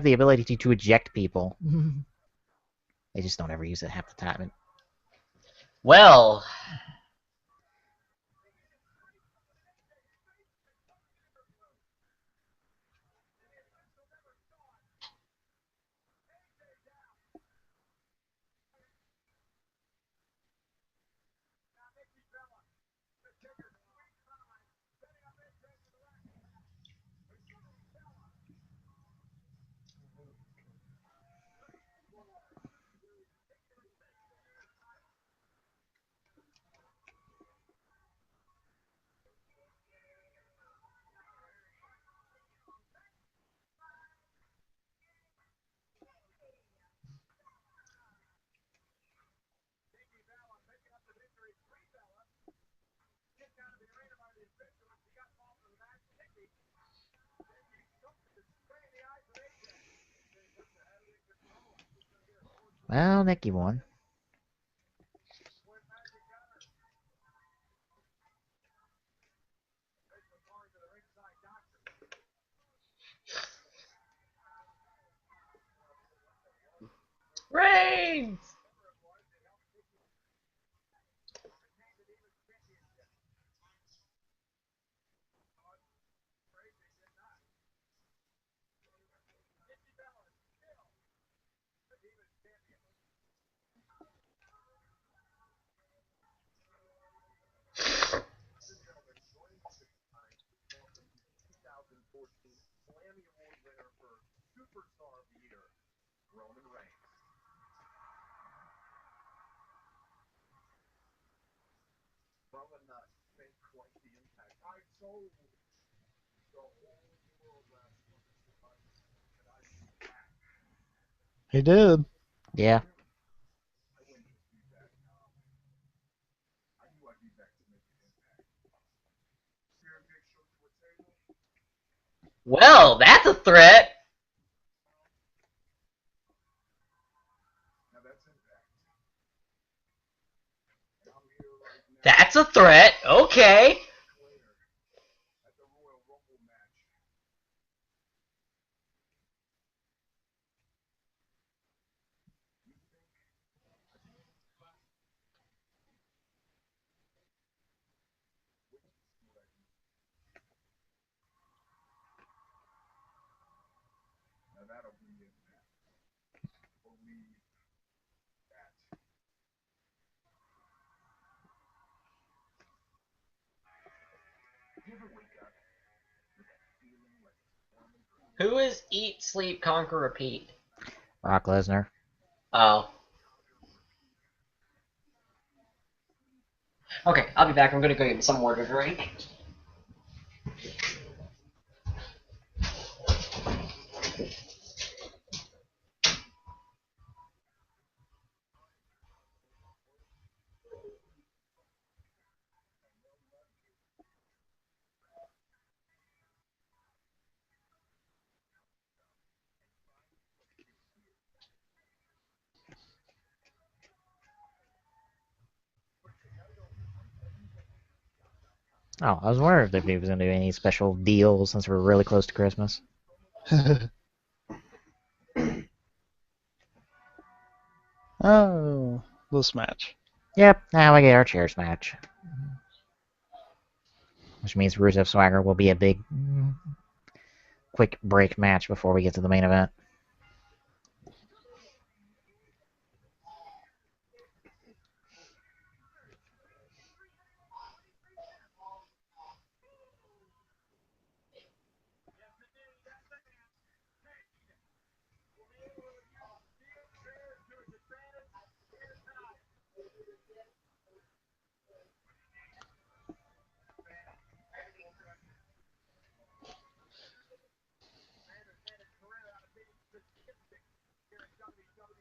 the ability to eject people. They just don't ever use it half the time. Well, Well, Nikki won. Reigns! He did. Yeah. Well, that's a threat. That's a threat. Okay. Who is Eat, Sleep, Conquer, Repeat? Brock Lesnar. Oh. Okay, I'll be back. I'm gonna go get some more to drink. Oh, I was wondering if he was going to do any special deals since we're really close to Christmas. Oh, this match. Yep, now we get our chairs match. Which means Rusev Swagger will be a big, quick break match before we get to the main event.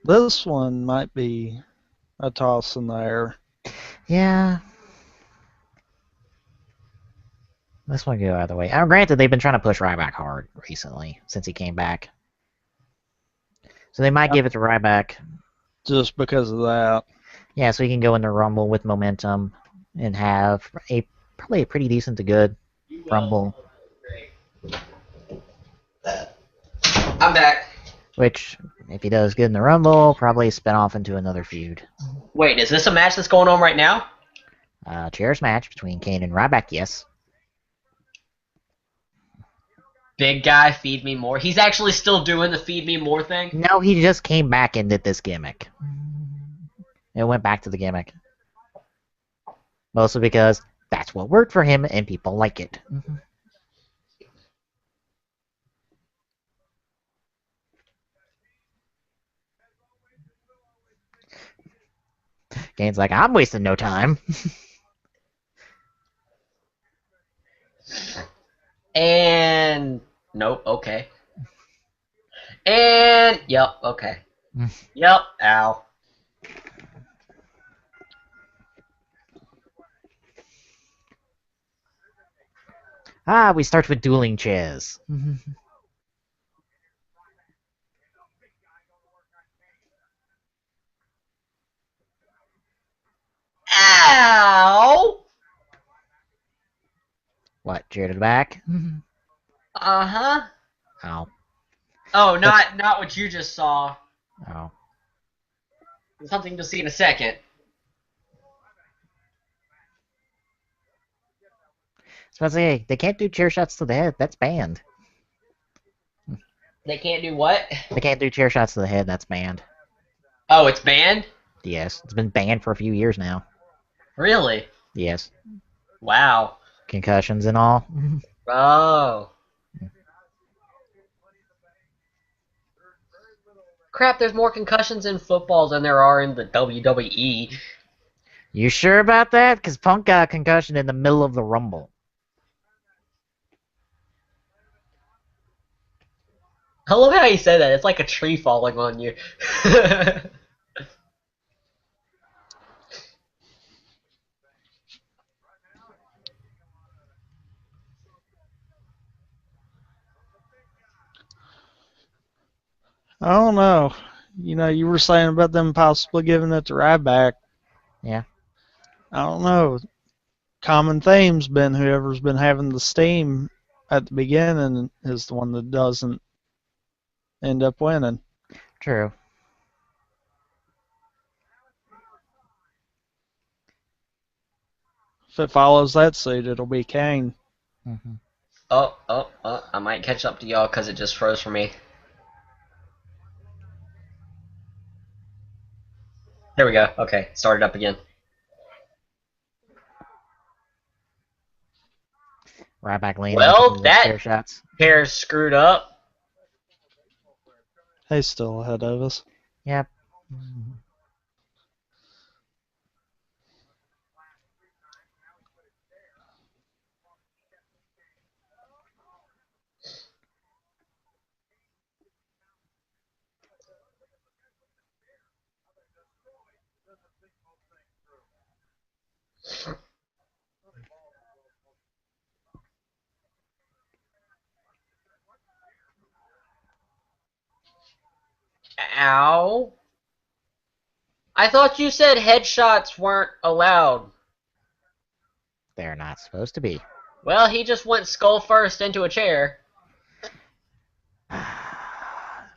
This one might be a toss in the air. Yeah. This one go either way. Granted, they've been trying to push Ryback hard recently since he came back. So they might give it to Ryback. Just because of that. Yeah, so he can go in the Rumble with momentum and have probably a pretty decent to good Rumble. I'm back. Which, if he does good in the Rumble, probably spin off into another feud. Wait, is this a match that's going on right now? Chairs match between Kane and Ryback, yes. Big guy, feed me more. He's actually still doing the feed me more thing? No, he just came back and did this gimmick. It went back to the gimmick. Mostly because that's what worked for him and people like it. Kane's like, I'm wasting no time. And nope, okay. And yep, okay. Yep, ow. We start with dueling chairs. Ow! What, chair to the back? Uh-huh. Ow. Oh, not what you just saw. Oh. Something you'll see in a second. So I say, they can't do chair shots to the head. That's banned. They can't do what? They can't do chair shots to the head. That's banned. Oh, it's banned? Yes. It's been banned for a few years now. Really? Yes. Wow. Concussions and all. Oh. Crap, there's more concussions in football than there are in the WWE. You sure about that? Because Punk got a concussion in the middle of the Rumble. I love how you say that. It's like a tree falling on you. I don't know. You know, you were saying about them possibly giving it to Ryback. Yeah. I don't know. Common theme's been whoever's been having the steam at the beginning is the one that doesn't end up winning. True. If it follows that suit, it'll be Kane. Oh, I might catch up to y'all because it just froze for me. There we go. Okay, started up again. Ryback leaning Well, into the that chair shots. pair's screwed up. He's still ahead of us. Yep. Ow. I thought you said headshots weren't allowed. They're not supposed to be. Well, he just went skull first into a chair.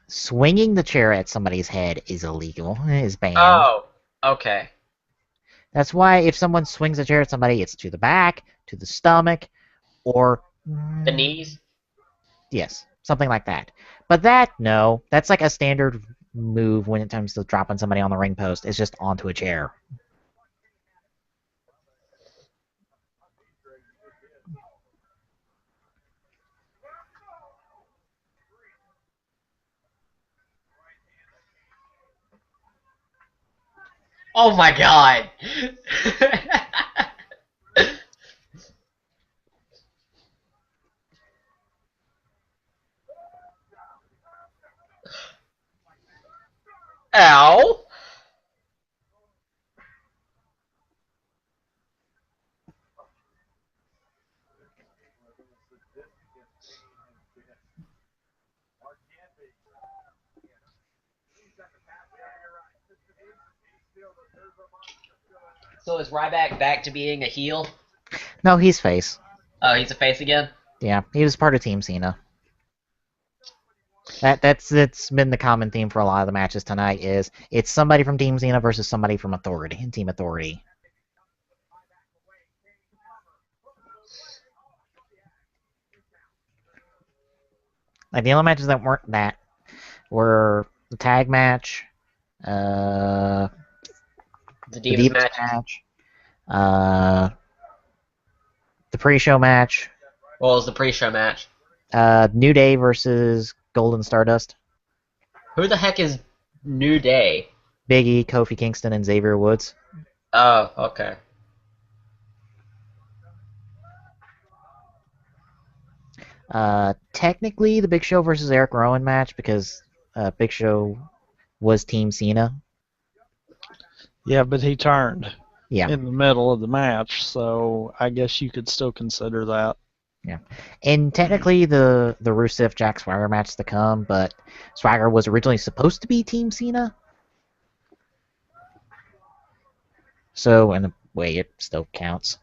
Swinging the chair at somebody's head is illegal. Is banned. Oh, okay. That's why if someone swings a chair at somebody, it's to the back, to the stomach, or The knees? yes, something like that. But that, no, that's like a standard move when it comes to dropping somebody on the ring post. It's just onto a chair. Oh my god! Ow! So is Ryback back to being a heel? No, he's face. Oh, he's a face again? Yeah, he was part of Team Cena. That's been the common theme for a lot of the matches tonight. Is it's somebody from Team Cena versus somebody from Authority, Team Authority. Like the only matches that weren't that were the tag match, The the Divas Divas matches? match, the pre-show match, What was the pre-show match? New Day versus Golden Stardust, Who the heck is New Day? Big E, Kofi Kingston, and Xavier Woods. Oh, okay. Technically, the Big Show versus Eric Rowan match because Big Show was Team Cena. Yeah, but he turned Yeah, in the middle of the match, so I guess you could still consider that. yeah. And technically, the Rusev Jack Swagger match to come, but Swagger was originally supposed to be Team Cena. So, in a way, it still counts.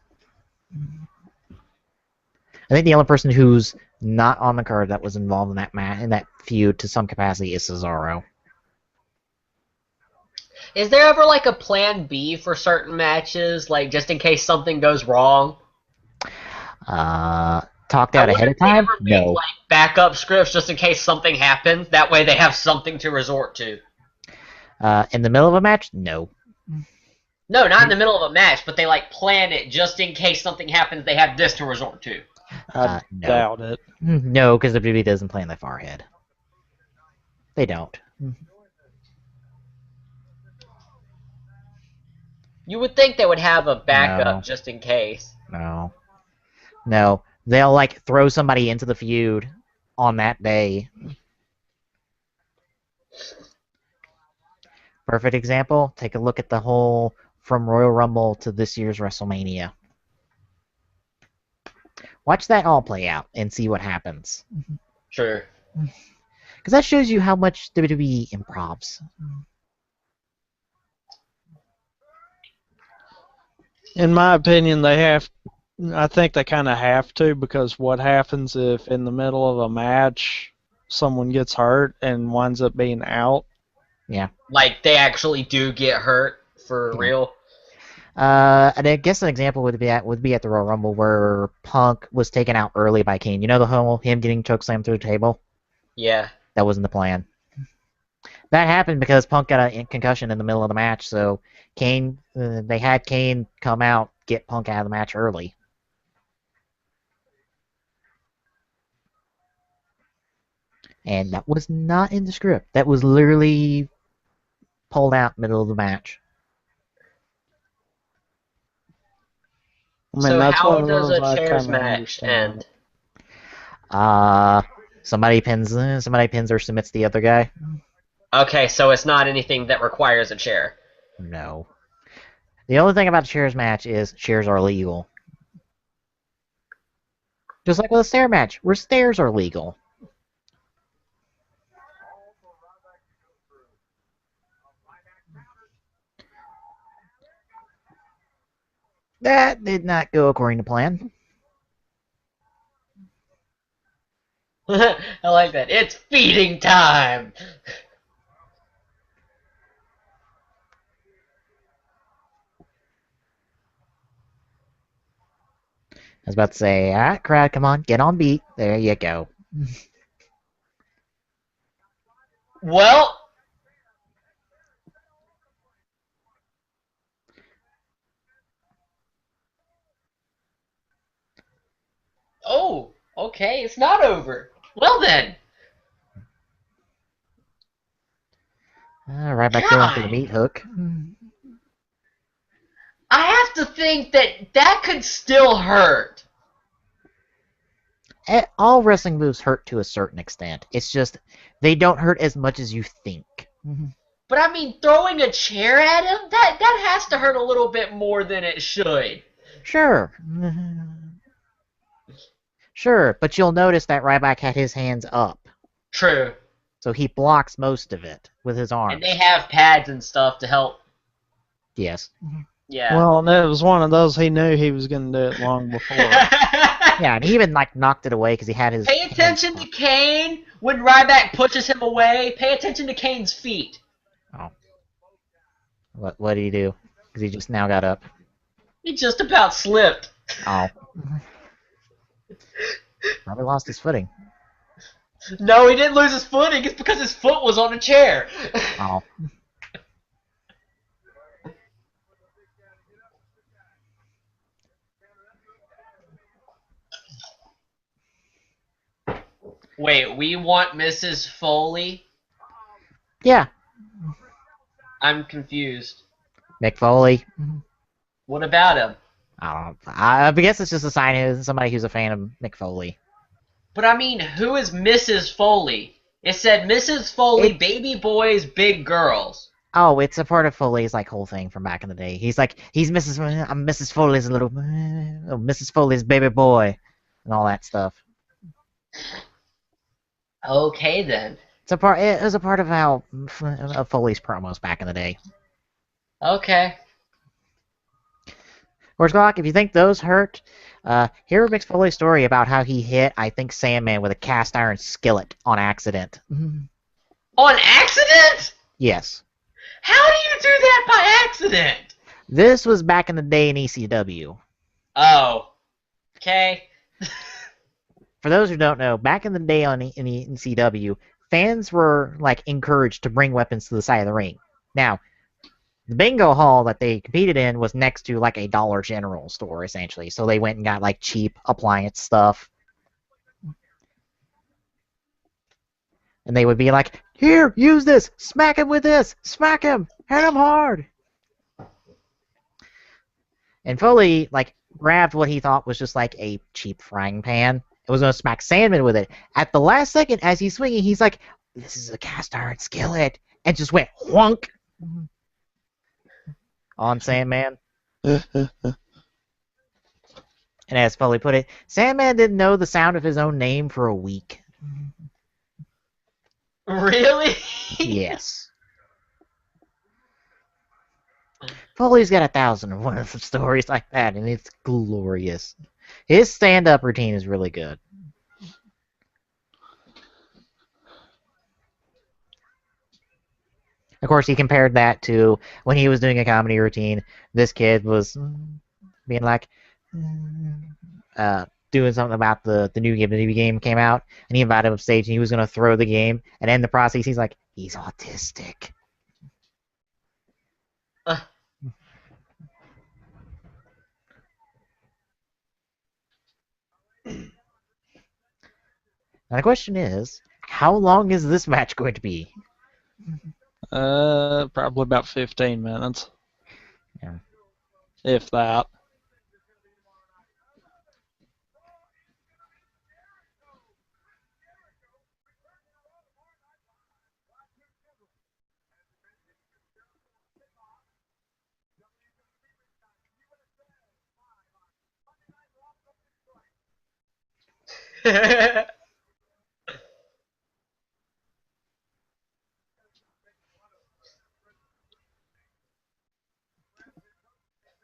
I think the only person who's not on the card that was involved in that match in that feud to some capacity is Cesaro. Is there ever like a plan B for certain matches, like just in case something goes wrong? Talked I out wonder ahead if of they time? ever make No. like backup scripts just in case something happens. That way they have something to resort to. In the middle of a match? No. No, not in the middle of a match, but they like plan it just in case something happens. They have this to resort to. I No. doubt it. No, because WWE doesn't plan that far ahead. They don't. You would think they would have a backup No. just in case. No. No. They'll like throw somebody into the feud on that day. Perfect example. Take a look at the whole from Royal Rumble to this year's WrestleMania. Watch that all play out and see what happens. Sure. Because that shows you how much WWE improvs. In my opinion, I think they kind of have to, because what happens if in the middle of a match someone gets hurt and winds up being out? Yeah. Like they actually do get hurt for Yeah. real. And I guess an example would be at the Royal Rumble where Punk was taken out early by Kane. You know the whole him getting chokeslammed through the table? Yeah. That wasn't the plan. That happened because Punk got a concussion in the middle of the match, so Kane, they had Kane come out, get Punk out of the match early. And that was not in the script. That was literally pulled out middle of the match. I mean, So that's how one of does those a I chairs kind of match understand. Somebody pins or submits the other guy. Okay, so it's not anything that requires a chair. No. The only thing about a chairs match is chairs are legal. Just like with a stair match, where stairs are legal. That did not go according to plan. I like that. It's feeding time. I was about to say, all right, crowd, come on, get on beat. There you go. Well, oh, okay, it's not over. Well then, Right back going for the God, meat hook. I have to think that that could still hurt. All wrestling moves hurt to a certain extent. It's just they don't hurt as much as you think. But I mean, throwing a chair at him, that has to hurt a little bit more than it should. Sure. Sure, but you'll notice that Ryback had his hands up. True. So he blocks most of it with his arms. And they have pads and stuff to help. Yes. Yeah. Well, and it was one of those he knew he was going to do it long before. Yeah, and he even knocked it away because he had his. Pay attention to Kane when Ryback pushes him away. Pay attention to Kane's feet. Oh. What did he do? Because he just now got up. He just about slipped. Oh. Probably lost his footing. No, he didn't lose his footing. It's because his foot was on a chair. Oh. Wait, we want Mrs. Foley? Yeah. I'm confused. Mick Foley. What about him? I don't know. I guess it's just a sign of somebody who's a fan of Mick Foley. But I mean, who is Mrs. Foley? It said Mrs. Foley, baby boys, big girls. Oh, it's a part of Foley's whole thing from back in the day. He's I'm Mrs. Foley's little, Mrs. Foley's baby boy, and all that stuff. Okay then. It was a part of how of Foley's promos back in the day. Okay. Horse Glock, if you think those hurt, hear Mick Foley's story about how he hit, I think, Sandman with a cast iron skillet on accident. On accident? Yes. How do you do that by accident? This was back in the day in ECW. Oh. Okay. For those who don't know, back in the day in ECW, fans were encouraged to bring weapons to the side of the ring. Now, the bingo hall that they competed in was next to a Dollar General store, essentially. So they went and got cheap appliance stuff. And they would be like, here, use this, smack him with this, smack him, hit him hard. And Foley, grabbed what he thought was just a cheap frying pan. It was going to smack Sandman with it. At the last second, as he's swinging, he's like, this is a cast iron skillet. And just went whunk on Sandman. And as Foley put it, Sandman didn't know the sound of his own name for a week. Really? Yes. Foley's got 1,001 of stories like that, and it's glorious. His stand-up routine is really good. Of course, he compared that to when he was doing a comedy routine. This kid was being doing something about the new game. The new game came out, and he invited him up stage, and he was going to throw the game. And in the process, he's like, he's autistic. Now the question is, how long is this match going to be? Probably about 15 minutes. Yeah. If that.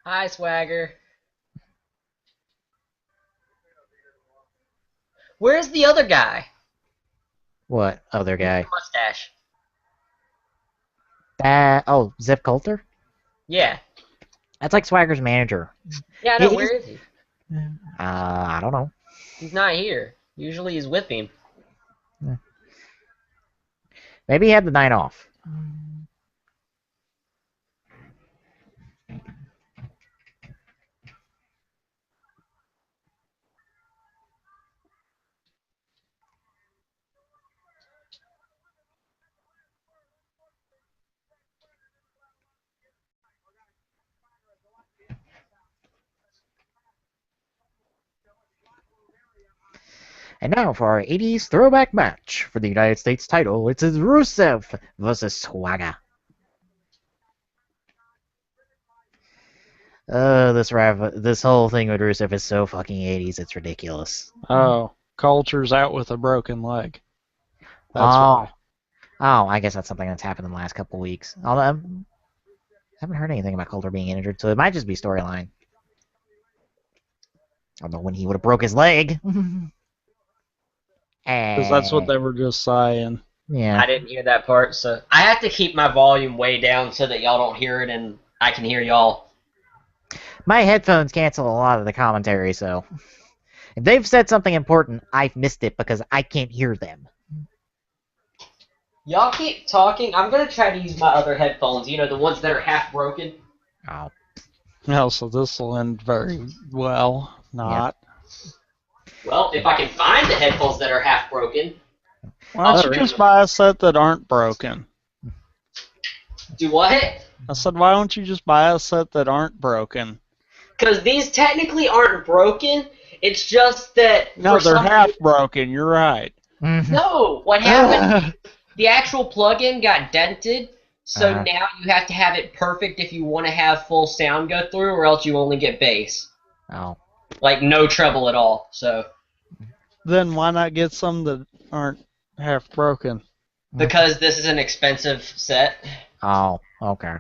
Hi, Swagger. Where's the other guy? What other guy? Mustache. Zip Coulter? Yeah. That's like Swagger's manager. Yeah, I know. Where is he? I don't know. He's not here. Usually he's with him. Maybe he had the night off. And now for our 80s throwback match for the United States title. It's Rusev versus Swagger. This whole thing with Rusev is so fucking 80s, it's ridiculous. Oh, Coulter's out with a broken leg. That's oh, why. oh, I guess that's something that's happened in the last couple weeks. Although I haven't heard anything about Coulter being injured, so it might just be storyline. I don't know when he would have broke his leg. Because that's what they were just saying. Yeah. I didn't hear that part, so I have to keep my volume way down so that y'all don't hear it and I can hear y'all. My headphones cancel a lot of the commentary, so if they've said something important, I've missed it because I can't hear them. Y'all keep talking. I'm gonna try to use my other headphones. You know, the ones that are half broken. Oh. No, so this will end very well. Not. Well, if I can find the headphones that are half broken. Why don't you just buy a set that aren't broken? Do what? I said, why don't you just buy a set that aren't broken? Because these technically aren't broken. It's just that. No, they're half broken. You're right. No, what happened? The actual plug-in got dented, so now you have to have it perfect if you want to have full sound go through, or else you only get bass. Oh. Like no treble at all. So. Then why not get some that aren't half broken? Because this is an expensive set. Oh, okay.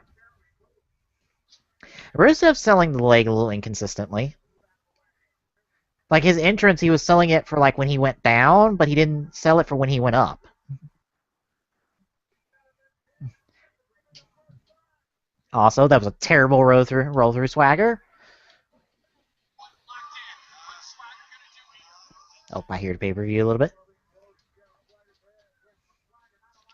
Rusev's selling the leg a little inconsistently. Like his entrance, he was selling it for like when he went down, but he didn't sell it for when he went up. Also, that was a terrible roll through Swagger. Oh, I hear the pay-per-view a little bit.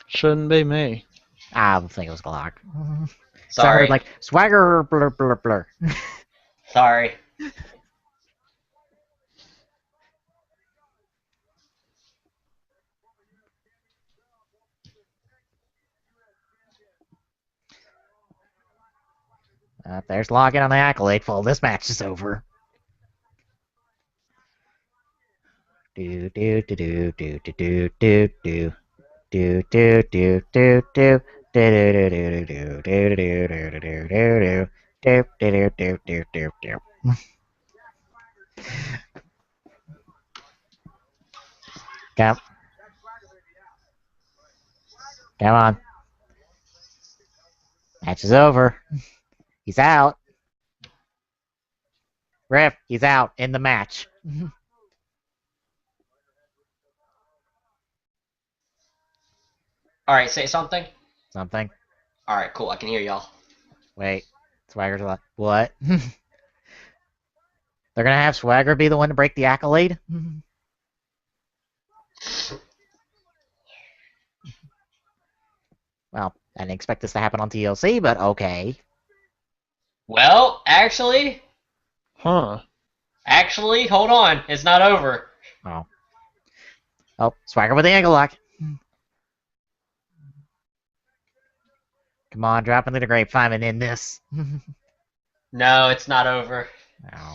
Shouldn't be me. I think it was Glock. Sorry. So I heard like Swagger blur blur blur. Sorry. There's Lockett on the accolade fall. This match is over. Do do do do do do do do do do do do do. Come. Come on. Match is over. He's out. Ref, he's out in the match. Alright, say something. Something. Alright, cool. I can hear y'all. Wait. Swagger's like, what? They're gonna have Swagger be the one to break the accolade? Well, I didn't expect this to happen on TLC, but okay. Well, actually... Huh. Actually, hold on. It's not over. Oh. Oh, Swagger with the ankle lock. Come on, drop into the grapevine and end this. No, it's not over. Oh.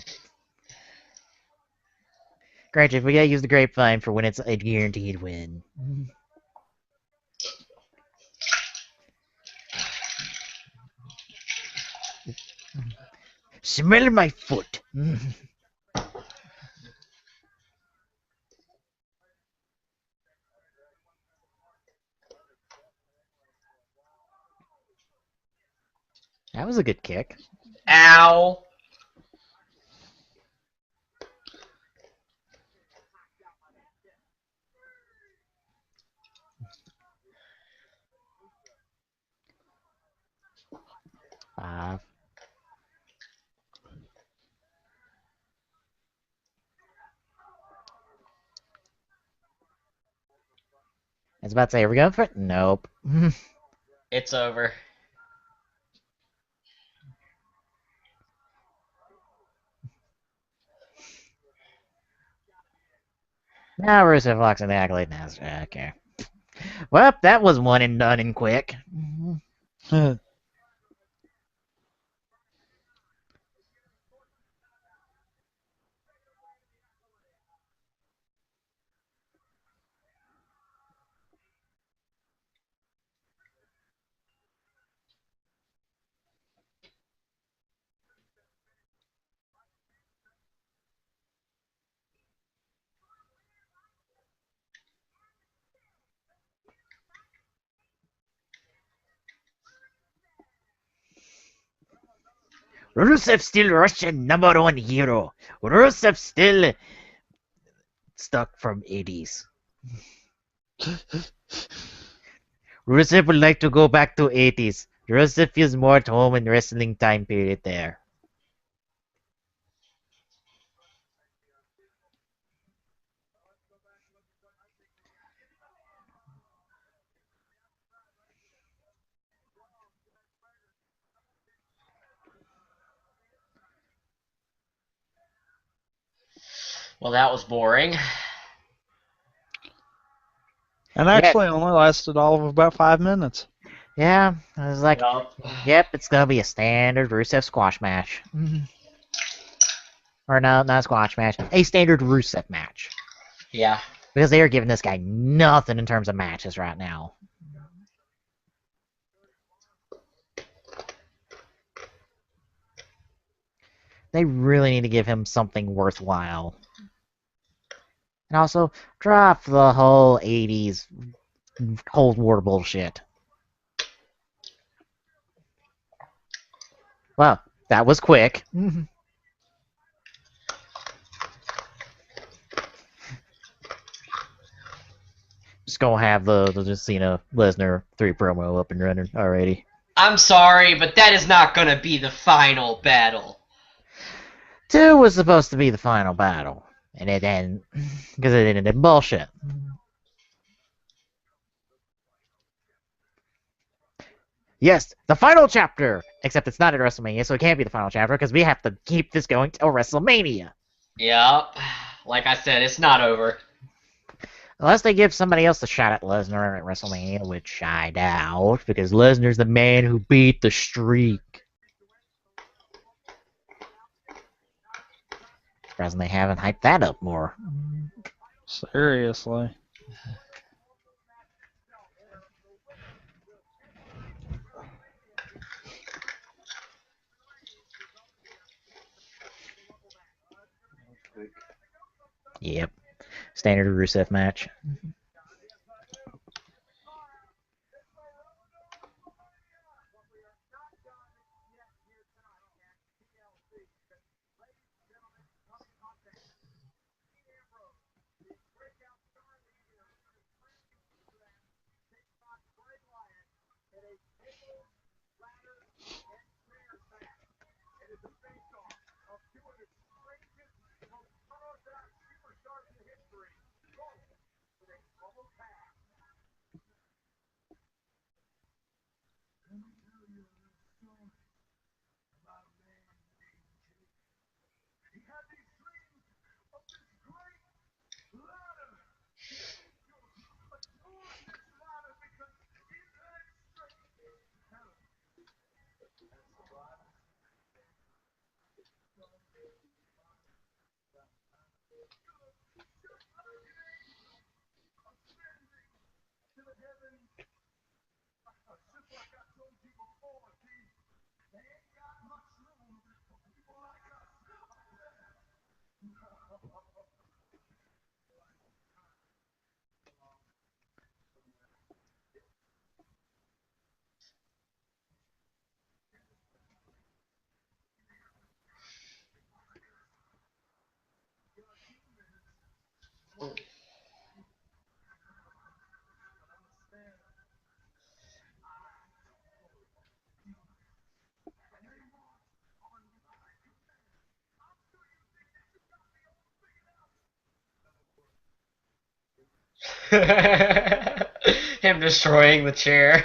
Granted, we gotta use the grapevine for when it's a guaranteed win. Smell my foot. That was a good kick. Ow. 5. I was about to say, are we going for it? Nope. It's over. Now Rusev locks in the accolade. Okay. Well, that was one and done and quick. Rusev still Russian #1 hero. Rusev still stuck from 80s. Rusev would like to go back to 80s. Rusev feels more at home in wrestling time period there. Well, that was boring. And actually, only lasted all of about 5 minutes. Yeah, I was like, Yup. yep, it's gonna be a standard Rusev squash match. Or no, not a squash match. A standard Rusev match. Yeah. Because they are giving this guy nothing in terms of matches right now. They really need to give him something worthwhile. And also, drop the whole 80s Cold War bullshit. Well, that was quick. Just gonna have the Cena Lesnar 3 promo up and running already. I'm sorry, but that is not gonna be the final battle. 2 was supposed to be the final battle. And it ended because it ended in bullshit. Yes, the final chapter! Except it's not at WrestleMania, so it can't be the final chapter because we have to keep this going till WrestleMania. Yep. Like I said, it's not over. Unless they give somebody else a shot at Lesnar at WrestleMania, which I doubt, because Lesnar's the man who beat the streak. Surprising they haven't hyped that up more. Seriously. Yep. Standard Rusev match. Him destroying the chair.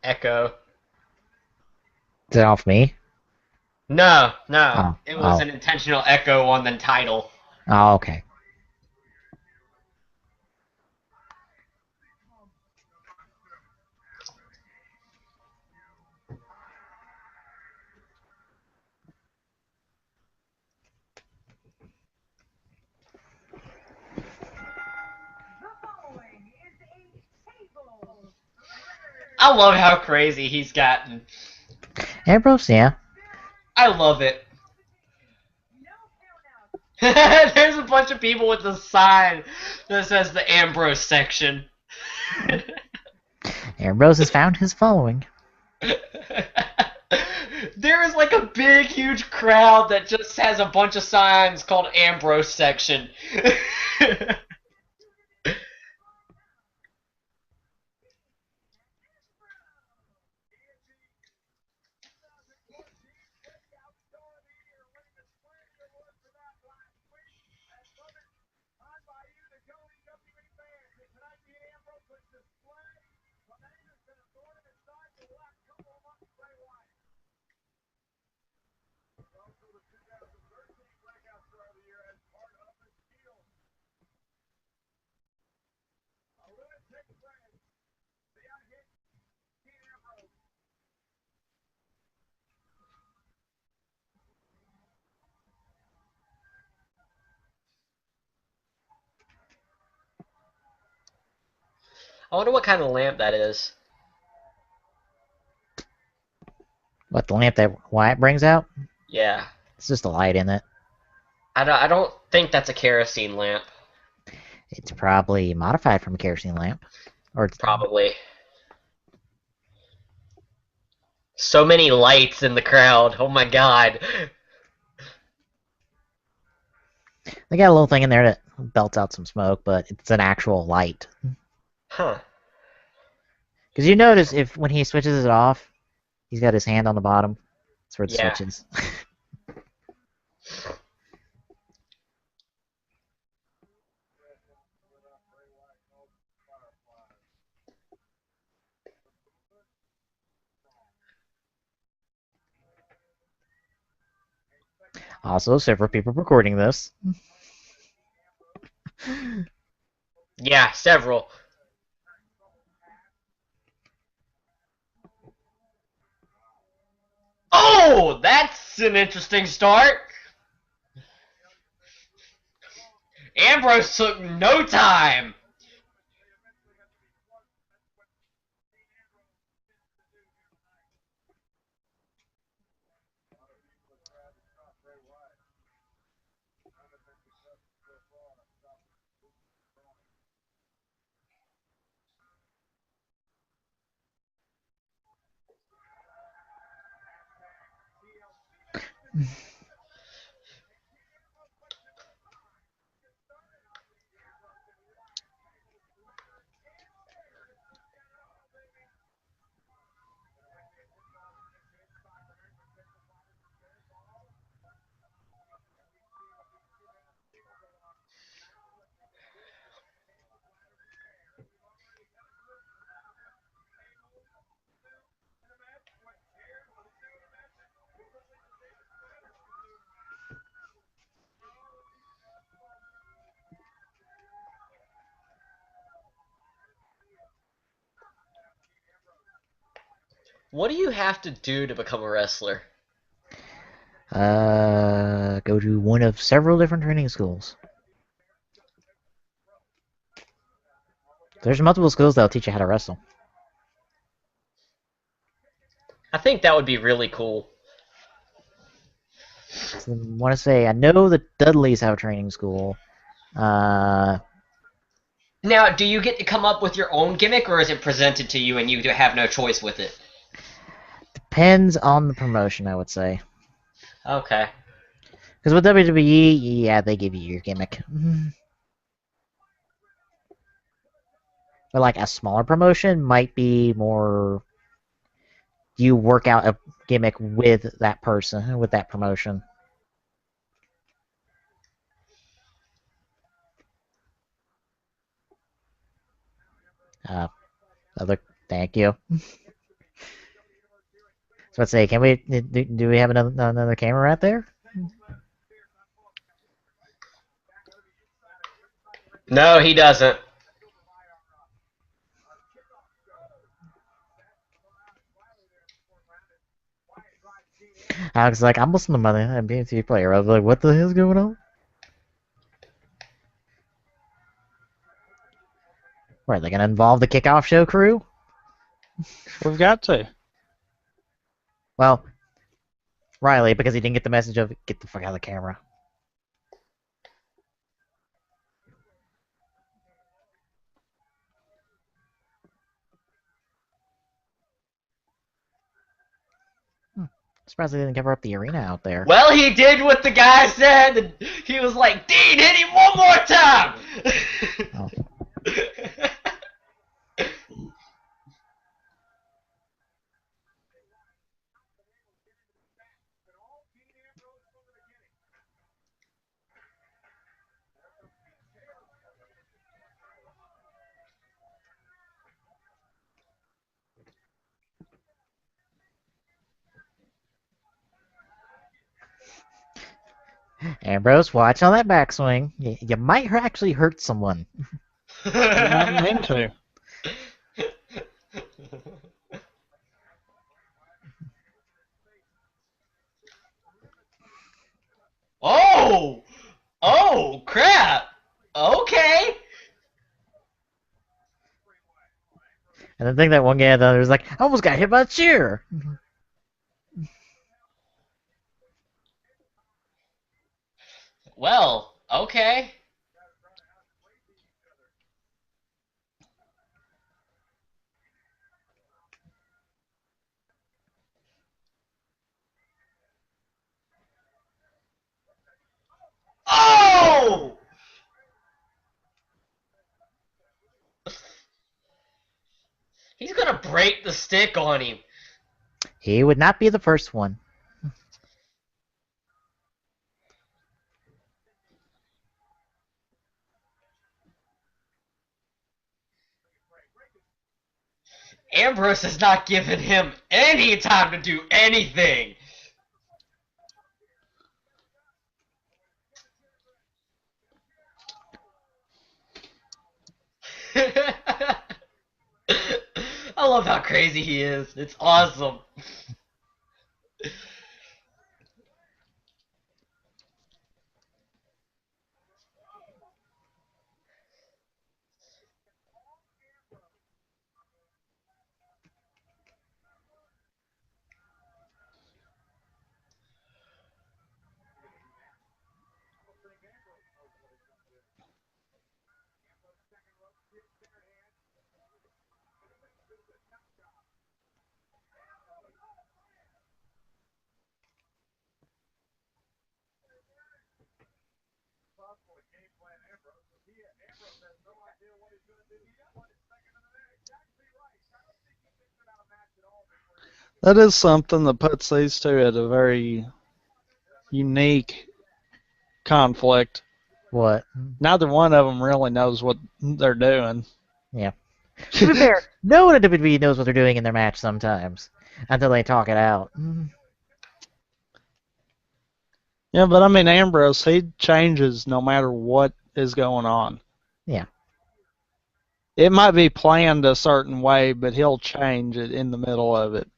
Echo. Is it off me? No, no. Oh, It was oh, an intentional echo on the title. oh, okay. I love how crazy he's gotten. Ambrose, yeah. I love it. There's a bunch of people with a sign that says the Ambrose section. Ambrose has found his following. There is like a big, huge crowd that just has a bunch of signs called Ambrose section. I wonder what kind of lamp that is. What, the lamp that Wyatt brings out? Yeah. It's just a light in it. I don't think that's a kerosene lamp. It's probably modified from a kerosene lamp. Or it's, Probably. So many lights in the crowd. Oh my god. they got a little thing in there that belts out some smoke, but it's an actual light. Huh. Because you notice if when he switches it off, he's got his hand on the bottom. That's where the Yeah. switch is. Also, several people recording this. Yeah, several. Oh, that's an interesting start. Ambrose took no time. What do you have to do to become a wrestler? Go to one of several different training schools. There's multiple schools that'll teach you how to wrestle. I think that would be really cool. So I want to say I know the Dudleys have a training school. Now, do you get to come up with your own gimmick, or is it presented to you and you have no choice with it? Depends on the promotion, I would say. Okay. Because with WWE, yeah, they give you your gimmick. But like a smaller promotion might be more. You work out a gimmick with that person, with that promotion. Other, thank you. So let's say, can we? Do we have another camera right there? No, he doesn't. I was like, I'm listening to my BMT player. I was like, what the hell's going on? What, are they gonna involve the kickoff show crew? We've got to. Well, Riley, because he didn't get the message of get the fuck out of the camera. Surprised they didn't cover up the arena out there. Well, he did what the guy said. He was like, Dean, hit him one more time! Oh. Ambrose, watch on that backswing. You might actually hurt someone. Not mean to. Oh! Oh, crap! Okay! And I think that one guy was like, I almost got hit by a chair. Well, okay. Oh! He's gonna break the stick on him. He would not be the first one. Ambrose has not given him any time to do anything. I love how crazy he is. It's awesome. That is something that puts these two at a very unique conflict. What? Neither one of them really knows what they're doing. Yeah. To be fair, no one at WWE knows what they're doing in their match sometimes until they talk it out. Yeah, but I mean, Ambrose, he changes no matter what is going on. Yeah. It might be planned a certain way, but he'll change it in the middle of it.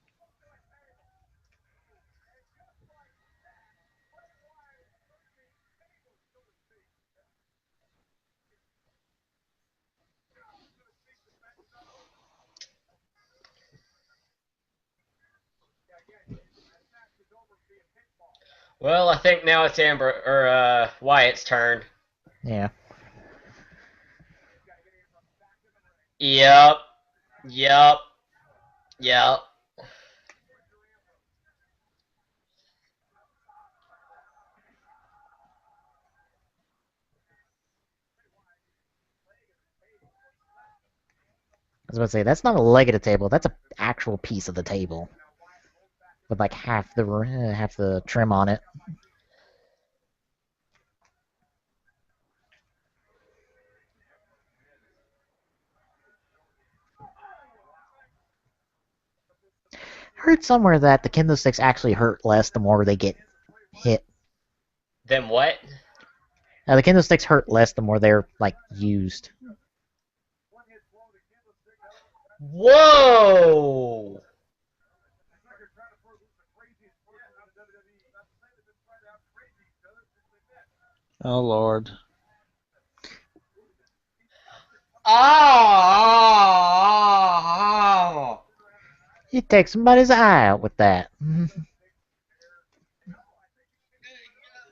Well, I think now it's Wyatt's turn. Yeah. Yep. Yep. Yep. I was about to say, that's not a leg of the table. That's an actual piece of the table. With like half the trim on it. I heard somewhere that the kendo sticks actually hurt less the more they get hit. Then what? The kendo sticks hurt less the more they're like used. Whoa! Oh, Lord. Oh! You take somebody's eye out with that.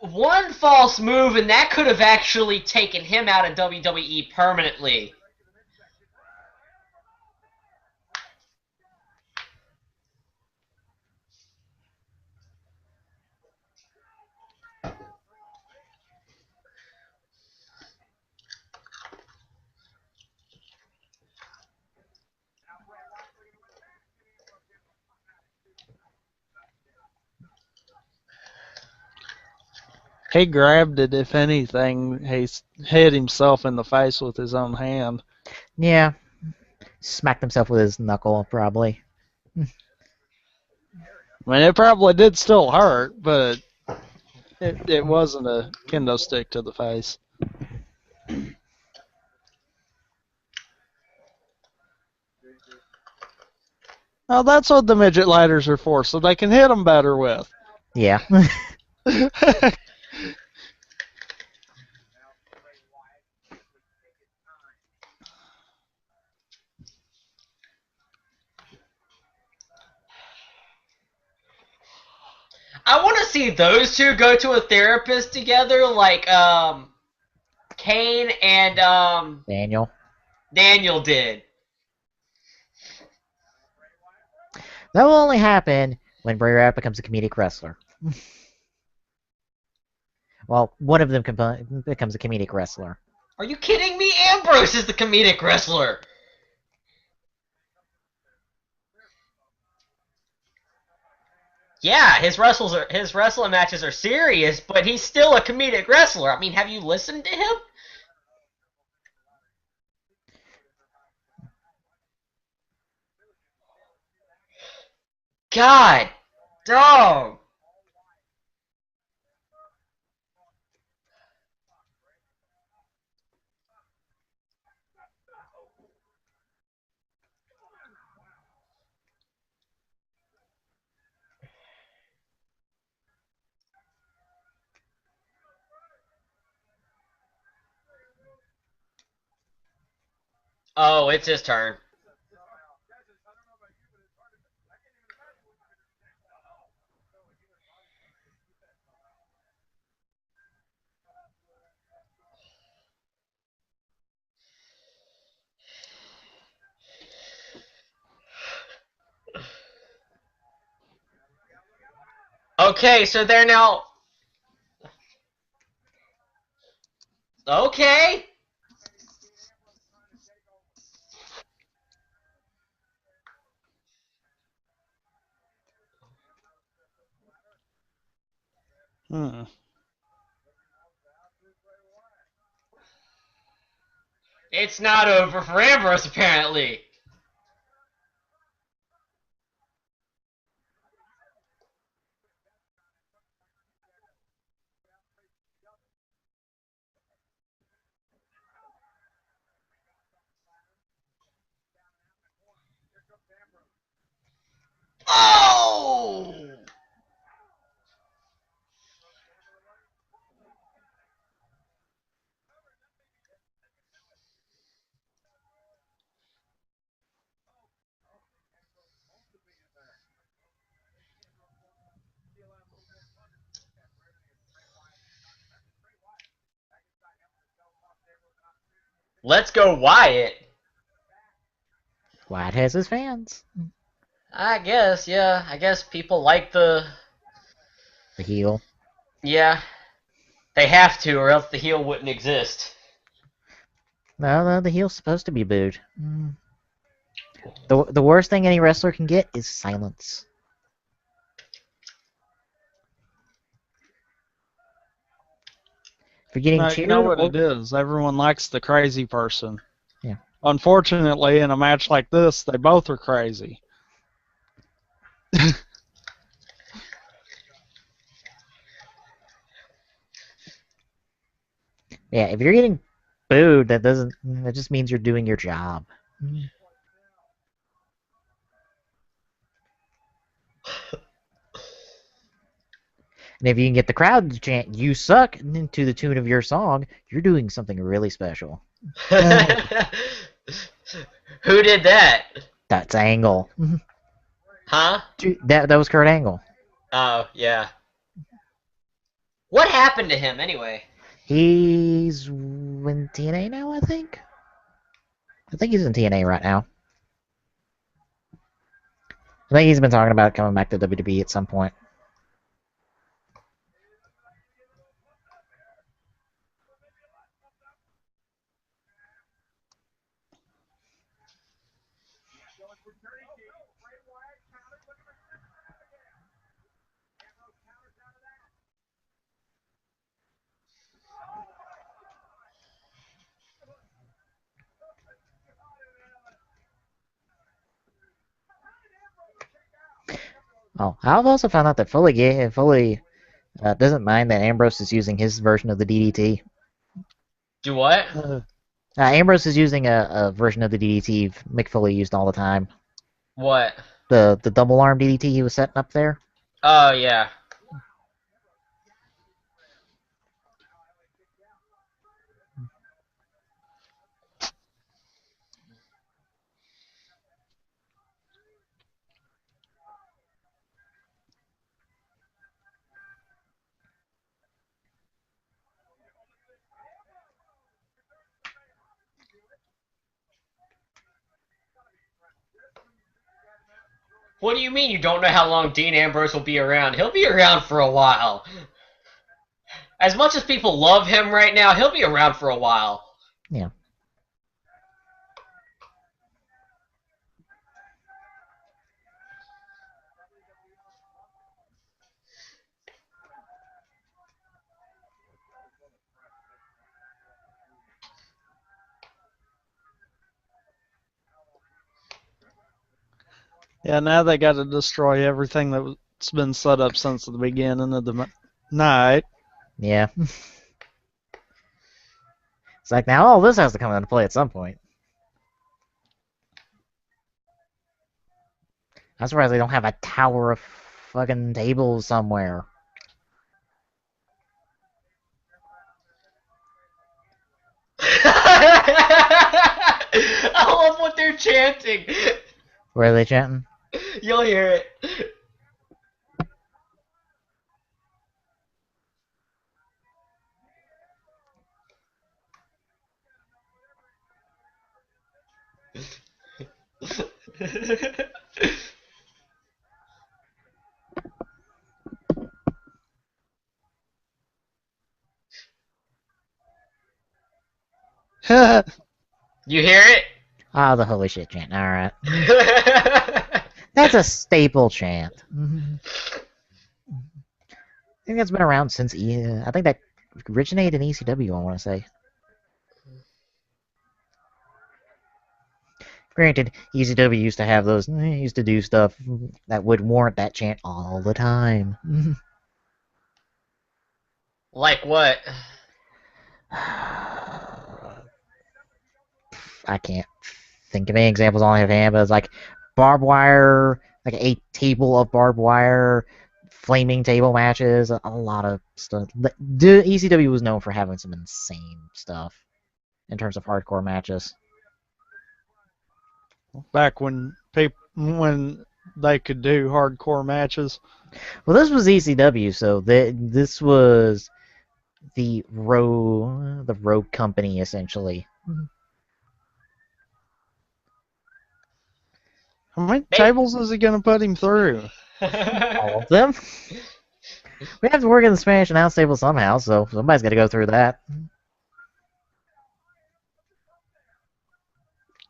One false move, and that could have actually taken him out of WWE permanently. He grabbed it, if anything. He hit himself in the face with his own hand. Yeah. Smacked himself with his knuckle, probably. I mean, it probably did still hurt, but it wasn't a kendo stick to the face. Oh, that's what the midget ladders are for, so they can hit them better with. Yeah. I want to see those two go to a therapist together, like Kane and Daniel. Daniel did. That will only happen when Bray Wyatt becomes a comedic wrestler. Well, one of them becomes a comedic wrestler. Are you kidding me? Ambrose is the comedic wrestler. Yeah, his wrestling matches are serious, but he's still a comedic wrestler. I mean, have you listened to him? God, dog. Oh, it's his turn. Okay, so they're now. Okay. Hmm. It's not over for Ambrose, apparently. Oh! Let's go, Wyatt. Wyatt has his fans. I guess, yeah. I guess people like the. The heel. Yeah. They have to, or else the heel wouldn't exist. No, the heel's supposed to be booed. The worst thing any wrestler can get is silence. If you're getting No, you know cheered, what it is. Everyone likes the crazy person. Yeah. Unfortunately, in a match like this, they both are crazy. Yeah, if you're getting booed, that just means you're doing your job. And if you can get the crowd to chant "You suck" to the tune of your song, you're doing something really special. Who did that? That's Angle. Huh? That was Kurt Angle. Oh, yeah. What happened to him, anyway? He's in TNA now, I think. I think he's in TNA right now. I think he's been talking about coming back to WWE at some point. Oh, I've also found out that Foley doesn't mind that Ambrose is using his version of the DDT. Do what? Ambrose is using a version of the DDT Mick Foley used all the time. What? The double arm DDT he was setting up there. Oh, yeah. What do you mean you don't know how long Dean Ambrose will be around? He'll be around for a while. As much as people love him right now, he'll be around for a while. Yeah. Yeah, now they got to destroy everything that's been set up since the beginning of the night. Yeah. It's like now all this has to come into play at some point. I'm surprised they don't have a tower of fucking tables somewhere. I love what they're chanting. Where are they chanting? You'll hear it. You hear it? Ah, the holy shit chant. Alright. That's a staple chant. think that's been around since I think that originated in ECW. I want to say. Granted, ECW used to have those. Used to do stuff that would warrant that chant all the time. Like what? I can't think of any examples on hand, but it's like barbed wire, like a table of barbed wire, flaming table matches, a lot of stuff. The ECW was known for having some insane stuff in terms of hardcore matches. Back when they could do hardcore matches. Well, this was ECW, so this was the rogue company essentially. How many tables is he going to put him through? All of them. We have to work in the Spanish announce table somehow, so somebody's got to go through that.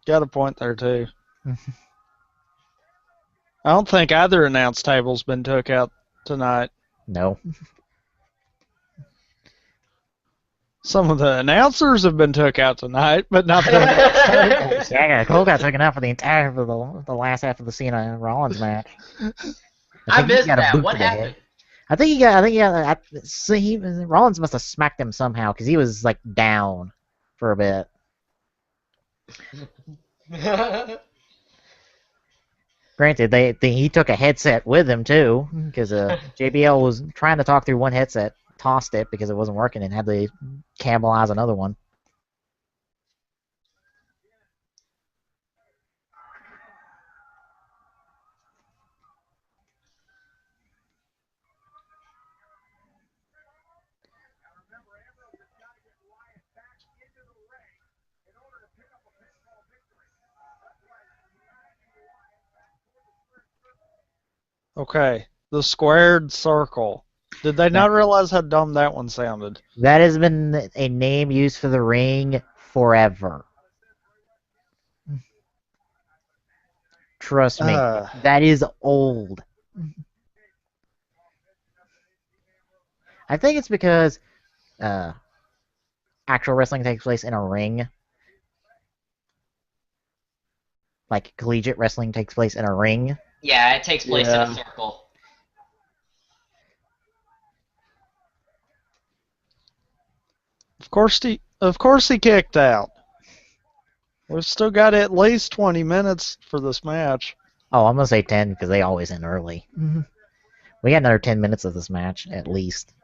Got a point there too. I don't think either announce table's been took out tonight. No. Some of the announcers have been took out tonight, but not the announce tables. Yeah, Cole got taken out for the last half of the Cena Rollins match. I think he missed got a that. boot What to the head. happened? I think Rollins must have smacked him somehow because he was like down for a bit. Granted, he took a headset with him too because JBL was trying to talk through one headset, tossed it because it wasn't working, and had to cannibalize another one. Okay, the squared circle. Did they not realize how dumb that one sounded? That has been a name used for the ring forever. Trust me, that is old. I think it's because actual wrestling takes place in a ring. Like collegiate wrestling takes place in a ring. Yeah, it takes place in a circle. Of course he kicked out. We've still got at least 20 minutes for this match. Oh, I'm gonna say 10 because they always end early. We got another 10 minutes of this match at least.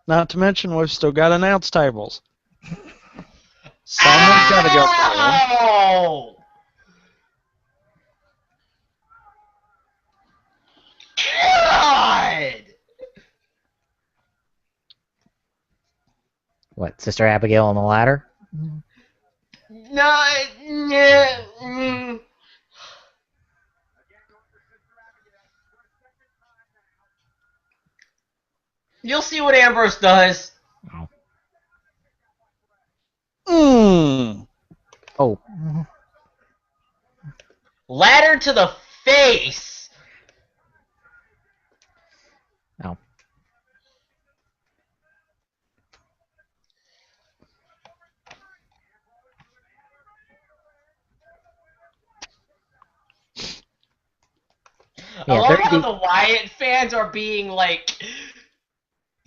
Not to mention we've still got announce tables. Someone's got to go through. Oh! God! What, Sister Abigail on the ladder? No, yeah. You'll see what Ambrose does. Oh. Ladder to the face. Oh. I love how the Wyatt fans are being like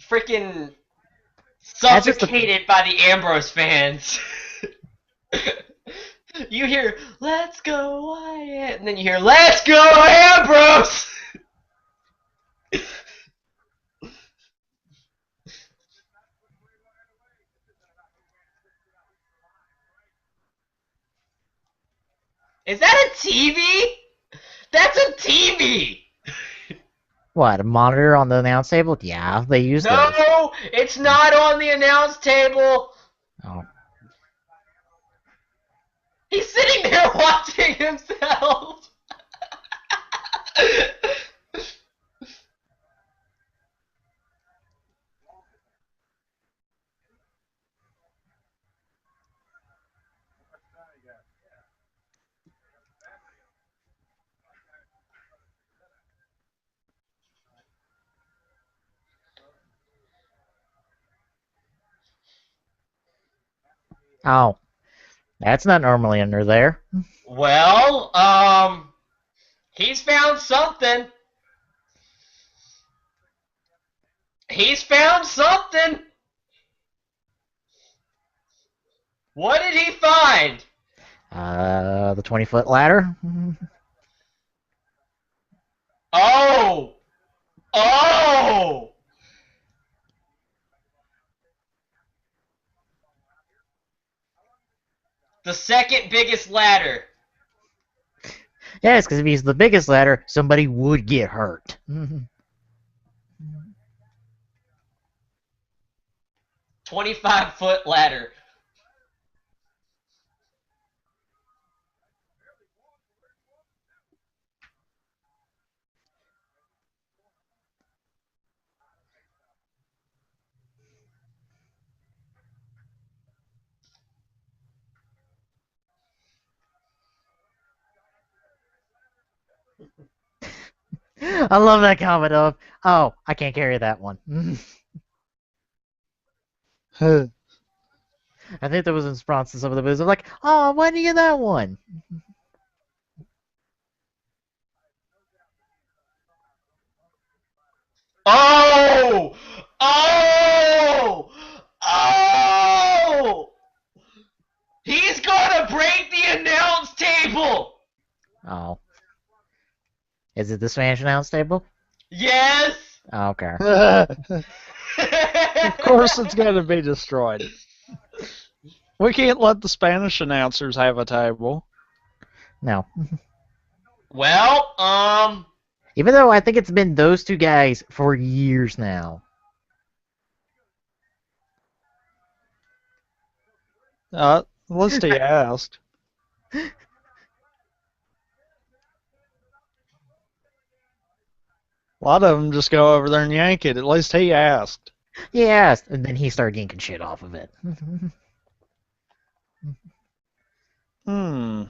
freaking suffocated by the Ambrose fans. You hear "Let's go Wyatt," and then you hear "Let's go Ambrose." Is that a TV? That's a TV! What, a monitor on the announce table? Yeah, they use those. No, it's not on the announce table. Oh. He's sitting there watching himself. Oh, that's not normally under there. Well, he's found something. He's found something. What did he find? The 20-foot ladder. Oh! Oh! The second biggest ladder. Yes, because if he's the biggest ladder, somebody would get hurt. 25-foot ladder. I love that comment of, oh, I can't carry that one. I think that was in response to some of the videos of like, oh, why did you get that one? Oh! Oh! Oh! He's gonna break the announce table! Oh. Is it the Spanish announce table? Yes! Oh, okay. Of course it's going to be destroyed. We can't let the Spanish announcers have a table. No. Well, Even though I think it's been those two guys for years now. At least he asked. A lot of them just go over there and yank it. At least he asked. Yes, and then he started yanking shit off of it. Hmm.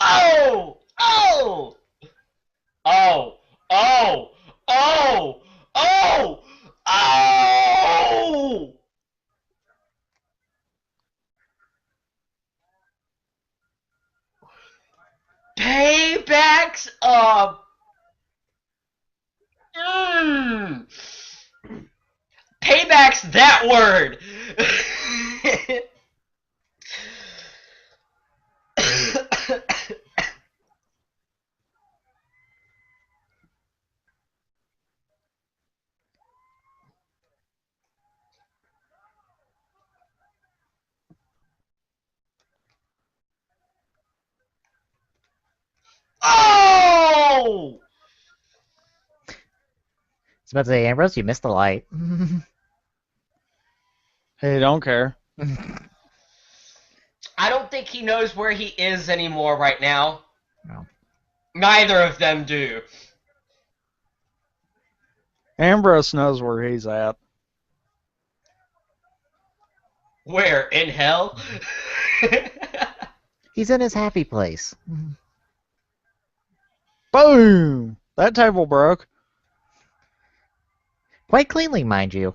oh! Oh! Oh! Oh! Oh! Oh! Oh! Paybacks up. Payback's that word. Oh! I was about to say, Ambrose, you missed the light. He don't care. I don't think he knows where he is anymore right now. No. Neither of them do. Ambrose knows where he's at. Where? In hell? He's in his happy place. Boom! That table broke. Quite cleanly, mind you.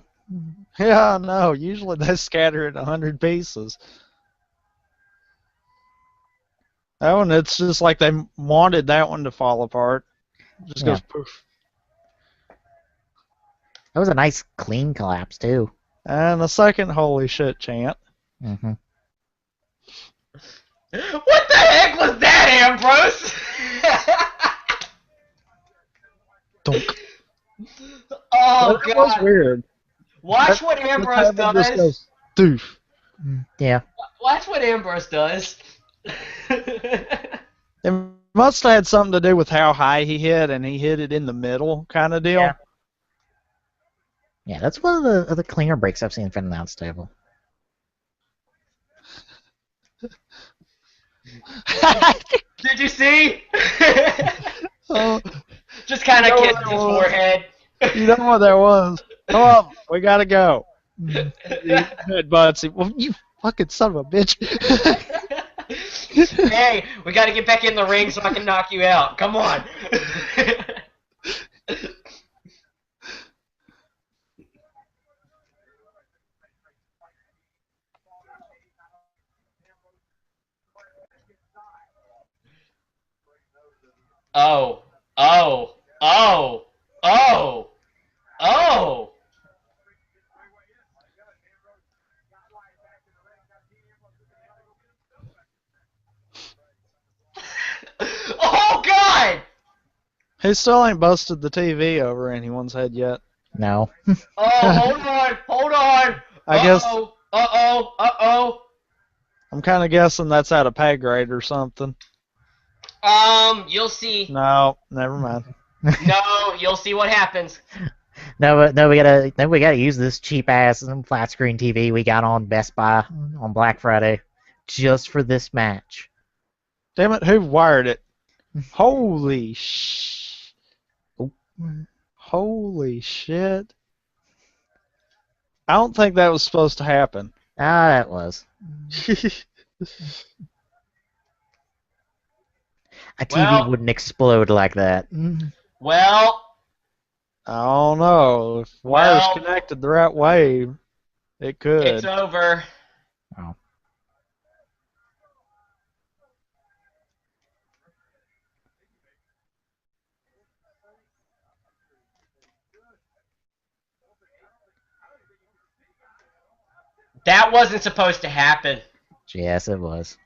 Yeah, I know. Usually they scatter it 100 pieces. That one, it's just like they wanted that one to fall apart. Just Yeah. goes poof. That was a nice, clean collapse, too. And the second holy shit chant. Mm-hmm. What the heck was that, Ambrose? Dunk. Oh, That was God. weird. Watch what Ambrose The table just does. goes doof. Yeah. Watch what Ambrose does. It must have had something to do with how high he hit, and he hit it in the middle kind of deal. Yeah. Yeah, that's one of the cleaner breaks I've seen from the announce table. Did you see? Oh, Just kind of You know kissed what his that was? forehead. you know what that was? Come on, we gotta go. Head Butsy. Well, you fucking son of a bitch. Hey, we got to get back in the ring so I can knock you out. Come on. Oh. Oh. Oh. Oh. Oh. Oh God! He still ain't busted the TV over anyone's head yet. No. Oh, hold on, hold on. I guess Uh-oh. I'm kind of guessing that's out of pay grade or something. You'll see. No, never mind. No, you'll see what happens. No, we gotta use this cheap ass flat screen TV we got on Best Buy on Black Friday just for this match. Damn it, who wired it? Holy Holy shit. I don't think that was supposed to happen. Ah, that was. A TV Well, wouldn't explode like that. well, I don't know. If wire's well, connected the right way, it it's could. over. Oh. That wasn't supposed to happen. Yes, it was.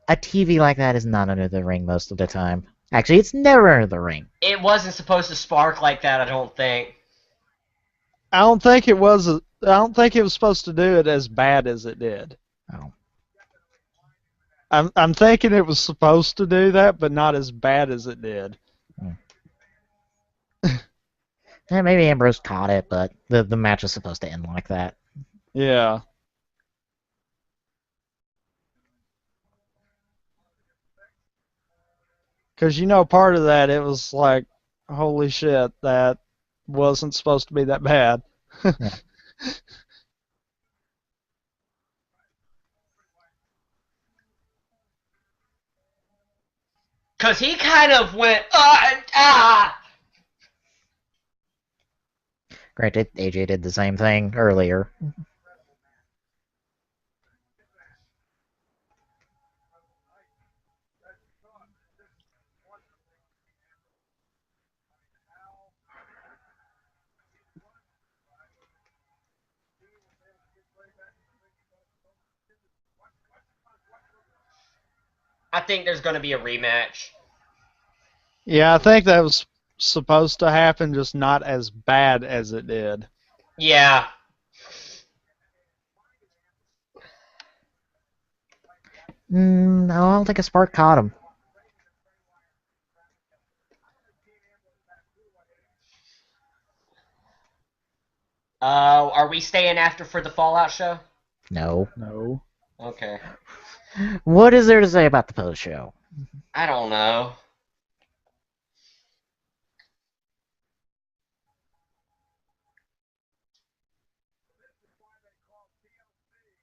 A TV like that is not under the ring most of the time. Actually, it's never under the ring. It wasn't supposed to spark like that, I don't think. I don't think it was. I don't think it was supposed to do it as bad as it did. Oh. I'm thinking it was supposed to do that, but not as bad as it did. Yeah, maybe Ambrose caught it, but the match was supposed to end like that. Yeah. Because part of that, it was like, holy shit, that wasn't supposed to be that bad. Yeah. Because he kind of went, Granted, AJ did the same thing earlier. I think there's going to be a rematch. Yeah, I think that was supposed to happen, just not as bad as it did. Yeah. No, I don't think a spark caught him. Are we staying after for the Fallout show? No. No. Okay. What is there to say about the post show? I don't know.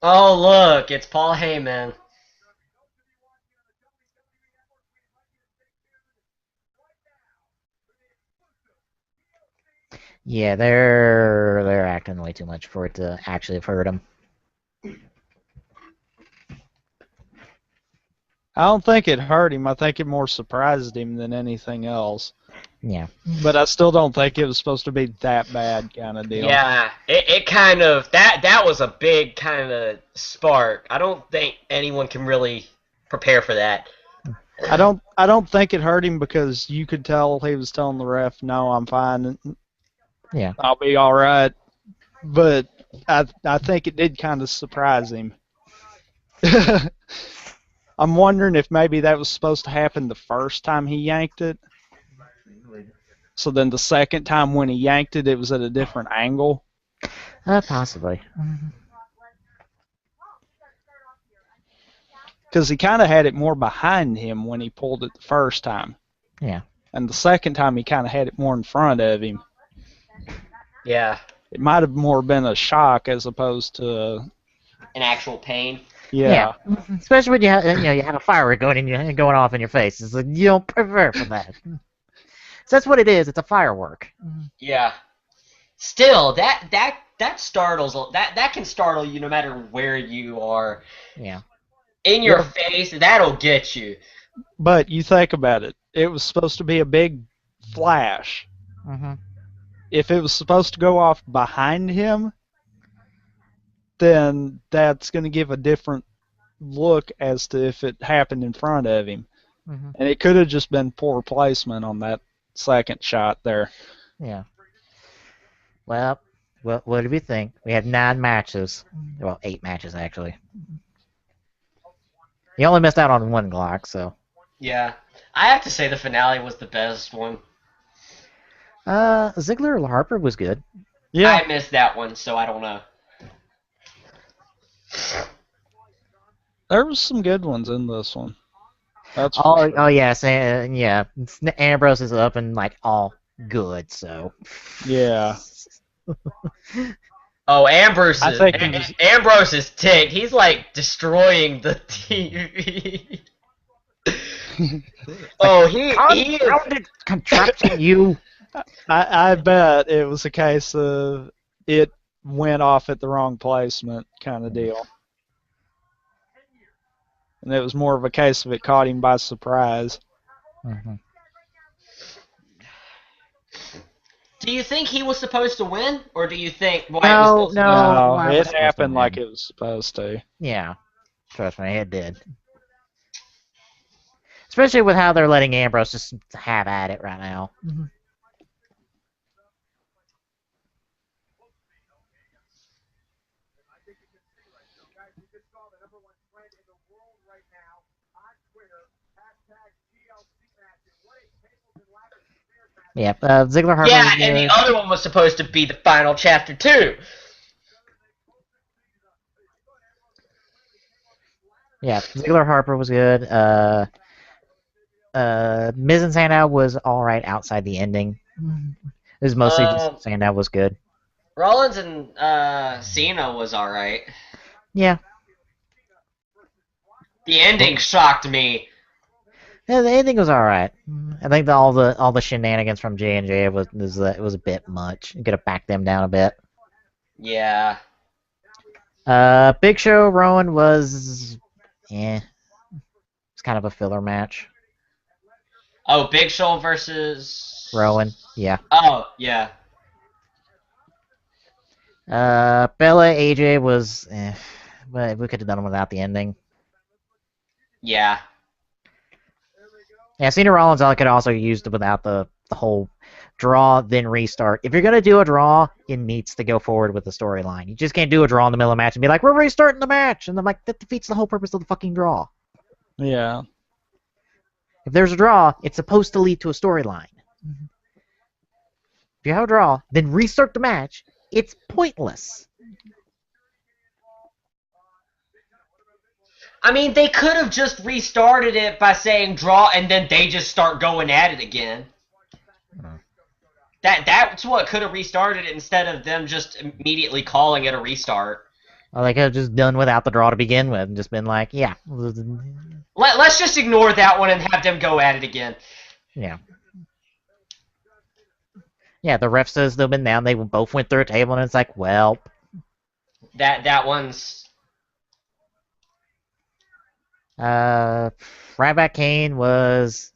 Oh, look, it's Paul Heyman. Yeah, they're acting way too much for it to actually have hurt him. I don't think it hurt him. I think it more surprised him than anything else. Yeah. But I still don't think it was supposed to be that bad kind of deal. Yeah, it kind of that was a big kind of spark. I don't think anyone can really prepare for that. I don't think it hurt him because you could tell he was telling the ref, "No, I'm fine. Yeah. I'll be all right." But I think it did kind of surprise him. I'm wondering if maybe that was supposed to happen the first time he yanked it. So then the second time when he yanked it, it was at a different angle. Possibly. Because he kind of had it more behind him when he pulled it the first time. Yeah. And the second time he kind of had it more in front of him. Yeah, It might have more been a shock as opposed to an actual pain. yeah. Especially when you have a firework going off in your face. It's like you don't prepare for that. So that's what it is. It's a firework. Yeah. Still, that startles that can startle you no matter where you are. Yeah. In your face, that'll get you. But you think about it. It was supposed to be a big flash. Mm-hmm. If it was supposed to go off behind him, then that's going to give a different look as to if it happened in front of him. Mm-hmm. And it could have just been poor placement on that second shot there. Yeah. Well, what do we think? We had 9 matches. Well, 8 matches actually. You only missed out on 1 Glock, so. Yeah. I have to say the finale was the best one. Ziggler Harper was good. Yeah. I missed that one, so I don't know. There was some good ones in this one. That's for sure. Oh yeah, yeah. Ambrose is up and like all good, so. Yeah. Oh, Ambrose I is, think it was- Ambrose is ticked. He's like destroying the TV. Oh, he is. Confounded contraption, you. I bet it was a case of it went off at the wrong placement kind of deal. And it was more of a case of it caught him by surprise. Mm-hmm. Do you think he was supposed to win, or do you think Wyatt No, was supposed to win? no. No, I it was supposed to happened like win. it was supposed to. Yeah, trust me, it did. Especially with how they're letting Ambrose just have at it right now. Mm-hmm. Yeah, Ziggler Harper. Yeah, and the other one was supposed to be the final chapter too. Yeah, Ziggler Harper was good. Miz and Sandow was all right outside the ending. It was mostly just Sandow was good. Rollins and Cena was all right. Yeah. The ending shocked me. Yeah, the ending was all right. I think all the shenanigans from J&J was a bit much. You could have backed them down a bit. Yeah. Big Show Rowan was, it's kind of a filler match. Oh, Big Show versus Rowan, yeah. Oh, yeah. Bella AJ was, but we could have done them without the ending. Yeah. Yeah, Cena Rollins I could also used without the whole draw then restart. If you're gonna do a draw, it needs to go forward with the storyline. You just can't do a draw in the middle of the match and be like, we're restarting the match, and I'm like, that defeats the whole purpose of the fucking draw. Yeah. If there's a draw, it's supposed to lead to a storyline. If you have a draw, then restart the match. It's pointless. I mean, they could have just restarted it by saying draw, and then they just start going at it again. That's what could have restarted it instead of them just immediately calling it a restart. Well, they could have just done without the draw to begin with and just been like, yeah. Let's just ignore that one and have them go at it again. Yeah. Yeah, the ref says they've been down. They both went through a table, and it's like, well. That one's... Ryback Kane was,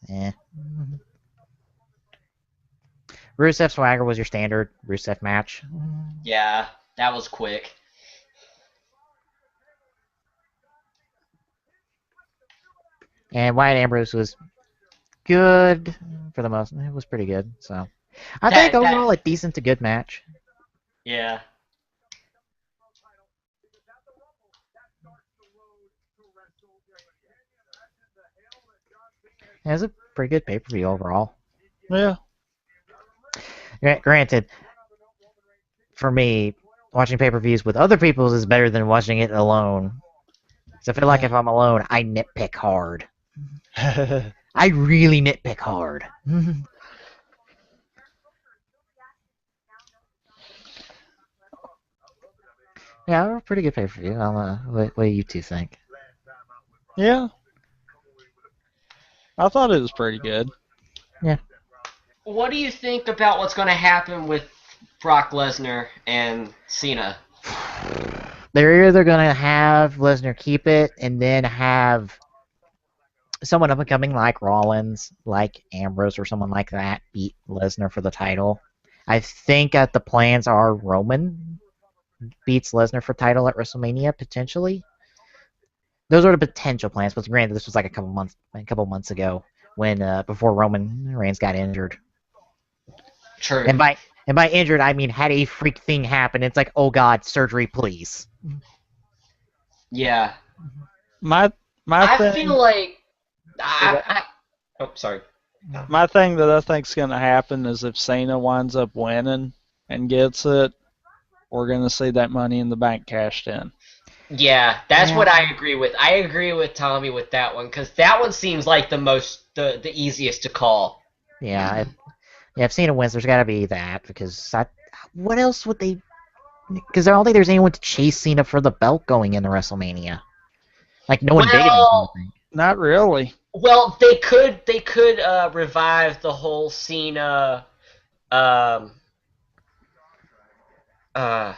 Rusev Swagger was your standard Rusev match. Yeah, that was quick. And Wyatt Ambrose was good for the most. It was pretty good. So I think overall a decent to good match. Yeah. It was a pretty good pay-per-view overall. Yeah. Granted, for me, watching pay-per-views with other people is better than watching it alone. So I feel like if I'm alone, I nitpick hard. I really nitpick hard. Yeah, a pretty good pay-per-view. What do you two think? Yeah. I thought it was pretty good. Yeah. What do you think about what's going to happen with Brock Lesnar and Cena? They're either going to have Lesnar keep it and then have someone up and coming like Rollins, like Ambrose, or someone like that beat Lesnar for the title. I think that the plans are Roman beats Lesnar for title at WrestleMania potentially. Those are the potential plans, but granted, this was like a couple months ago when before Roman Reigns got injured. True. And by injured, I mean had a freak thing happen. It's like, oh god, surgery, please. Yeah. My I thing, feel like oh, sorry. my thing that I think's gonna happen is if Cena winds up winning and gets it, we're gonna see that Money in the Bank cashed in. Yeah, that's Yeah. what I agree with. I agree with Tommy with that one because that one seems like the easiest to call. Yeah, if Cena wins, there's got to be that because what else would they? Because I don't think there's anyone to chase Cena for the belt going into WrestleMania. Like no one big enough. I don't think. Not really. Well, they could revive the whole Cena um the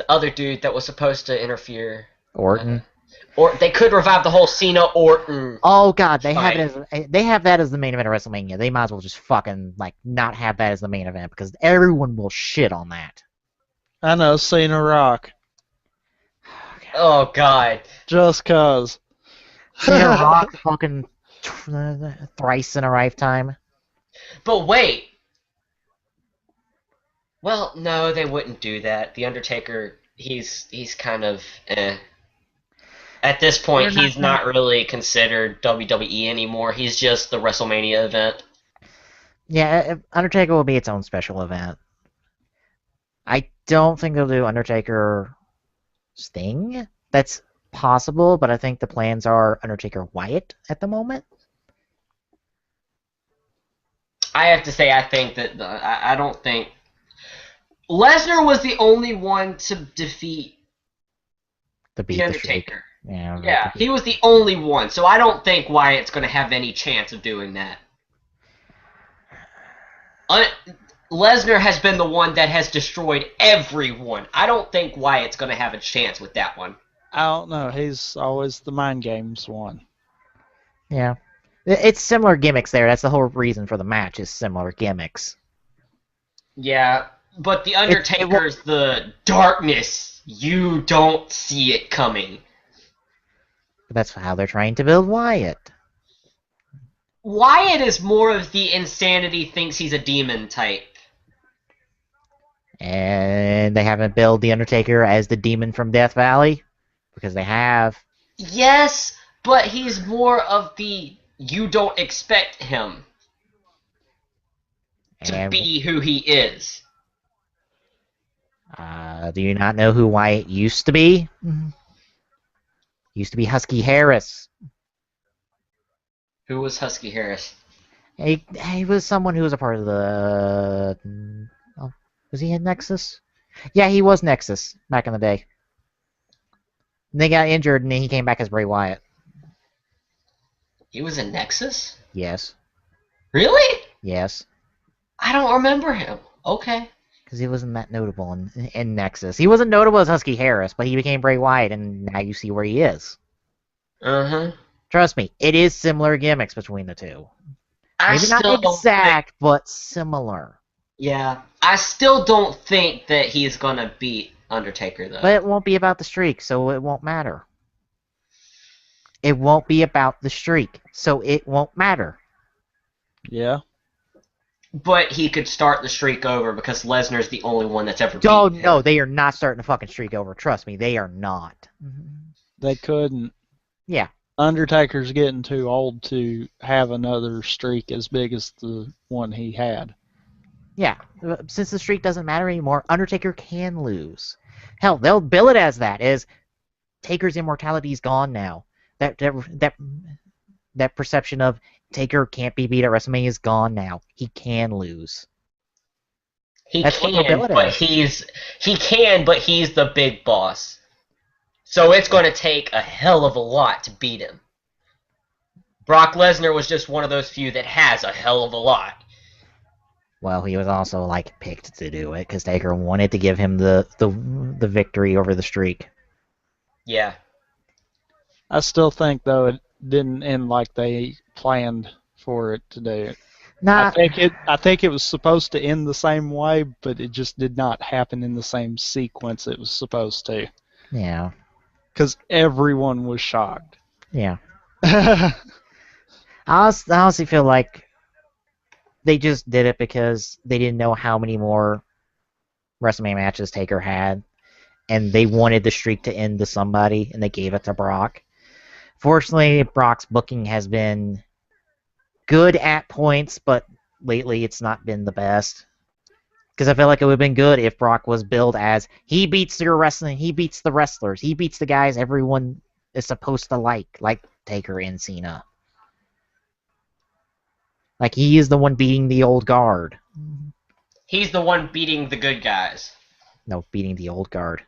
other dude that was supposed to interfere. Orton. Or they could revive the whole Cena Orton. Oh god, they fight. have that as the main event of WrestleMania. They might as well just fucking like not have that as the main event because everyone will shit on that. I know, Cena Rock. Oh god. Just cause. Cena Rock fucking thrice in a lifetime. But wait. Well, no, they wouldn't do that. The Undertaker, he's kind of At this point, he's not really considered WWE anymore. He's just the WrestleMania event. Yeah, Undertaker will be its own special event. I don't think they'll do Undertaker Sting. That's possible, but I think the plans are Undertaker Wyatt at the moment. I have to say, I think that I don't think Lesnar was the only one to defeat the Undertaker. Yeah, he was the only one, so I don't think Wyatt's going to have any chance of doing that. Lesnar has been the one that has destroyed everyone. I don't think Wyatt's going to have a chance with that one. I don't know. He's always the mind games one. Yeah. It's similar gimmicks there. That's the whole reason for the match is similar gimmicks. Yeah, but the Undertaker's the darkness. You don't see it coming. That's how they're trying to build Wyatt. Wyatt is more of the insanity thinks he's a demon type. And they haven't built the Undertaker as the demon from Death Valley? Because they have. Yes, but he's more of the you don't expect him to be who he is. Do you not know who Wyatt used to be? Used to be Husky Harris. Who was Husky Harris? He was someone who was a part of the... Oh, was he in Nexus? Yeah, he was Nexus back in the day. And they got injured and then he came back as Bray Wyatt. He was in Nexus? Yes. Really? Yes. I don't remember him. Okay. Because he wasn't that notable in Nexus. He wasn't notable as Husky Harris, but he became Bray Wyatt, and now you see where he is. Uh-huh. Trust me, it is similar gimmicks between the two. Maybe not exact, but similar. Yeah. I still don't think that he's going to beat Undertaker, though. But it won't be about the streak, so it won't matter. It won't be about the streak, so it won't matter. Yeah. But he could start the streak over because Lesnar's the only one that's ever Oh, beaten him. no, they are not starting the fucking streak over. Trust me, they are not. They couldn't. Yeah. Undertaker's getting too old to have another streak as big as the one he had. Yeah. Since the streak doesn't matter anymore, Undertaker can lose. Hell, they'll bill it as that, as Taker's immortality is gone now. That perception of Taker can't be beat at WrestleMania is gone now. He can lose. He can, but he's the big boss. So it's going to take a hell of a lot to beat him. Brock Lesnar was just one of those few that has a hell of a lot. Well, he was also like picked to do it because Taker wanted to give him the victory over the streak. Yeah. I still think though didn't end like they planned for it to do. Nah, I think it was supposed to end the same way, but it just did not happen in the same sequence it was supposed to. yeah, Because everyone was shocked. yeah. I honestly feel like they just did it because they didn't know how many more WrestleMania matches Taker had, and they wanted the streak to end to somebody, and they gave it to Brock. Fortunately, Brock's booking has been good at points, but lately it's not been the best. Because I feel like it would have been good if Brock was billed as he beats your wrestling, he beats the wrestlers, he beats the guys everyone is supposed to like Taker and Cena. Like he is the one beating the old guard. He's the one beating the good guys. No, beating the old guard.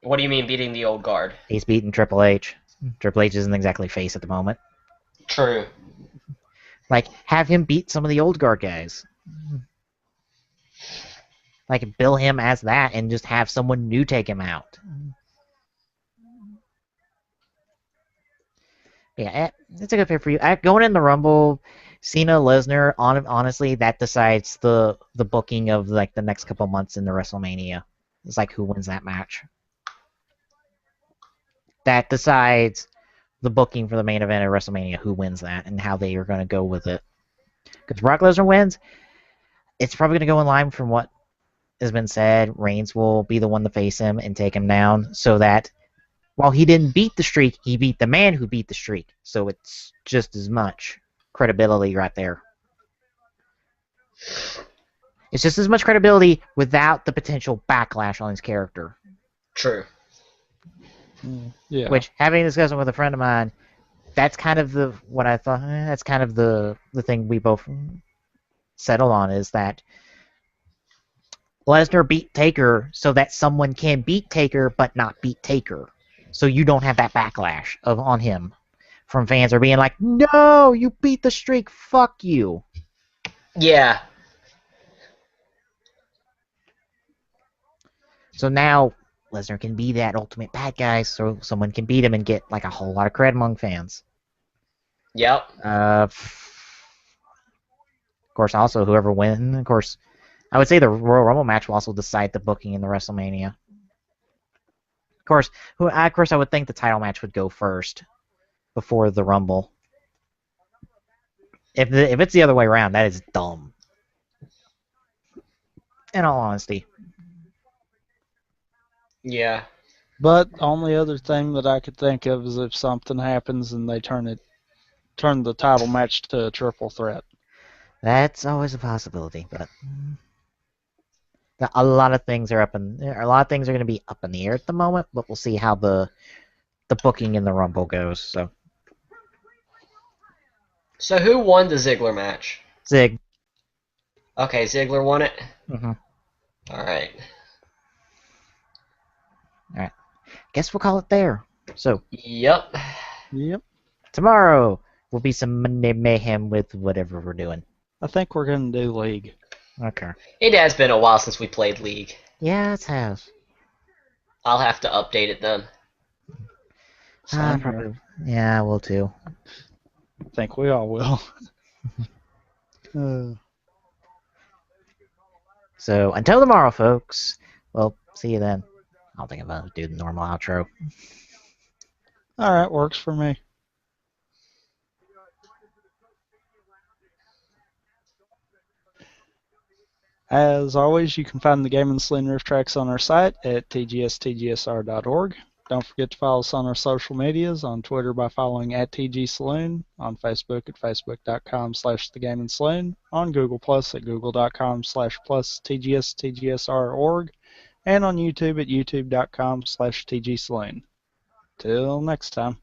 What do you mean beating the old guard? He's beating Triple H. Triple H isn't exactly face at the moment. True. Like, have him beat some of the old guard guys. Like, bill him as that and just have someone new take him out. Yeah, it's a good pick for you. Going in the Rumble, Cena, Lesnar, honestly, that decides the booking of like the next couple months in the WrestleMania. It's like who wins that match. That decides the booking for the main event of WrestleMania, who wins that, and how they are going to go with it. Because Brock Lesnar wins, it's probably going to go in line from what has been said. Reigns will be the one to face him and take him down, so that while he didn't beat the streak, he beat the man who beat the streak. So it's just as much credibility right there. It's just as much credibility without the potential backlash on his character. True. Yeah. Which, having a discussion with a friend of mine, that's kind of what I thought. That's kind of the thing we both settled on, is that Lesnar beat Taker so that someone can beat Taker but not beat Taker. So you don't have that backlash on him from fans are being like, no, you beat the streak, fuck you. Yeah. So now Lesnar can be that ultimate bad guy, so someone can beat him and get like a whole lot of cred among fans. Yep. Of course, also whoever wins, of course, I would say the Royal Rumble match will also decide the booking in the WrestleMania. Of course, I would think the title match would go first before the Rumble. If it's the other way around, that is dumb. In all honesty. Yeah. But the only other thing that I could think of is if something happens and they turn the title match to a triple threat. That's always a possibility, but a lot of things are going to be up in the air at the moment. But we'll see how the booking in the Rumble goes. So who won the Ziggler match? Zig. Okay, Ziggler won it. Mm-hmm. All right. Guess we'll call it there. So. Yep. Tomorrow will be some Monday mayhem with whatever we're doing. I think we're going to do League. Okay. It has been a while since we played League. Yeah, it has. I'll have to update it then. Probably. Yeah, I will too. I think we all will. So until tomorrow, folks. Well, see you then. I don't think I'm gonna do the normal outro. All right, works for me. As always, you can find the Game and Saloon Riff tracks on our site at tgstgsr.org. Don't forget to follow us on our social medias, on Twitter by following @TGSaloon, on Facebook at facebook.com/thegameandsaloon, on Google Plus at google.com/+tgstgsr.org, and on YouTube at youtube.com/tgsaloon. Till next time.